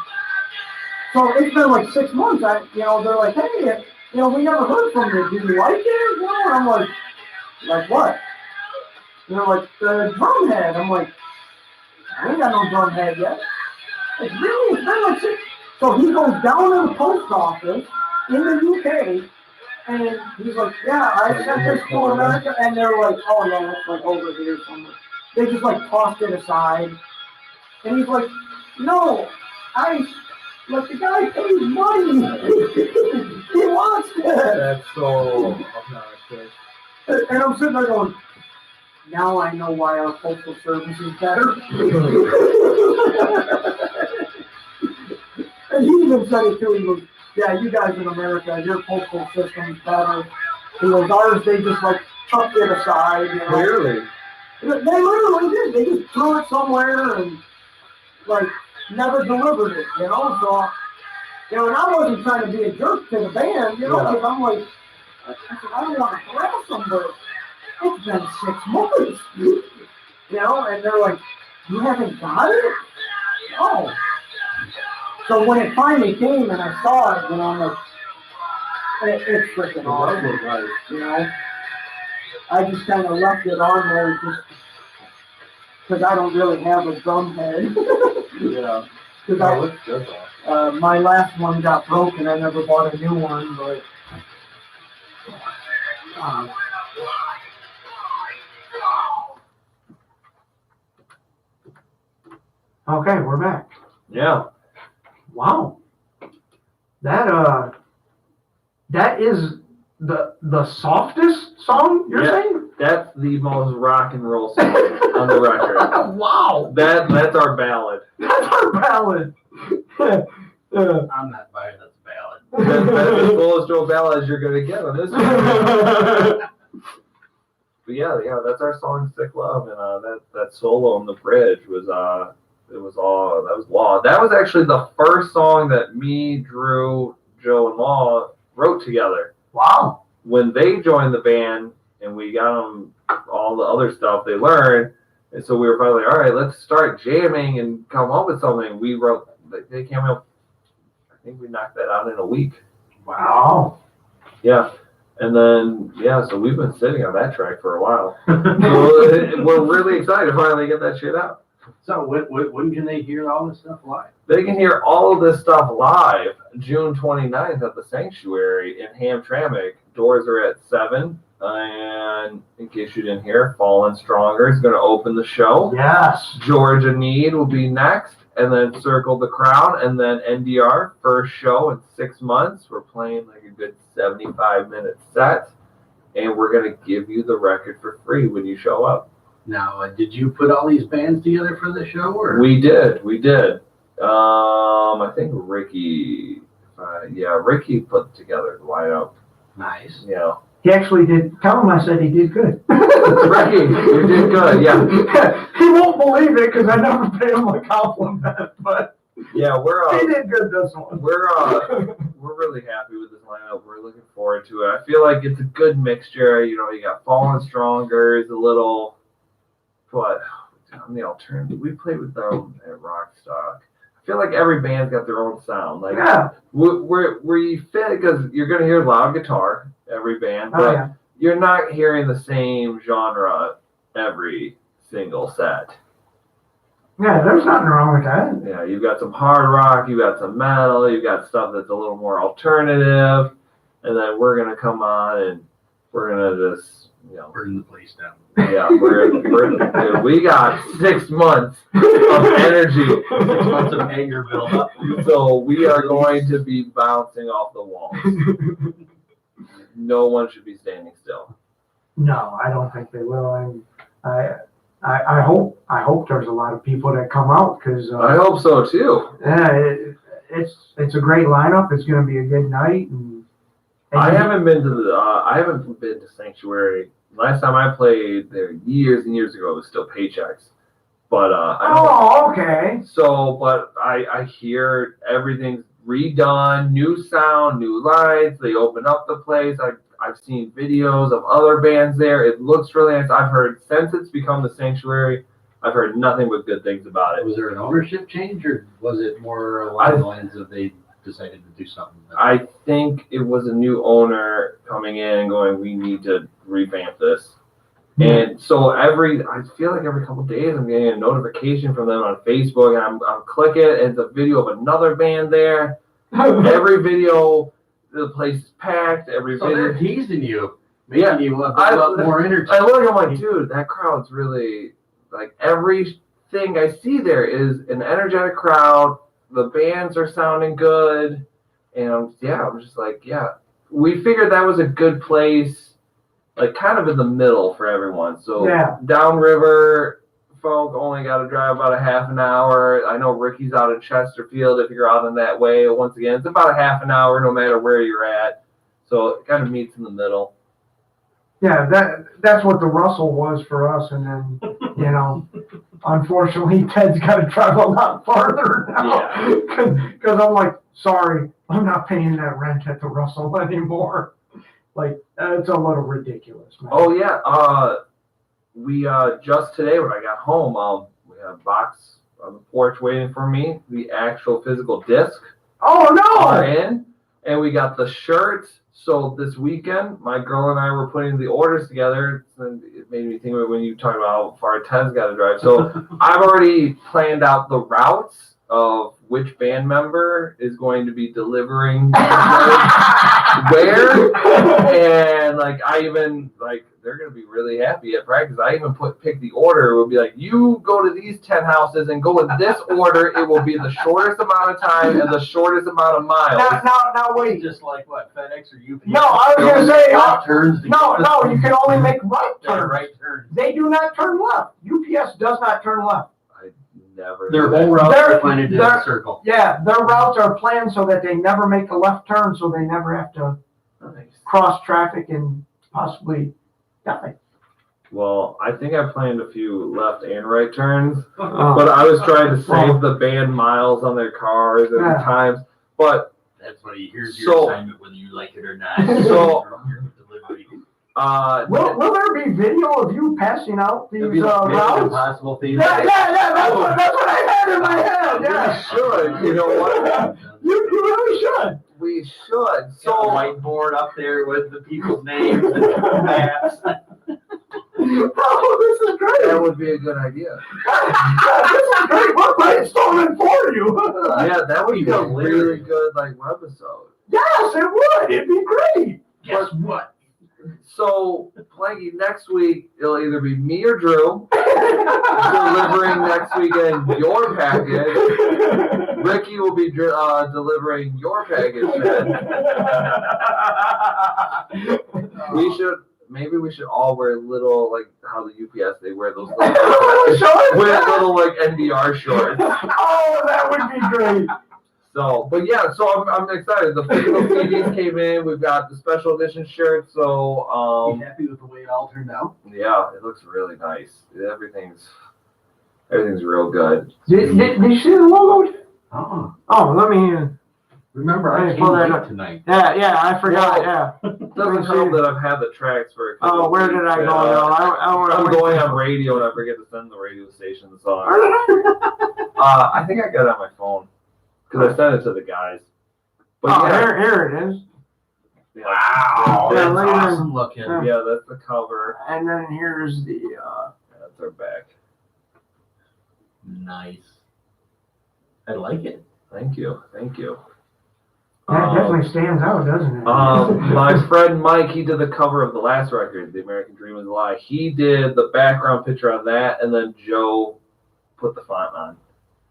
[SPEAKER 2] so it's been like 6 months. They're like, hey, we never heard from you. Do you like it? And I'm like what? Like the drum head. I'm like, We ain't got no drum head yet. It's really, it's been like 6. So he goes down to the post office in the UK, and he's like, yeah, I sent this to America, and they're like, oh yeah, it's like over here somewhere. They just like tossed it aside, and he's like, no, like the guy paid money. He wants it.
[SPEAKER 1] That's so obnoxious.
[SPEAKER 2] And I'm sitting there going, now I know why our postal service is better. And he even said it too. He goes, yeah, you guys in America, your postal system's better. He goes, ours, they just like chucked it aside. You know?
[SPEAKER 1] Clearly.
[SPEAKER 2] They literally did. They just threw it somewhere and like never delivered it, you know? So, you know, and I wasn't trying to be a jerk to the band, you know, because I'm like, I said, I don't want to harass them, but it's been 6 months, you know? And they're like, you haven't got it? No. So when it finally came and I saw it, you know, I'm like, it's freaking awesome, you know? I just kind of left it on there just because I don't really have a drum head.
[SPEAKER 1] Yeah.
[SPEAKER 2] Because my last one got broken. I never bought a new one, but okay, we're back.
[SPEAKER 1] Yeah.
[SPEAKER 2] Wow. That is the softest song you're saying?
[SPEAKER 1] That's the most rock and roll song on the record.
[SPEAKER 2] Wow.
[SPEAKER 1] That's our ballad.
[SPEAKER 2] That's our ballad.
[SPEAKER 3] I'm not buying this ballad.
[SPEAKER 1] That's as close to a ballad as you're gonna get on this one. But yeah, that's our song "Sick Love," and that solo on the bridge was that was Law. That was actually the first song that me, Drew, Joe, and Law wrote together.
[SPEAKER 2] Wow.
[SPEAKER 1] When they joined the band and we got them all the other stuff they learned, and so we were finally all right, let's start jamming and come up with something. We wrote. They came up. I think we knocked that out in a week.
[SPEAKER 2] Wow.
[SPEAKER 1] Yeah. And then, so we've been sitting on that track for a while. So we're really excited to finally get that shit out.
[SPEAKER 3] So when can they hear all this stuff live?
[SPEAKER 1] They can hear all of this stuff live June 29th at the Sanctuary in Hamtramck. Doors are at 7. And in case you didn't hear, Fallen Stronger is going to open the show.
[SPEAKER 2] Yes.
[SPEAKER 1] Georgia Need will be next. And then Circle the Crowd. And then NDR, first show in 6 months. We're playing like a good 75-minute set. And we're going to give you the record for free when you show up.
[SPEAKER 3] Now, did you put all these bands together for the show? Or?
[SPEAKER 1] We did. I think Ricky, Ricky put together the lineup.
[SPEAKER 3] Nice.
[SPEAKER 1] Yeah.
[SPEAKER 2] He actually did. Tell him I said he did good.
[SPEAKER 1] Ricky, you did good. Yeah.
[SPEAKER 2] He won't believe it because I never paid him a compliment, but
[SPEAKER 1] yeah,
[SPEAKER 2] he did good this one.
[SPEAKER 1] We're really happy with this lineup. We're looking forward to it. I feel like it's a good mixture. You know, you got Fallen Stronger, is a little. But on the alternative, we played with them at Rockstock. I feel like every band's got their own sound. Like, where you fit, because you're going to hear loud guitar, every band, but you're not hearing the same genre every single set.
[SPEAKER 2] Yeah, there's nothing wrong with that.
[SPEAKER 1] Yeah, you've got some hard rock, you've got some metal, you've got stuff that's a little more alternative, and then we're going to come on and we're going to just,
[SPEAKER 3] burn the place down.
[SPEAKER 1] Yeah, we got 6 months of energy.
[SPEAKER 3] 6 months of anger build up.
[SPEAKER 1] So we are going to be bouncing off the walls. No one should be standing still.
[SPEAKER 2] No, I don't think they will. I hope there's a lot of people that come out because
[SPEAKER 1] I hope so too.
[SPEAKER 2] Yeah, it's a great lineup. It's going to be a good night. And
[SPEAKER 1] I haven't been to Sanctuary. Last time I played there years and years ago, it was still Paychecks. But
[SPEAKER 2] okay.
[SPEAKER 1] So, but I hear everything's redone, new sound, new lights. They open up the place. I've seen videos of other bands there. It looks really nice. I've heard since it's become the Sanctuary, I've heard nothing but good things about it.
[SPEAKER 3] Was there an ownership change, or was it more along the lines of they decided to do something?
[SPEAKER 1] I think it was a new owner coming in and going, we need to revamp this. And so I feel like every couple of days I'm getting a notification from them on Facebook, and I'm clicking, and it's a video of another band there. Every video, the place is packed. Every
[SPEAKER 3] So
[SPEAKER 1] video,
[SPEAKER 3] they're teasing you, making you a lot more energy.
[SPEAKER 1] I look, I'm like, dude, that crowd's really like everything I see there is an energetic crowd. The bands are sounding good, and I'm just like, yeah. We figured that was a good place, like kind of in the middle for everyone. So downriver folk only got to drive about a half an hour. I know Ricky's out in Chesterfield. If you're out in that way, once again, it's about a half an hour no matter where you're at. So it kind of meets in the middle.
[SPEAKER 2] Yeah, that's what the Russell was for us, and then unfortunately Ted's got to travel a lot farther now. Because I'm like, sorry, I'm not paying that rent at the Russell anymore. Like, it's a little ridiculous, man.
[SPEAKER 1] Oh yeah, we just today when I got home, we had a box on the porch waiting for me. The actual physical disc.
[SPEAKER 2] Oh no!
[SPEAKER 1] Are in, and we got the shirts. So this weekend, my girl and I were putting the orders together, and it made me think of it when you talked about how far Ted's got to drive. So I've already planned out the routes of which band member is going to be delivering where, and like I even like they're gonna be really happy at practice. I even pick the order. It will be like, you go to these 10 houses and go in this order. It will be the shortest amount of time and the shortest amount of miles.
[SPEAKER 2] Now wait.
[SPEAKER 3] Just like what, FedEx or UPS?
[SPEAKER 2] No, I was gonna say
[SPEAKER 3] turns.
[SPEAKER 2] No, you can only make right turns.
[SPEAKER 3] Right turns.
[SPEAKER 2] They do not turn left. UPS does not turn left.
[SPEAKER 1] Their
[SPEAKER 3] whole routes are planned in a circle.
[SPEAKER 2] Yeah, their routes are planned so that they never make a left turn, so they never have to cross traffic and possibly die.
[SPEAKER 1] Well, I think I planned a few left and right turns, but I was trying to save the band miles on their cars and times. But
[SPEAKER 3] that's what here's your assignment, whether you like it or not.
[SPEAKER 1] So.
[SPEAKER 2] Will there be video of you passing out these routes?
[SPEAKER 3] Impossible things.
[SPEAKER 2] Yeah, that's what I had in my head. Yeah,
[SPEAKER 1] should. You know what?
[SPEAKER 2] You really should.
[SPEAKER 1] We should.
[SPEAKER 3] So a whiteboard up there with the people's names and maps.
[SPEAKER 2] Oh, this is great.
[SPEAKER 1] That would be a good idea.
[SPEAKER 2] This is great. We're brainstorming for you.
[SPEAKER 1] Yeah, that would be a really good webisode.
[SPEAKER 2] Yes, it would. It'd be great.
[SPEAKER 3] Guess what?
[SPEAKER 1] So, Planky, next week, it'll either be me or Drew delivering next weekend your package. Ricky will be delivering your package, man. Maybe we should all wear little, like how the UPS, they wear those little like NDR shorts.
[SPEAKER 2] Oh, that would be great.
[SPEAKER 1] So, but yeah, so I'm excited. The physical CDs came in. We've got the special edition shirts. So,
[SPEAKER 3] you happy with the way it all turned out?
[SPEAKER 1] Yeah, it looks really nice. Everything's real good.
[SPEAKER 2] Did you see the logo? Oh, let me.
[SPEAKER 3] Remember, I came late tonight.
[SPEAKER 2] Yeah, I forgot.
[SPEAKER 1] It doesn't help that I've had the tracks for.
[SPEAKER 2] Oh, where did I go?
[SPEAKER 1] I'm going on radio and I forget to send the radio station the song. I think I got it on my phone. Because I sent it to the guys. But
[SPEAKER 2] here it is.
[SPEAKER 1] Yeah,
[SPEAKER 3] wow, that's awesome looking.
[SPEAKER 1] Yeah, that's the cover.
[SPEAKER 2] And then here's the...
[SPEAKER 1] that's our back.
[SPEAKER 3] Nice. I like it.
[SPEAKER 1] Thank you.
[SPEAKER 2] That definitely stands out, doesn't it?
[SPEAKER 1] My friend Mike, he did the cover of the last record, The American Dream Is a Lie. He did the background picture on that, and then Joe put the font on.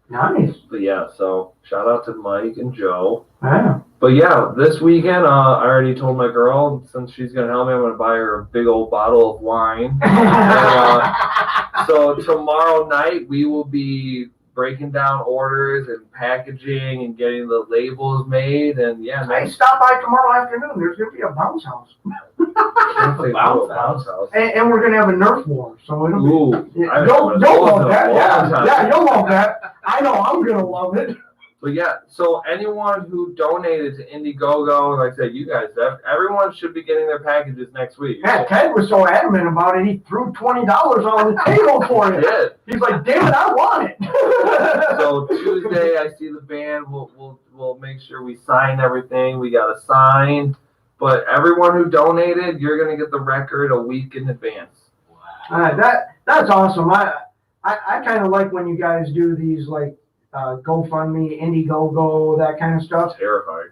[SPEAKER 2] Nice.
[SPEAKER 1] But yeah, so shout out to Mike and Joe.
[SPEAKER 2] Wow.
[SPEAKER 1] But yeah, this weekend, I already told my girl, since she's going to help me, I'm going to buy her a big old bottle of wine. So tomorrow night, we will be breaking down orders and packaging and getting the labels made. And yeah,
[SPEAKER 2] hey, stop by tomorrow afternoon. There's going to be a bounce house.
[SPEAKER 1] bounce house.
[SPEAKER 2] And we're going to have a Nerf war. So it'll
[SPEAKER 1] be...
[SPEAKER 2] You'll love that. Yeah, you'll love that. I know I'm going to love it.
[SPEAKER 1] But yeah, so anyone who donated to Indiegogo, like I said, you guys, everyone should be getting their packages next week.
[SPEAKER 2] Yeah, Ted was so adamant about it, he threw $20 on the table for it.
[SPEAKER 1] He did.
[SPEAKER 2] He's like, damn it, I want it.
[SPEAKER 1] So Tuesday, I see the band. We'll make sure we sign everything. We got to sign. But everyone who donated, you're going to get the record a week in advance.
[SPEAKER 2] That's awesome. I kind of like when you guys do these like GoFundMe, Indiegogo, that kind of stuff.
[SPEAKER 1] It's terrifying.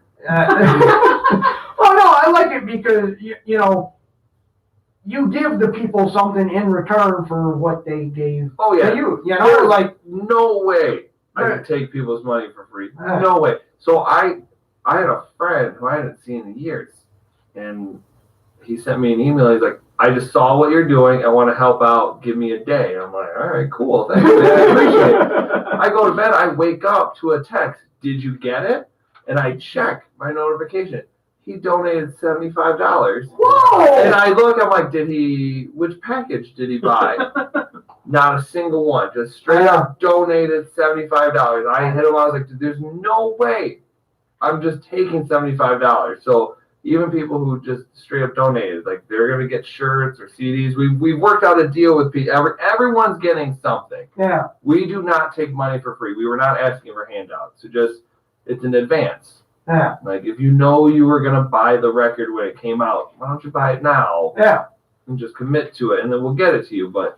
[SPEAKER 2] Well, no, I like it because you know you give the people something in return for what they gave
[SPEAKER 1] Oh yeah.
[SPEAKER 2] to you. You know, like
[SPEAKER 1] no way I could take people's money for free. No way. So I had a friend who I hadn't seen in years, and he sent me an email. He's like, I just saw what you're doing. I want to help out. Give me a day. I'm like, all right, cool. Thanks, man. I appreciate it. I go to bed. I wake up to a text. Did you get it? And I check my notification. He donated $75.
[SPEAKER 2] whoa!
[SPEAKER 1] And I look. I'm like, which package did he buy? Not a single one. Just straight up donated $75. I hit him. I was like, there's no way. I'm just taking $75. So even people who just straight up donated, like they're gonna get shirts or CDs. We've worked out a deal with people. Everyone's getting something.
[SPEAKER 2] Yeah.
[SPEAKER 1] We do not take money for free. We were not asking for handouts. So just it's an advance.
[SPEAKER 2] Yeah.
[SPEAKER 1] Like if you know you were gonna buy the record when it came out, why don't you buy it now?
[SPEAKER 2] Yeah.
[SPEAKER 1] And just commit to it, and then we'll get it to you. But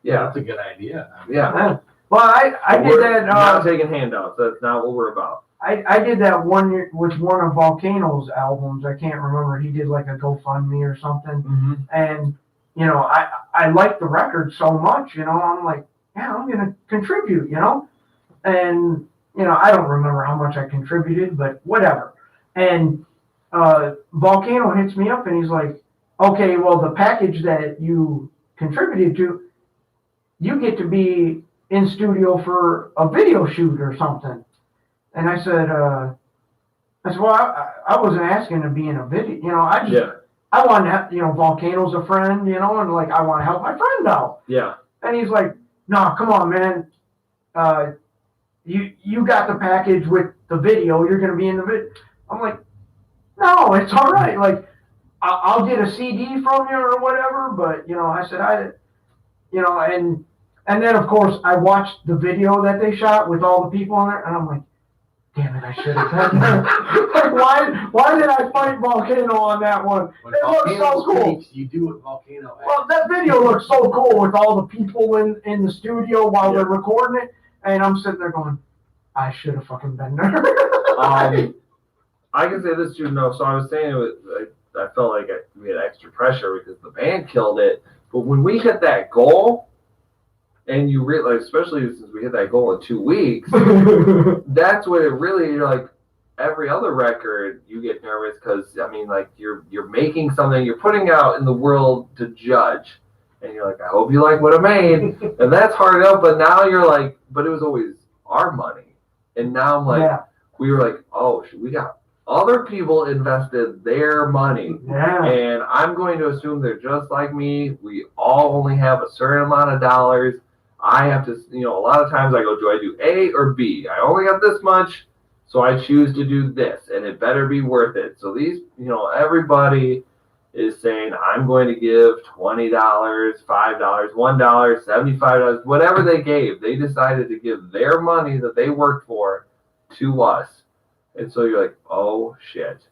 [SPEAKER 1] yeah,
[SPEAKER 3] That's a good idea.
[SPEAKER 1] yeah.
[SPEAKER 2] Well, I did that.
[SPEAKER 1] Not taking handouts. That's not what we're about.
[SPEAKER 2] I did that one year with one of Volcano's albums. I can't remember. He did like a GoFundMe or something.
[SPEAKER 1] Mm-hmm.
[SPEAKER 2] And, you know, I liked the record so much, you know, I'm like, yeah, I'm going to contribute, you know. And, you know, I don't remember how much I contributed, but whatever. And Volcano hits me up and he's like, okay, well, the package that you contributed to, you get to be in studio for a video shoot or something. And I said, well, I wasn't asking to be in a video, you know, I want to have, you know, Volcano's a friend, you know, and like, I want to help my friend out.
[SPEAKER 1] Yeah.
[SPEAKER 2] And he's like, no, come on, man. You got the package with the video. You're going to be in the video. I'm like, no, it's all right. Like, I'll get a CD from you or whatever. But, you know, I said, you know, and then of course I watched the video that they shot with all the people in there. And I'm like, damn it, I should have done that. Like, why did I fight Volcano on that one?
[SPEAKER 3] When
[SPEAKER 2] it looks so cool.
[SPEAKER 3] You do what Volcano has.
[SPEAKER 2] Well, that video looks so cool with all the people in the studio while they're recording it. And I'm sitting there going, I should have fucking been there.
[SPEAKER 1] I can say this too. No, so I was saying I felt like we had extra pressure because the band killed it. But when we hit that goal, and you realize, especially since we hit that goal in 2 weeks, that's when it really, you're like, every other record, you get nervous because, I mean, like, you're making something, you're putting out in the world to judge. And you're like, I hope you like what I made. And that's hard enough, but now you're like, but it was always our money. And now I'm like, we were like, oh, we got other people invested their money.
[SPEAKER 2] Yeah.
[SPEAKER 1] And I'm going to assume they're just like me. We all only have a certain amount of dollars. I have to, you know, a lot of times I go, do I do A or B? I only have this much, so I choose to do this, and it better be worth it. So these, you know, everybody is saying, I'm going to give $20, $5, $1, $75, whatever they gave. They decided to give their money that they worked for to us. And so you're like, oh, shit.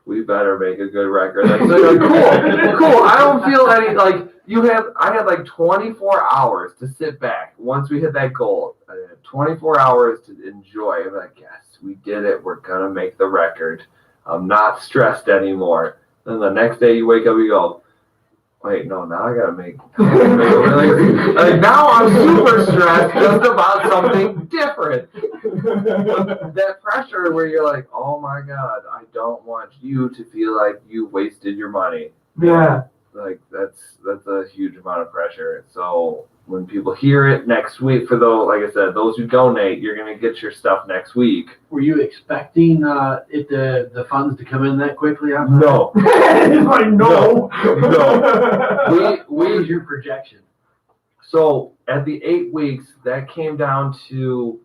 [SPEAKER 1] We better make a good record. Like, so you're like, cool. I don't feel any, like, I had like 24 hours to sit back once we hit that goal. I had 24 hours to enjoy. I'm like, yes, we did it. We're going to make the record. I'm not stressed anymore. Then the next day you wake up, you go, wait, no, now I got to make really, like, now I'm super stressed just about something different. That pressure where you're like, oh my God, I don't want you to feel like you wasted your money.
[SPEAKER 2] Yeah.
[SPEAKER 1] Like that's a huge amount of pressure. So when people hear it next week, for those, like I said, those who donate, you're gonna get your stuff next week.
[SPEAKER 3] Were you expecting the funds to come in that quickly?
[SPEAKER 1] No.
[SPEAKER 2] It's like no.
[SPEAKER 1] What
[SPEAKER 3] was your projection?
[SPEAKER 1] So at the 8 weeks, that came down to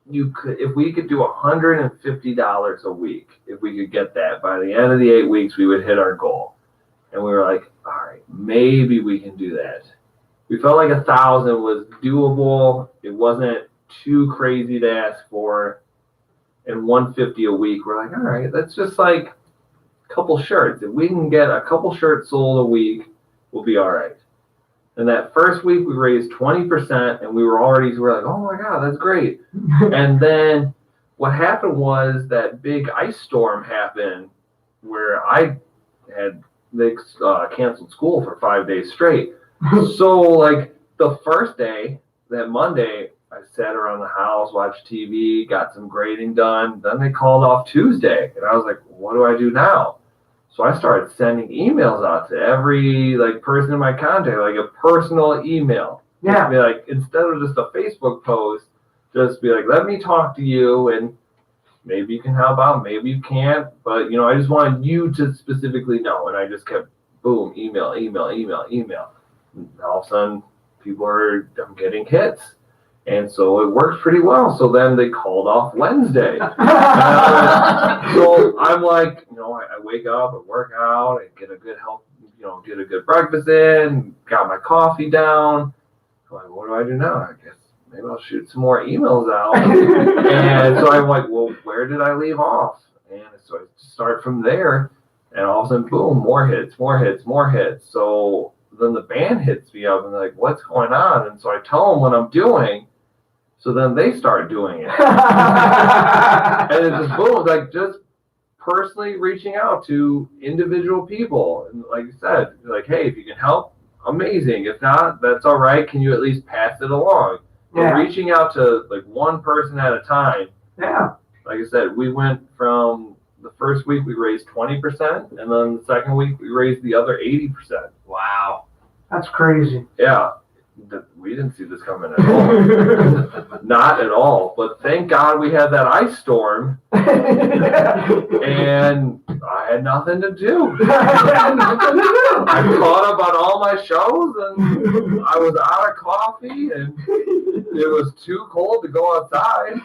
[SPEAKER 1] if we could do $150 a week, if we could get that by the end of the 8 weeks, we would hit our goal. And we were like, all right, maybe we can do that. We felt like 1,000 was doable. It wasn't too crazy to ask for. And 150 a week, we're like, all right, that's just like a couple shirts. If we can get a couple shirts sold a week, we'll be all right. And that first week we raised 20%, and we were like, oh my God, that's great. And then what happened was that big ice storm happened where they canceled school for 5 days straight. So like the first day, that Monday, I sat around the house, watched TV, got some grading done. Then they called off Tuesday, and I was like, what do I do now? So I started sending emails out to every like person in my contact, like a personal email.
[SPEAKER 2] Yeah.
[SPEAKER 1] Just be like, instead of just a Facebook post, just be like, let me talk to you, and maybe you can help out, maybe you can't, but I just wanted you to specifically know. And I just kept boom, email. And all of a sudden, I'm getting hits. And so it worked pretty well. So then they called off Wednesday. So I'm like, I wake up and work out and get a good get a good breakfast in, got my coffee down. I'm like, what do I do now? I guess maybe I'll shoot some more emails out. And so I'm like, well, where did I leave off? And so I start from there, and all of a sudden, boom, more hits. So then the band hits me up and they're like, what's going on? And so I tell them what I'm doing. So then they start doing it. And it's just boom, like just personally reaching out to individual people. And like you said, like, hey, if you can help, amazing. If not, that's all right. Can you at least pass it along?
[SPEAKER 2] Yeah.
[SPEAKER 1] But reaching out to like one person at a time.
[SPEAKER 2] Yeah.
[SPEAKER 1] Like I said, we went from the first week we raised 20%, and then the second week we raised the other 80%.
[SPEAKER 3] Wow.
[SPEAKER 2] That's crazy.
[SPEAKER 1] Yeah. We didn't see this coming at all. Not at all. But thank God we had that ice storm, and I had nothing to do. I caught up on all my shows, and I was out of coffee, and it was too cold to go outside.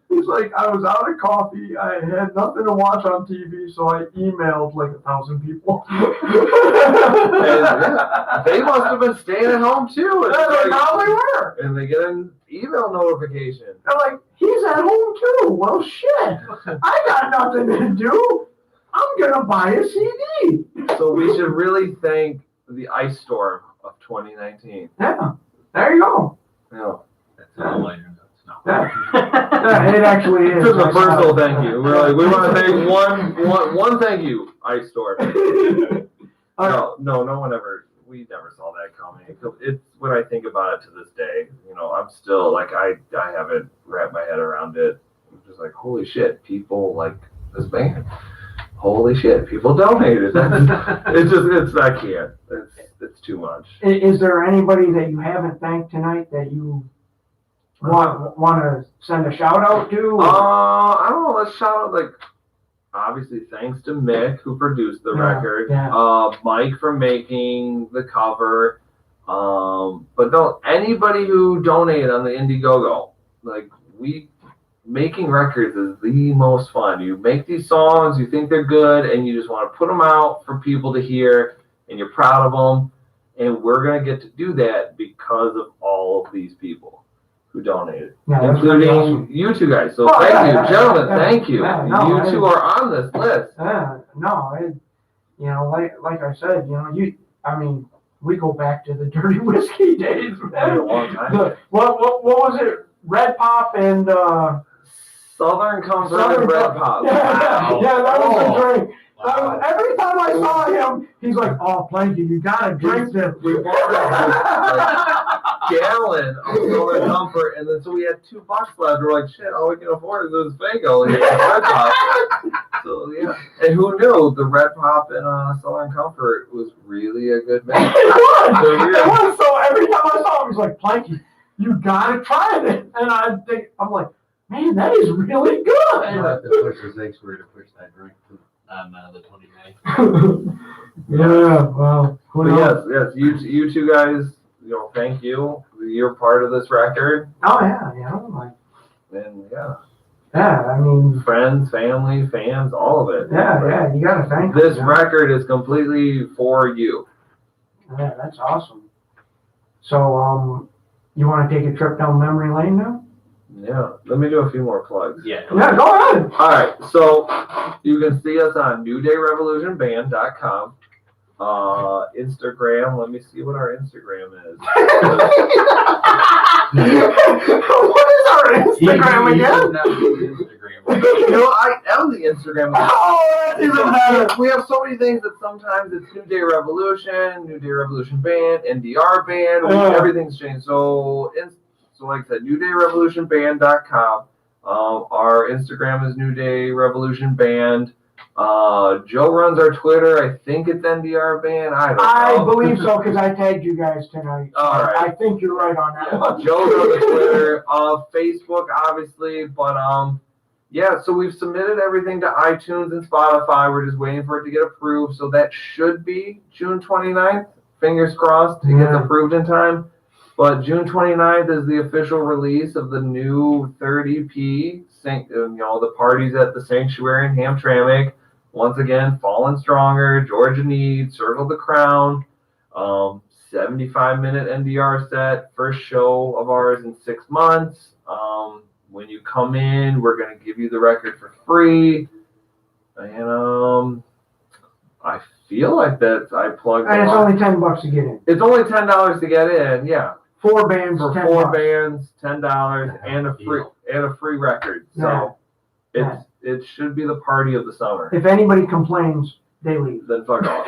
[SPEAKER 2] It's like I was out of coffee. I had nothing to watch on TV, so I emailed like 1,000 people.
[SPEAKER 1] And, yeah, they must have been staying at home too. And
[SPEAKER 2] They probably were.
[SPEAKER 1] And they get an email notification.
[SPEAKER 2] They're like, he's at home too. Well, shit. I got nothing to do. I'm going to buy a CD.
[SPEAKER 1] So we should really thank the ice storm of 2019.
[SPEAKER 2] Yeah. There you go.
[SPEAKER 1] Yeah.
[SPEAKER 3] That's all I know.
[SPEAKER 2] Yeah, it actually is.
[SPEAKER 1] Just a personal thank you. We're like, we want to thank one thank you, Ice Storm. No one ever. We never saw that coming. It's when I think about it to this day. I'm still like I haven't wrapped my head around it. I'm just like, holy shit, people like this band. Holy shit, people donated. I can't. It's too much.
[SPEAKER 2] Is there anybody that you haven't thanked tonight that you want to send a shout out to?
[SPEAKER 1] I don't know. Let's shout out, like, obviously thanks to Mick who produced the record.
[SPEAKER 2] Yeah.
[SPEAKER 1] Mike for making the cover. But no, anybody who donated on the Indiegogo. Like, making records is the most fun. You make these songs, you think they're good, and you just want to put them out for people to hear, and you're proud of them. And we're gonna get to do that because of all of these people who donated, including awesome. You two guys. So thank you, gentlemen. Thank you. You two are on this list.
[SPEAKER 2] Like I said, we go back to the Dirty Whiskey days, man.
[SPEAKER 1] A long time.
[SPEAKER 2] What was it? Red Pop and
[SPEAKER 1] Southern Comfort and Red Pop.
[SPEAKER 2] Wow. Yeah, that was the drink. Wow. Every time I saw him, he's like, "Oh, Planky, you gotta drink this."
[SPEAKER 1] We bought a gallon of Southern Comfort, and then so we had $2 left. We're like, "Shit, all we can afford is this Fago and Red Pop." So yeah, and who knew the Red Pop and Southern Comfort was really a good mix.
[SPEAKER 2] It was. So every time I saw him, he's like, "Planky, you gotta try it." And I'm like, man, that is really good.
[SPEAKER 3] I have to push the next word to push that drink on the 29th.
[SPEAKER 2] Yeah, well.
[SPEAKER 1] Yes, you two guys, thank you. You're part of this record.
[SPEAKER 2] Oh yeah,
[SPEAKER 1] And yeah.
[SPEAKER 2] Yeah,
[SPEAKER 1] friends, family, fans, all of it.
[SPEAKER 2] Yeah, you gotta thank them.
[SPEAKER 1] This record is completely for you.
[SPEAKER 2] Yeah, that's awesome. So, you want to take a trip down memory lane now?
[SPEAKER 1] Yeah, let me do a few more plugs.
[SPEAKER 2] Yeah, go ahead.
[SPEAKER 1] All right, so you can see us on NewDayRevolutionBand.com. Instagram. Let me see what our Instagram is.
[SPEAKER 2] What is our Instagram again?
[SPEAKER 1] I am the Instagram.
[SPEAKER 2] Oh, that's even better.
[SPEAKER 1] We have so many things that sometimes it's New Day Revolution Band, NDR Band. Everything's changed. So like I said, NewDayRevolutionBand.com. Our Instagram is New Day Revolution Band. Joe runs our Twitter. I think it's NDR Band. I don't know.
[SPEAKER 2] I believe so because I tagged you guys tonight. So
[SPEAKER 1] all right.
[SPEAKER 2] I think you're right on that one.
[SPEAKER 1] Joe's on the Twitter. Facebook, obviously. But yeah, so we've submitted everything to iTunes and Spotify. We're just waiting for it to get approved. So that should be June 29th. Fingers crossed it gets approved in time. But June 29th is the official release of the new 3rd EP. The parties at the Sanctuary in Hamtramck. Once again, Fallen Stronger, Georgia Need, Circle the Crown. 75-minute NDR set. First show of ours in 6 months. When you come in, we're going to give you the record for free. And I feel like I plugged.
[SPEAKER 2] And it's only $10 to get in.
[SPEAKER 1] It's only $10 to get in. Yeah.
[SPEAKER 2] 4 bands
[SPEAKER 1] for
[SPEAKER 2] $10.
[SPEAKER 1] 4 bands, $10 and a free record. So it should be the party of the summer.
[SPEAKER 2] If anybody complains, they leave.
[SPEAKER 1] Then fuck off.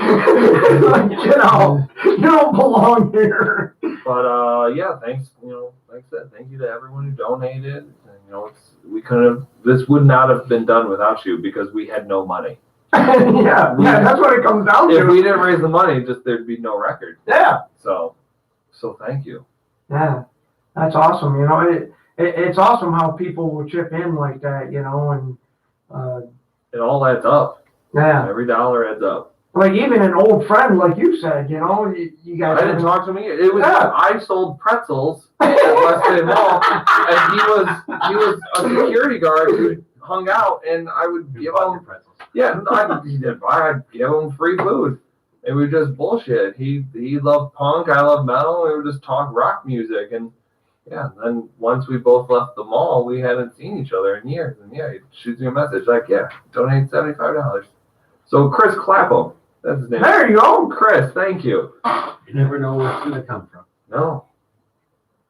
[SPEAKER 2] You don't belong here.
[SPEAKER 1] But yeah, thanks. Like I said, thank you to everyone who donated. And, this would not have been done without you because we had no money.
[SPEAKER 2] yeah, that's what it comes down to.
[SPEAKER 1] If we didn't raise the money, there'd be no record.
[SPEAKER 2] Yeah.
[SPEAKER 1] So thank you.
[SPEAKER 2] Yeah, that's awesome. It's awesome how people will chip in like that, and
[SPEAKER 1] it all adds up.
[SPEAKER 2] Yeah,
[SPEAKER 1] every dollar adds up.
[SPEAKER 2] Like even an old friend, like you said, you guys.
[SPEAKER 1] I didn't talk to me. It was I sold pretzels at West Bay Mall, and he was a security guard who hung out, and I would give him pretzels. Yeah, I'd give him free food. It was just bullshit. He loved punk, I love metal, and we would just talk rock music. And yeah, then once we both left the mall, we hadn't seen each other in years. And yeah, he shoots me a message like, yeah, donate $75. So Chris Clapham, that's his name.
[SPEAKER 2] There you go.
[SPEAKER 1] Chris, thank you.
[SPEAKER 3] You never know where it's going to come from.
[SPEAKER 1] No.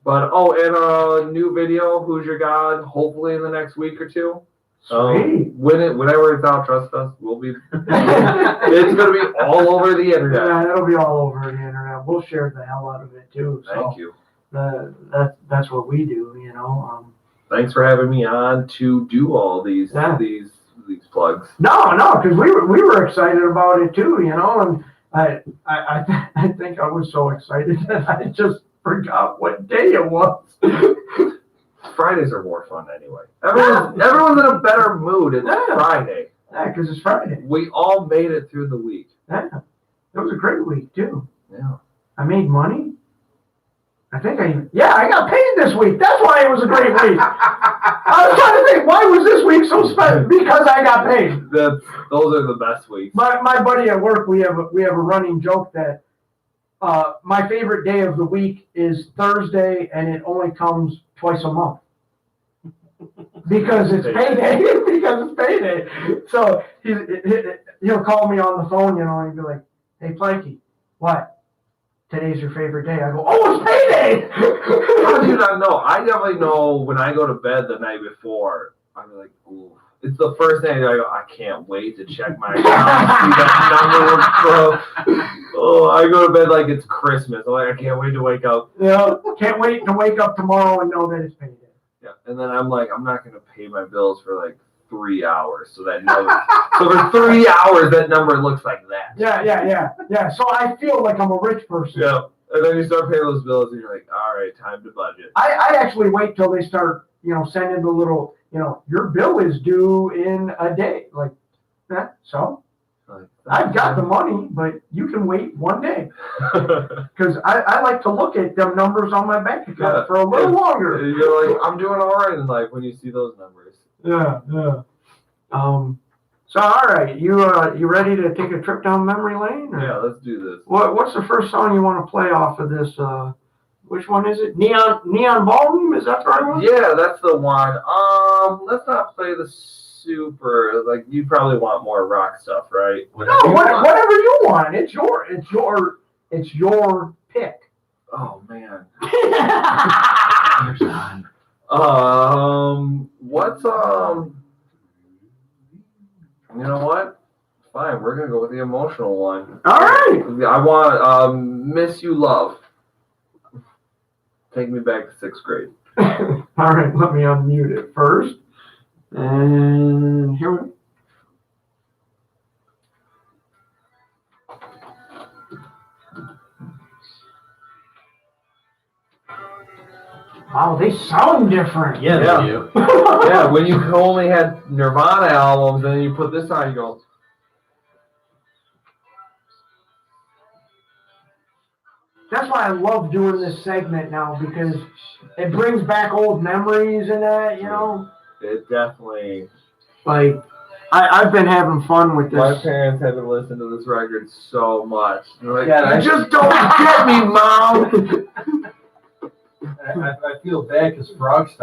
[SPEAKER 1] But, and a new video, Who's Your God, hopefully in the next week or two. Whenever it's out, trust us, we'll be. It's going to be all over the internet.
[SPEAKER 2] Yeah, it'll be all over the internet. We'll share the hell out of it too.
[SPEAKER 1] Thank you.
[SPEAKER 2] That's what we do,
[SPEAKER 1] Thanks for having me on to do all these plugs.
[SPEAKER 2] No, because we were excited about it too, and I think I was so excited that I just forgot what day it was.
[SPEAKER 1] Fridays are more fun anyway. Everyone's in a better mood. It's Friday.
[SPEAKER 2] Yeah, because it's Friday.
[SPEAKER 1] We all made it through the week.
[SPEAKER 2] Yeah, it was a great week too.
[SPEAKER 1] Yeah.
[SPEAKER 2] I made money. I got paid this week. That's why it was a great week. I was trying to think, why was this week so special? Because I got paid.
[SPEAKER 1] Those are the best weeks.
[SPEAKER 2] My buddy at work, we have a running joke that my favorite day of the week is Thursday, and it only comes twice a month. Because it's payday. So he'll call me on the phone, and he'll be like, "Hey, Planky, what? Today's your favorite day." I go, "Oh, it's payday!"
[SPEAKER 1] How do you not know? I definitely know when I go to bed the night before. I'm like, ooh. It's the first thing I go, I can't wait to check my account, see that number. I go to bed like it's Christmas. I'm like, I can't wait to wake up.
[SPEAKER 2] Yeah, can't wait to wake up tomorrow and know that it's payday.
[SPEAKER 1] Yeah, and then I'm like, I'm not going to pay my bills for like 3 hours. So for 3 hours, that number looks like that.
[SPEAKER 2] Yeah. So I feel like I'm a rich person.
[SPEAKER 1] Yeah. And then you start paying those bills and you're like, all right, time to budget.
[SPEAKER 2] I actually wait till they start, sending the little, your bill is due in a day. Like, so I've got the money, but you can wait 1 day. Because I like to look at them numbers on my bank account for a little longer.
[SPEAKER 1] You're like, I'm doing all right in life when you see those numbers.
[SPEAKER 2] Yeah. So all right, you ready to take a trip down memory lane? Or?
[SPEAKER 1] Yeah, let's do this.
[SPEAKER 2] What's the first song you want to play off of this? Which one is it? Neon Ballroom? Is that the right one?
[SPEAKER 1] Yeah, that's the one. Let's not play the soup, or like you probably want more rock stuff, right?
[SPEAKER 2] No, whatever you want. It's your pick.
[SPEAKER 1] Oh man.
[SPEAKER 3] Here's
[SPEAKER 1] What's You know what? Fine, we're gonna go with the emotional one.
[SPEAKER 2] All right.
[SPEAKER 1] I want "Miss You Love." Take me back to 6th grade.
[SPEAKER 2] All right, let me unmute it first. And here we go. Wow, they sound different.
[SPEAKER 3] Yeah,
[SPEAKER 1] Yeah.
[SPEAKER 3] they do.
[SPEAKER 1] Yeah, when you only had Nirvana albums, and then you put this on, you go.
[SPEAKER 2] That's why I love doing this segment now, because it brings back old memories and that, you know.
[SPEAKER 1] It definitely.
[SPEAKER 2] Like, I've been having fun with
[SPEAKER 1] My
[SPEAKER 2] this.
[SPEAKER 1] parents had to listen to this record so much. They're like,
[SPEAKER 3] Yeah,
[SPEAKER 1] you just don't get me, Mom.
[SPEAKER 3] I feel bad because Frogstown